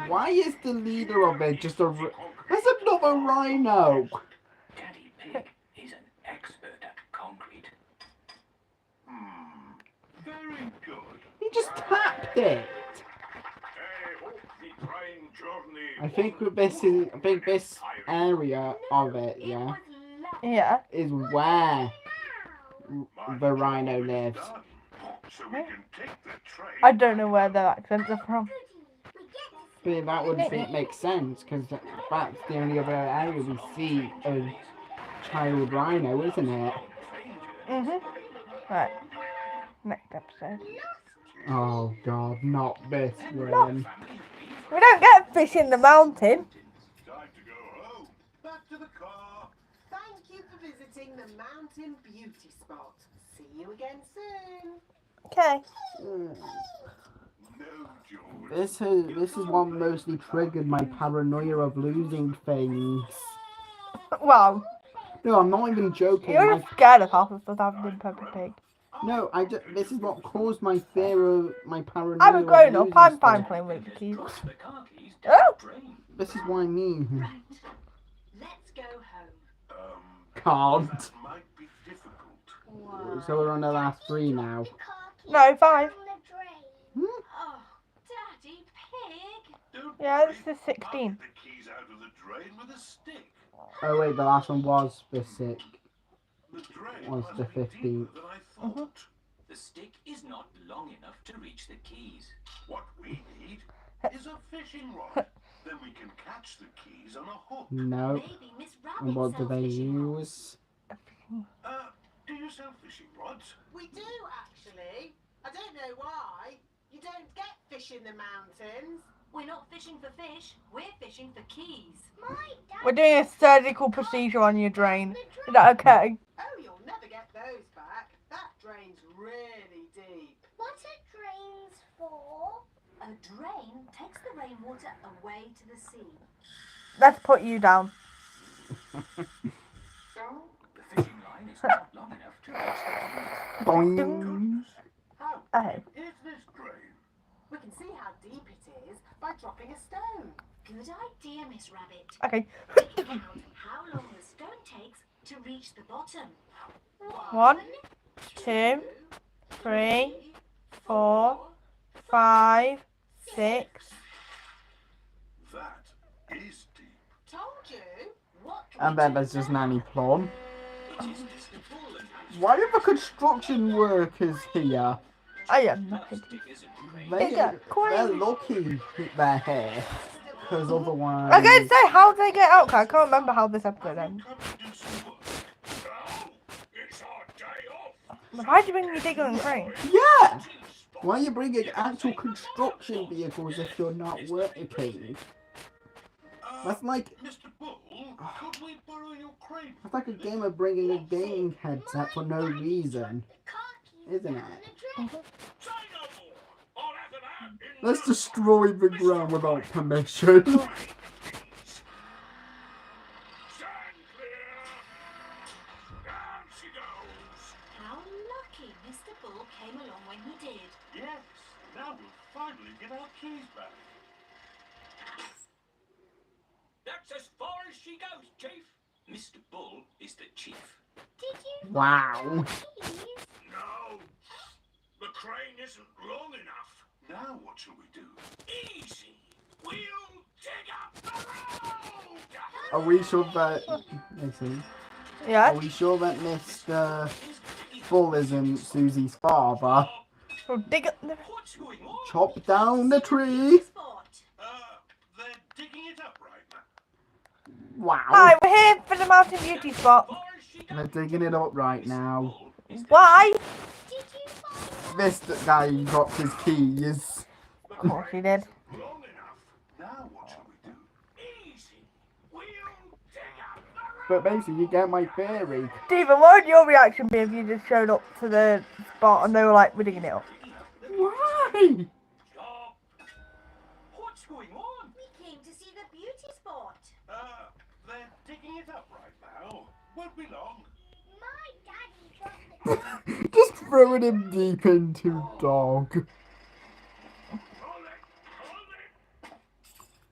why is the leader of it just a... There's another rhino! Daddy Pig is an expert at concrete. Very good. He just tapped it! I hope the trying journey I think this area of it, yeah, Yeah. is where the rhino lives. So we can take the train. I don't know where their accents are from. But that would make sense, because that's the only other area we see of child rhino, isn't it? Right. Next episode. Oh god, not this one. We don't get fish in the mountain. Time to go home. Back to the car. Thank you for visiting the Mountain Beauty Spot. See you again soon. Okay. No, George. This is what mostly triggered my paranoia of losing things. Wow. No, I'm not even joking. You're just scared of half the stuff happening in Peppa Pig. No, this is what caused my fear of my paranoia. I'm a of grown up. losing I'm fine stuff. playing with the keys. The car keys to Oh! the train. This is what I mean. Let's go home. Can't. That might be difficult. So we're on the last 3 now. No, 5. Oh, Daddy Pig. Don't Yeah, worry, this is I'll 16. get the keys out of the drain with a stick. Oh wait, the last one was the sick. The drain Was must the be 15th. deeper than I thought. The stick is not long enough to reach the keys. What we need is a fishing rod. Then we can catch the keys on a hook. No. Maybe Miss Rabbit And what do sells they fishing rods. use? Do you sell fishing rods? We do, actually. I don't know why. You don't get fish in the mountains. We're not fishing for fish, we're fishing for keys. My dad We're doing a surgical procedure on your drain. Is that okay? Oh, you'll never get those back. That drain's really deep. What are drains for? A drain takes the rainwater away to the sea. Let's put you down. The fishing line is not long enough to reach the keys. Boing. How Oh. deep is this drain? We can see how deep it is by dropping a stone. Good idea, Miss Rabbit. Okay. Count how long the stone takes to reach the bottom. 1, 2, 3, 4, 5, 6. That is deep. Told you. What can And we then do there's just now? Nanny Plum. It is Mr. Bull and his Why are the construction workers here? I am nothing. diggers and They, cranes. Bigger, they're queen. lucky they're here. Because otherwise... I was going to say, how did they get out? 'Cause I can't remember how this episode ends. Come to do some work. No, it's our day off. Why'd you bring me digger and crane? Yeah! Why are you bringing actual construction vehicles if you're not working? That's like... Mr. Bull, could we borrow your crane? That's like a game of bringing a gaming headset for no reason. Isn't it? Say no more. I'll have an ad in Let's destroy the ground without permission. Stand clear. Down she goes. How lucky Mr. Bull came along when he did. Yes, now we'll finally get our keys back. That's as far as she goes, Chief. Mr. Bull is the chief. Did you Wow. keys? No, the crane isn't long enough. Now what shall we do? Easy. We'll dig up the road. Are we sure that... Let's see. Are Yeah? we sure that Mr. Bull isn't Susie's father? So dig it. What's going on? Chop down the tree! Spot. They're digging it up right now. Wow. Hi, we're here for the Mountain Beauty spot. Far as she goes. They're digging it up right now. Why? Did you find This guy dropped his keys. Of course he did. Long enough. Now what shall we do? Easy. We'll dig up the road. But basically, you get my theory. Stephen, what would your reaction be if you just showed up to the spot and they were like, we're digging it up? Why? Stop. What's going on? We came to see the beauty spot. They're digging it up right now. Won't be long. my daddy dropped the Just throwing him deep into dog. Hold it. Hold it.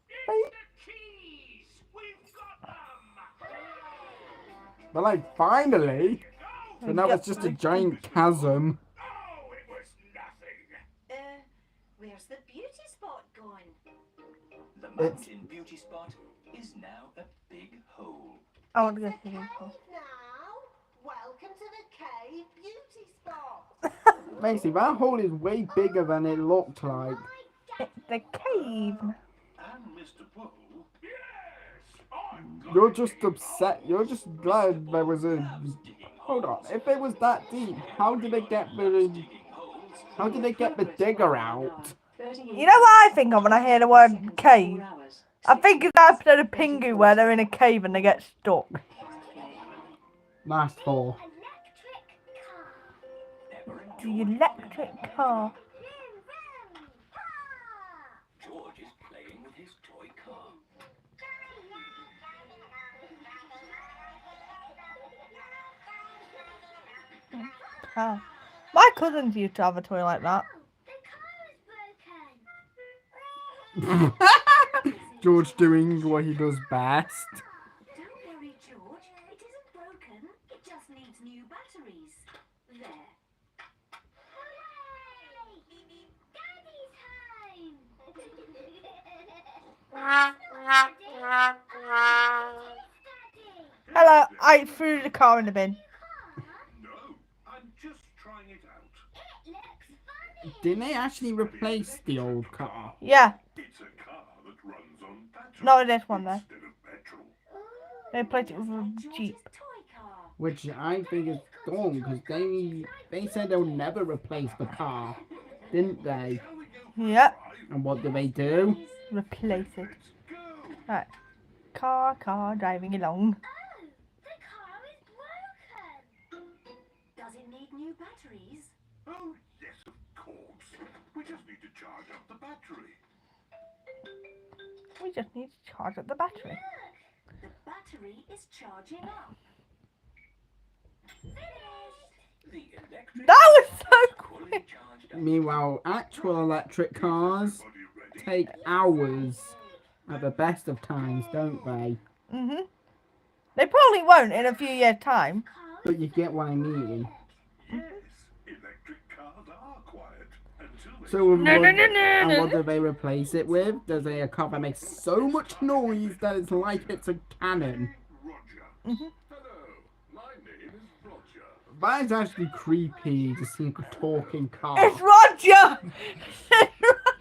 It's the keys. We've got them. But like, finally. Go. But now it's just a giant chasm. Oh, it was nothing. Where's the beauty spot going? The It's- mountain beauty spot is now a big hole. I want to go see Cave this. now. Welcome to the cave beauty spot. Basically, that hole is way bigger than it looked like. It's the cave. And Mr. Bull. Yes. I'm going You're just upset. You're just glad there was a... Hold on. If it was that deep, how did they get the... How did they get the digger out? You know what I think of when I hear the word cave? I think it's that episode of Pingu where they're in a cave and they get stuck. Last four. electric car. The electric car. George is playing with his toy car. Ah. My cousins used to have a toy like that. The car is broken. George doing what he does best. Don't worry, George. It isn't broken. It just needs new batteries. There. Hooray! Daddy's home. Hello, I threw the car in the bin. No, I'm just trying it out. Didn't they actually replace the old car? Yeah, It's a car that runs on battery not this one though. instead of petrol. They replaced it with a George's Jeep. toy car. Which I think is dumb because they said they'll never replace the car, didn't they? Shall we go for a Yep, drive? And what do they do? replace it. Let's go. Right, car driving along. Oh, the car is broken. Does it need new batteries? Oh, yes, of course. We just need to charge up the battery. We just need to charge up the battery. The battery is charging up. The electric That was so fully quick. charged up. Meanwhile, actual electric cars take hours at the best of times, don't they? Mhm. They probably won't in a few years' time. But you get what I mean. Yes, electric cars are quiet until they So No, what, no, no, no, and no. what do they replace it with? Does a car that makes so much noise that it's like it's a cannon? Roger. Mhm. Hello, my name is Roger. That is actually creepy to see a talking car. It's Roger.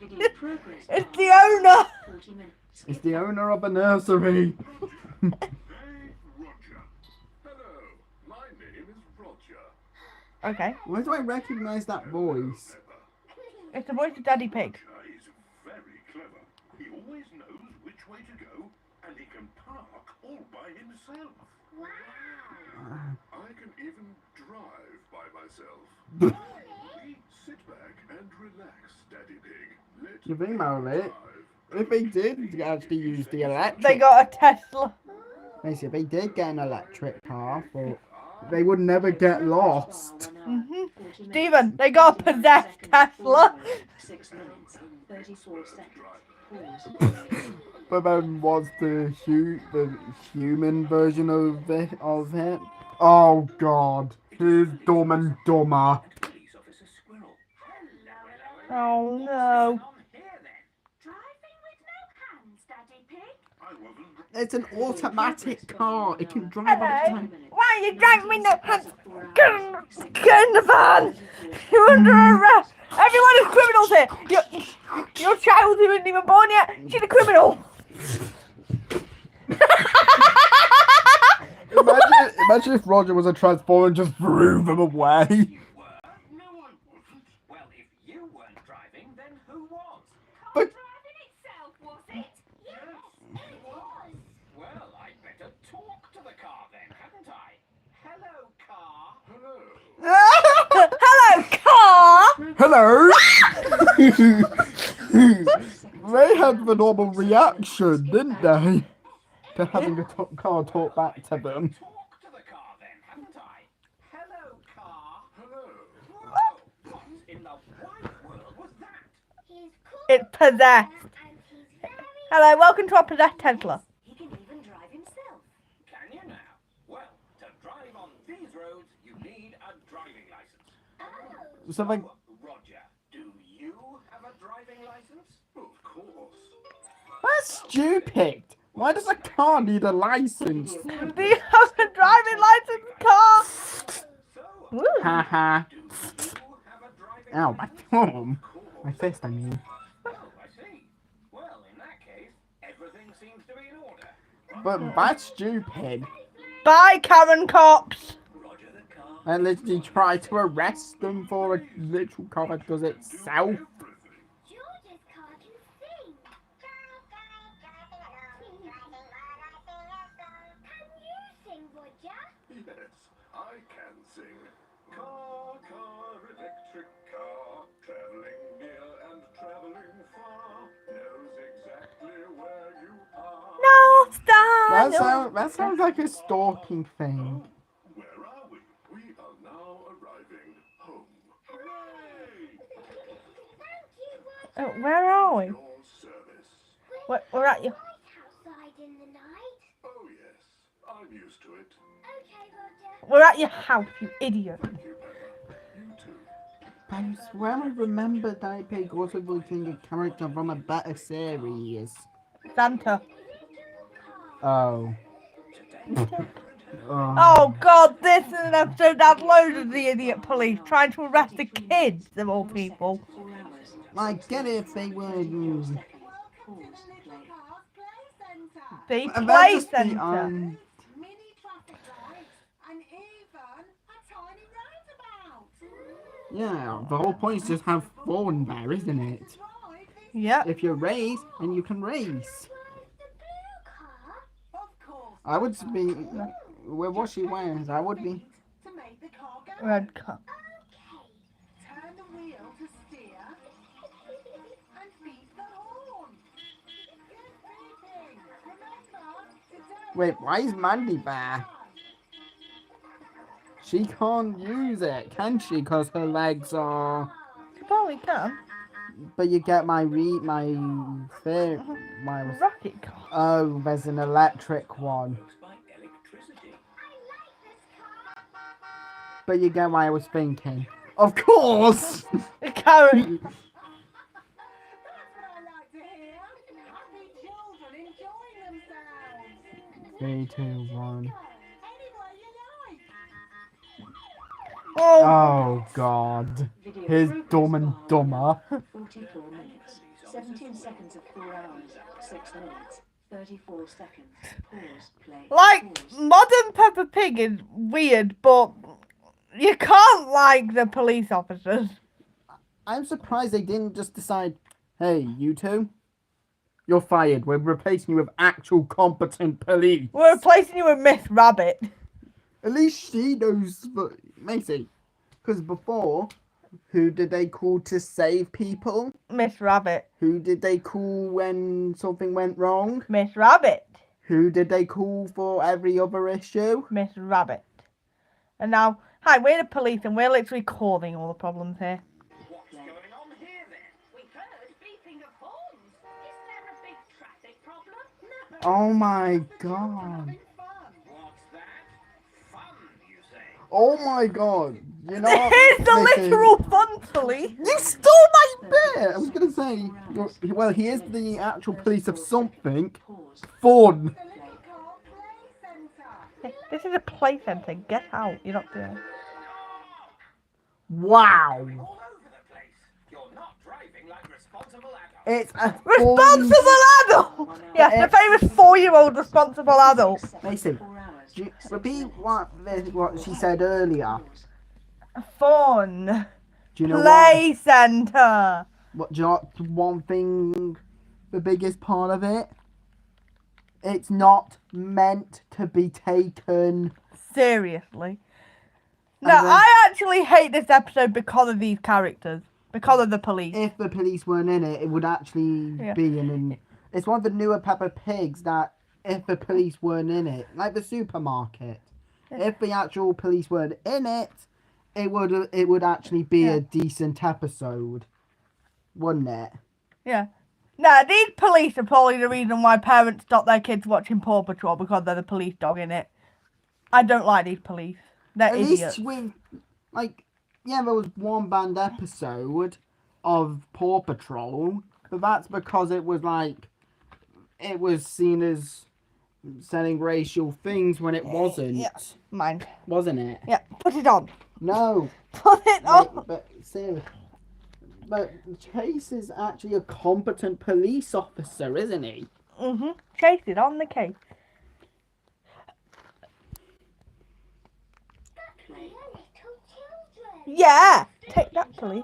Video progress. It's the owner. 40 minutes. It's the owner of a nursery. Hey, Roger. Hello, my name is Roger. Okay, Why do I recognize that voice? Peppa. it's the voice of Daddy Pig. Roger is very clever. He always knows which way to go, and he can park all by himself. Wow. I can even drive by myself. Sit back and relax, Daddy Pig. Let You think about me it? drive. If they did actually use the electric, They got a Tesla. basically, if they did get an electric car, but they would never get lost. Mhm. Steven, they got a possessed Tesla. 6 minutes. 34 seconds. Pause. But then what's the human version of it? Oh God, he's dumb and dumber. Police officer Squirrel. Oh no. On here then. Driving with no hands, Daddy Pig. I wasn't. It's an automatic car. It can drive on its Hello. own. Why are you driving me no hands? Get in the van. You're under arrest. Everyone is criminals here. Your child who isn't even born yet, she's a criminal. Imagine if Roger was a transformer and just threw them away. You were? No, I wasn't. Well, if you weren't driving, then who was? But Driving itself, was it? Yes, it was. Well, I'd better talk to the car then, hadn't I? Hello, car. Hello. Hello, car. hello. They had the normal reaction, didn't they? To having the car talk back to them. Talk to the car then, hadn't I? Hello, car. Hello. Whoa, what in the wide world was that? He's cool It's possessed. and he's very Hello, welcome to our possessed Tesla. He can even drive himself. Can you now? Well, to drive on these roads, you need a driving license. So like, Roger, do you have a driving license? Of course. that's stupid. Why does a car need a license? Do you have a driving license, car? So, Woo. Haha. do you have a driving Ow, my thumb. My fist, I mean. Oh, I see. Well, in that case, everything seems to be in order. But that's stupid. Bye, Karen cops. Roger the car. I literally try to arrest them for a literal car that does itself. George's car can sing. Can you sing, Roger? Yes, I can sing. Car, electric car, traveling near and traveling far, knows exactly where you are. No, stop. That sounds like a stalking thing. Where are we? We are now arriving home. Hooray! Thank you, Roger. Where are we? Your service. We're at you. Light outside in the night. Oh yes, I'm used to it. Okay, Roger. We're at your house, you idiot. Thank you, Peppa. You too. I swear I remember Daddy Pig also voicing a character from a better series. Santa. Oh. Oh God, this is an episode that loads of the idiot police trying to arrest the kids of all people. I get it if they were. Seconds. Pause. Play. The And play that's just centre. the Mini traffic lights and even a tiny roundabout. yeah. The whole point is just have fun there, isn't it? Yep. If you race, and you can race. Of course. I would be with what she wears. I would be. To make the car go. Red cup. Turn the wheel to steer and beat the horn. Good beating. Remember, today Wait, why is Mandy there? She can't use it, can she? Because her legs are. You probably can. But you get my my Rocket car. Oh, there's an electric one. But you get what I was thinking. Of course! The carrot. That's what I like to hear. Happy children enjoying themselves. 3, 2, 1. Any way you like. Oh. Oh, God. Video Here's progress Dumb and bar. Dumber. 44 minutes. 17 seconds of 4 hours. 6 minutes. 34 seconds. Pause. Play. Like, Pause. modern Peppa Pig is weird, but you can't like the police officers. I'm surprised they didn't just decide, hey, you two, you're fired. We're replacing you with actual competent police. We're replacing you with Miss Rabbit. At least she knows, but Macy, because before, who did they call to save people? Miss Rabbit. Who did they call when something went wrong? Miss Rabbit. Who did they call for every other issue? Miss Rabbit. And now, hi, we're the police and we're literally causing all the problems here. What's going on here then? We heard beeping of horns. Is there a big traffic problem? No. Oh my god. What's that? Fun, you say? Oh my god. You know what? Here's the Listen, literal fun police. You stole my bit! I was gonna say, well, he is the actual police of something. Pause. Fun. The little car play centre. This is a play centre. Get out. You're not doing it. Wow. All over the place. You're not driving like responsible adults. It's a Responsible adult! Yes, the famous 4-year-old responsible adult. Mason, 4 hours. do you repeat what she said earlier? Fun. Do you know Play centre. what? Do you know what one thing, the biggest part of it? It's not meant to be taken. Seriously. No, And then- I actually hate this episode because of these characters. Because of the police. If the police weren't in it, it would actually Yeah. be in. It's one of the newer Peppa Pigs that if the police weren't in it, like the supermarket, if the actual police weren't in it, it would actually be Yeah. a decent episode, wouldn't it? Yeah. No, these police are probably the reason why parents stop their kids watching Paw Patrol because they're the police dog in it. I don't like these police. They're At idiots. least with, like, yeah, there was one banned episode of Paw Patrol, but that's because it was like, it was seen as saying racial things when it wasn't. Yeah. Mine. Wasn't it? Yeah, put it on. No. Put it on. Wait, but seriously. But Chase is actually a competent police officer, isn't he? Chase it on the case. Yeah. Take that, police.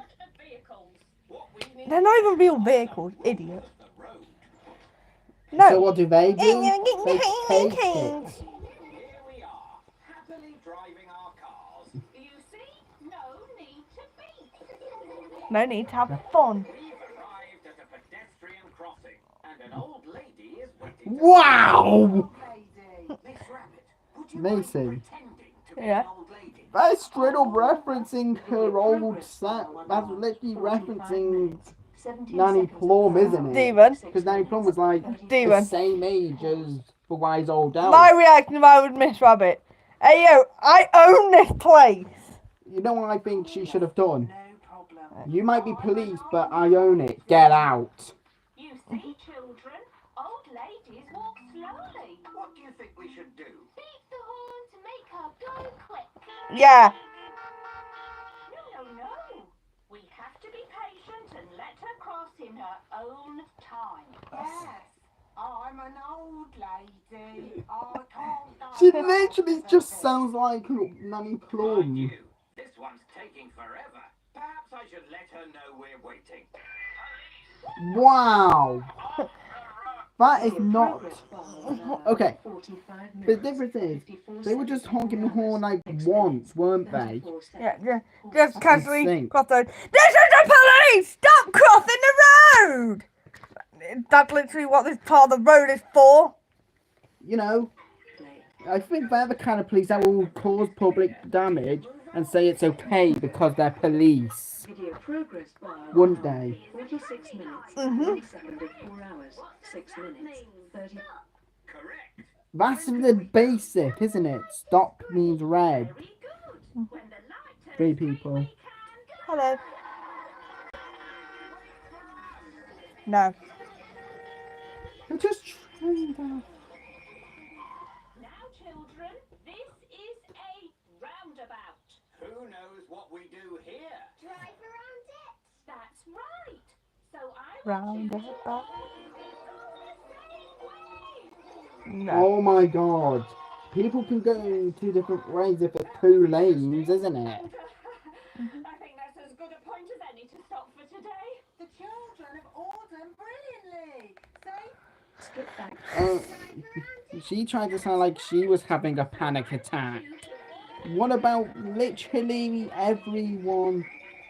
They're not even real vehicles, idiot. So No. what do? They take it. Here we are, happily driving our cars. You see? No need to beep. No need to have fun. We've arrived at a pedestrian crossing, and an old lady is waiting. Wow! Lady. Miss Rabbit, would you Mason. mind pretending to be Yeah. an old lady? That's straight up referencing her old set. That's literally referencing 17 Nanny seconds. Plum, isn't it? Demon. Because Nanny Plum was like the Demon. same age as the wise old elf. My reaction if I was Miss Rabbit. Hey yo, I own this place. You know what I think she should have done? No problem. You might be police, but I own it. Get out. You see, children? Old think we should do? Beat the horn to make her go quick. Yeah. No. We have to be patient and let her cross in her own time. Yes. I'm an old lady. I can't go. She literally just sounds like Nanny Mind Plum. you, this one's taking forever. Perhaps I should let her know we're waiting. Wow. That is not. Progress bar will allow Okay. 45 The minutes, difference is, 54 they were just seconds, honking the 4 horn like hours, 6 once, minutes, weren't they? 34 Yeah, seconds, yeah. 4 Just seconds. casually think. cross the road. This is the police! Stop crossing the road! That's literally what this part of the road is for. You know, I think they're the kind of police that will cause public damage and say it's okay because they're police. Video progress bar will Wouldn't allow they? 46 minutes, Mhm. 1 second of 4 hours, 6 minutes, 30. Correct. That's the basic, isn't it? Stop means red. When the light 3 turns green, people. we can go. Hello. No. They're just trying to... Now, children, this is a roundabout. Who knows what we do here? Drive around it. That's right. So I Round want you it to back. No. Oh my god. People can go in 2 different ways if it's 2 lanes, isn't it? I think that's as good a point as any to stop for today. The children have all done brilliantly. See? Skip back. She tried to sound like she was having a panic attack. What about literally everyone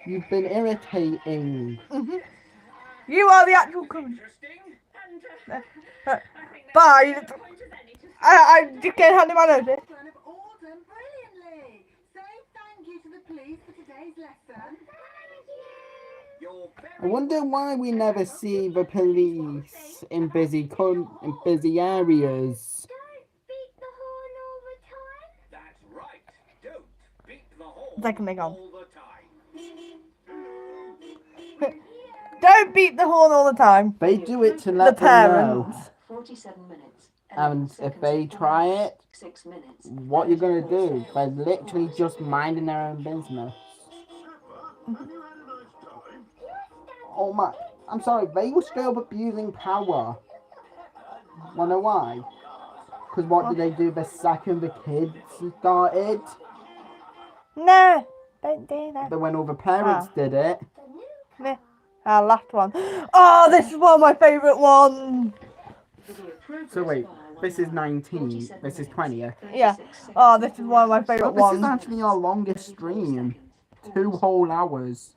you've been irritating? You are the actual con- Interesting. And uh, I think that's Bye. as good a point as any to stop. I just can't hand him my notice. Children have all done brilliantly. Say thank you to the police for today's lesson. You're I very wonder why we never see the police in busy areas. Don't beat the horn all the time. That's right. Don't beat the horn Second thing on. all the time. Don't beat the horn all the time. They do it to The let them know. parents. 47 minutes. And 11 if seconds, they 4 try hours, it, 6 minutes, what you're gonna 34 do? They're seconds, literally 4 just seconds. minding their own business. Peppa, have you had a nice time? Oh my, I'm sorry, they were straight up abusing power. Wanna know why? Because what did they do the second the kids started? No. Don't do that. But when all the parents did it, Meh. Last one. Oh, this is one of my favourite ones. Video progress so wait, bar will this is allow 19, 47 this is minutes, 20th. 36 Yeah. seconds, Oh, this is 4 one of my hours, favourite But this is ones. actually our longest 34 stream. seconds, 2 whole hours.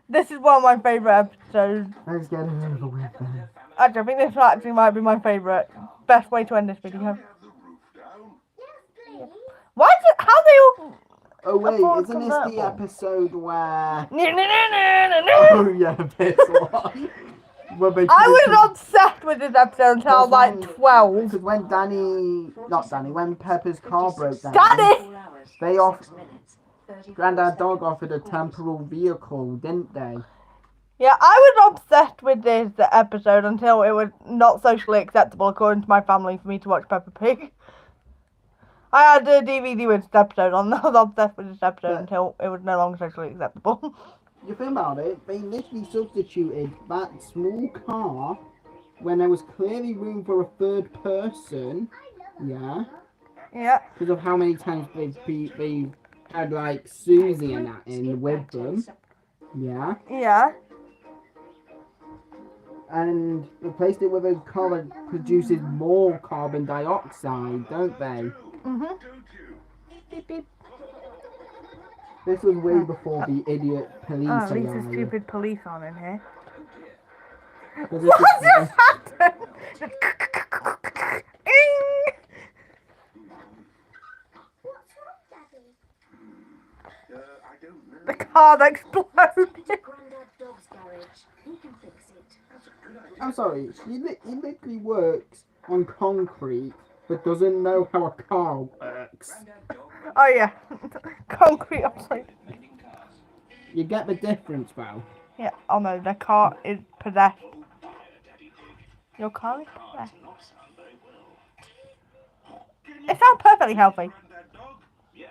This is one of my favourite episodes. Let's get it over with then. Actually, I think this actually might be my favourite. Best way to end this video. We have the roof down. Yes, please. Why is it? How they all? Oh wait, Ford isn't this the convertible. episode where... No, no, no, no, no. Oh yeah, this one. Where they I was obsessed with this episode until I was like 12. Because when when Peppa's car broke down, Daddy! 4 hours, They off- 6 minutes, 34 Grandad Dog seconds, offered a 4 temporal vehicle, didn't they? Yeah, I was obsessed with this episode until it was not socially acceptable, according to my family, for me to watch Peppa Pig. I had a DVD with this episode on. I was obsessed with this episode But- until it was no longer socially acceptable. You think about it, they literally substituted that small car when there was clearly room for a third person. Yeah. Yeah. Because of how many times they had like Susie and that in with them. Yeah. Yeah. And replaced it with a car that produces more carbon dioxide, don't they? Mhm. Don't you? Beep beep. This was way before the idiot police Oh, at least the arrived. stupid police aren't in here. 'Cause this What is- just happened? What's wrong, Daddy? I don't know. The car that exploded. Grandad Dog's garage. He can fix it. That's a good idea. I'm sorry, he literally works on concrete, but doesn't know how a car works. Oh yeah, concrete outside. You get the difference, though. Yeah. Oh no, the car is possessed. Your car is possessed. perfectly healthy. Granddad dog? Yes,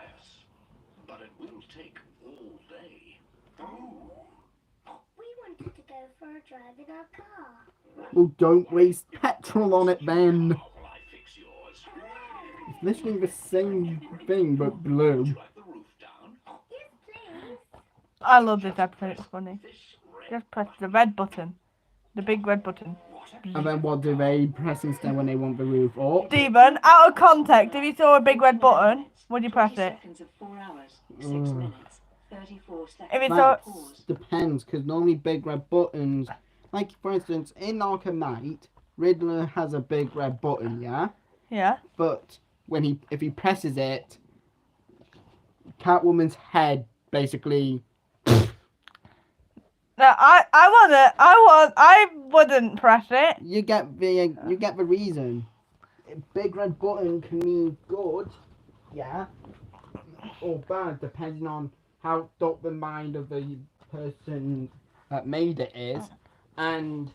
but it will take all day. Oh. We wanted to go for a drive in our car. Well, don't waste petrol on it then. How will I fix yours? It's literally the same thing, but blue. Would you like the roof down? Yes, please. I love this episode. It's funny. Just press the red button. The big red button. And then what do they press instead when they want the roof up? Stephen, out of context, if you saw a big red button, would you press it? Seconds of 4 hours, 6 Mm. minutes, 34 seconds. If it's so, That depends, because normally big red buttons, like for instance, in Arkham Knight, Riddler has a big red button, yeah? yeah. But when if he presses it, Catwoman's head basically. No, I wouldn't press it. You get the reason. A big red button can mean good, yeah, or bad, depending on how dark the mind of the person that made it is, and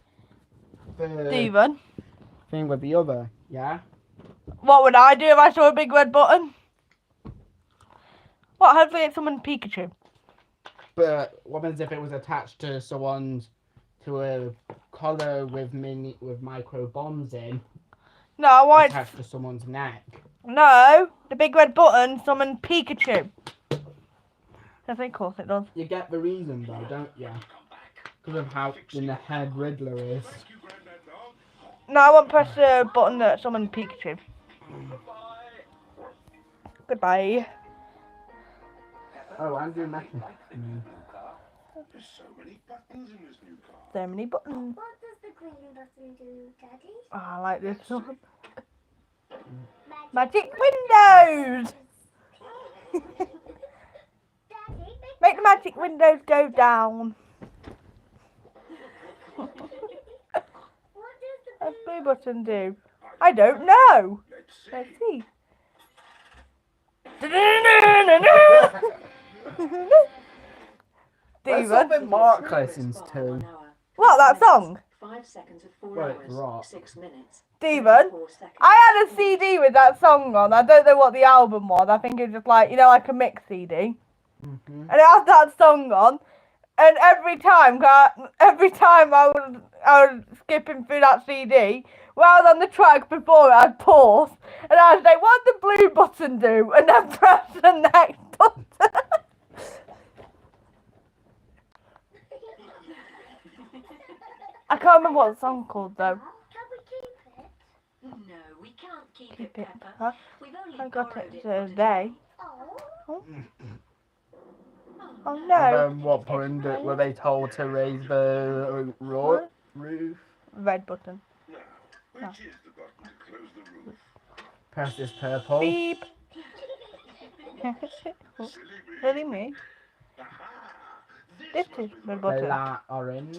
the Stephen, thing with the other, yeah. what would I do if I saw a big red button? What? Hopefully it's someone Pikachu. But what happens if it was attached to a collar with micro bombs in, No, I want attached to someone's neck? no. The big red button summon Pikachu. I think, of course it does. You get the reason though, don't you? Because of how in the head Riddler is. No, I won't press the button that summon Pikachu. Goodbye. Oh, Andrew Messi. There's so many buttons in this new car. So many buttons. What does the green button do, Daddy? Oh, I like this one. Magic Magic windows! Daddy, Make the magic windows go down. what does the What's blue button do? I don't know. Let's see. That's Stephen, something Mark listens to. what, that song? 5 seconds of 4 Well, it's hours, rock. 6 minutes. Stephen, 34 seconds. I had a CD with that song on. I don't know what the album was. I think it's just like, like a mix CD. Mm-hmm. And it had that song on. And every time I was skipping through that CD, when I was on the track before it, I'd pause. And I'd say, what did the blue button do? And then press the next button. I can't remember what the song's called though. Can we keep it? No, we can't keep it, Keep it, Peppa. huh? We've only I got borrowed it for today. Oh. Oh And no. then what point were they told to raise the roof? Red button. Now, which is the button to close the roof? Press this purple. Beep. Silly me. Silly me. Aha! This is the The button. light orange.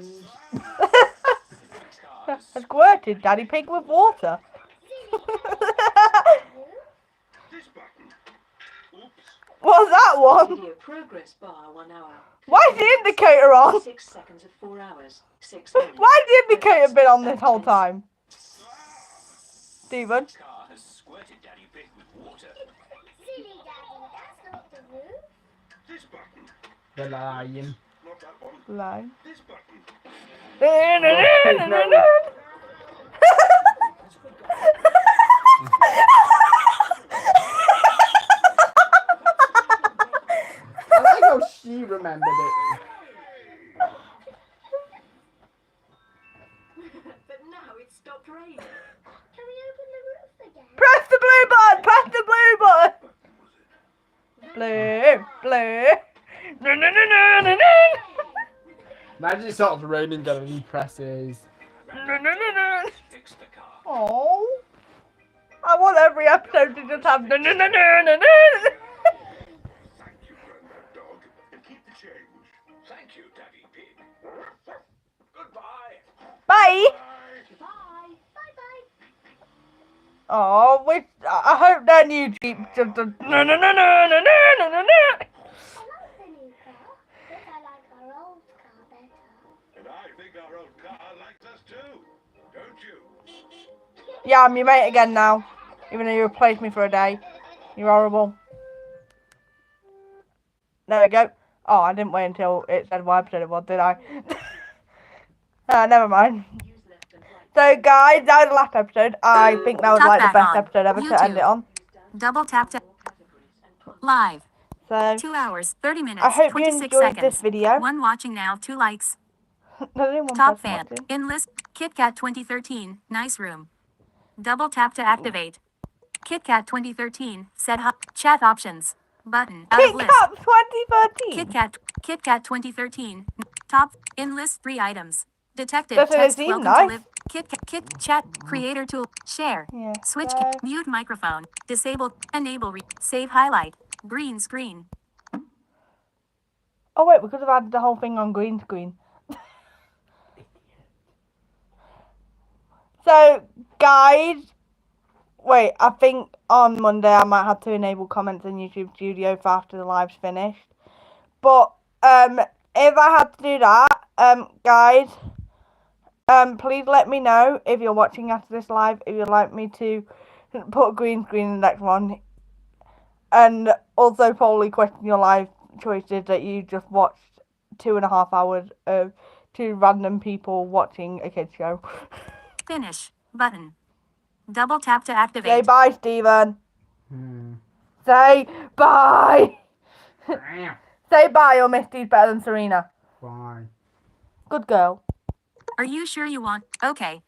I squirted Daddy Pig with water. This button. Oops. What's that one? Video progress bar 1 hour. Why is the indicator on? 6 seconds of 4 hours, 6 minutes. Why has the indicator been on this whole time? Stephen? Car has squirted Daddy Pig with water. Silly Daddy, that's not the roof. This button. The lion. Not that one. Line. This button. I like how she remembered it. But now it's stopped raining. Can we open the roof again? Press the blue button! Press the blue button! Blue, blue. No, no, no, no, no, no. Imagine it starts raining and he presses. No, no, no, no. Fix the car. Oh, I want every episode to just have no, no, no, no, no, no. Thank you, Granddad Dog. And keep the change. Thank you, Daddy Pig. Goodbye. Bye. Bye. Bye-bye. Oh, I hope their new Jeep just does no, no, no, no, no, no, no, no, no. I like the new car, but I like our old car better. And I think our old car likes us too. Don't you? Yeah, I'm your mate again now, even though you replaced me for a day. You're horrible. There we go. Oh, I didn't wait until it said what episode it was, did I? Never mind. So, guys, that was the last episode. I think that was Talk like the back best on. episode ever to end it YouTube. on. Double tap to live. So, 2 hours, 30 minutes, I hope you 26 enjoyed seconds. this video. 1 watching now, 2 likes. There's only one Top person fan. watching. In list. KitKat 2013. Nice room. Double tap to activate. KitKat 2013. Set up. Chat options. Button. Out of list. KitKat 2013. KitKat 2013. Top. In list 3 items. Detective Doesn't it text. seem Welcome nice? to live. Kit chat. Creator tool. Share. Yeah. Switch. So, Mute microphone. Disable. Enable. Save highlight. Green screen. oh wait, we could have had the whole thing on green screen. So, guys, wait, I think on Monday I might have to enable comments in YouTube Studio for after the live's finished. But, if I had to do that, guys, please let me know if you're watching after this live, if you'd like me to put a green screen in the next one. And also probably question your live choices that you just watched 2.5 hours of 2 random people watching a kids show. Finish. Button. Double tap to Say activate. bye, Stephen. Say bye. Say bye, or Misty's better than Serena. Bye. Good girl. Are you sure you want? Okay.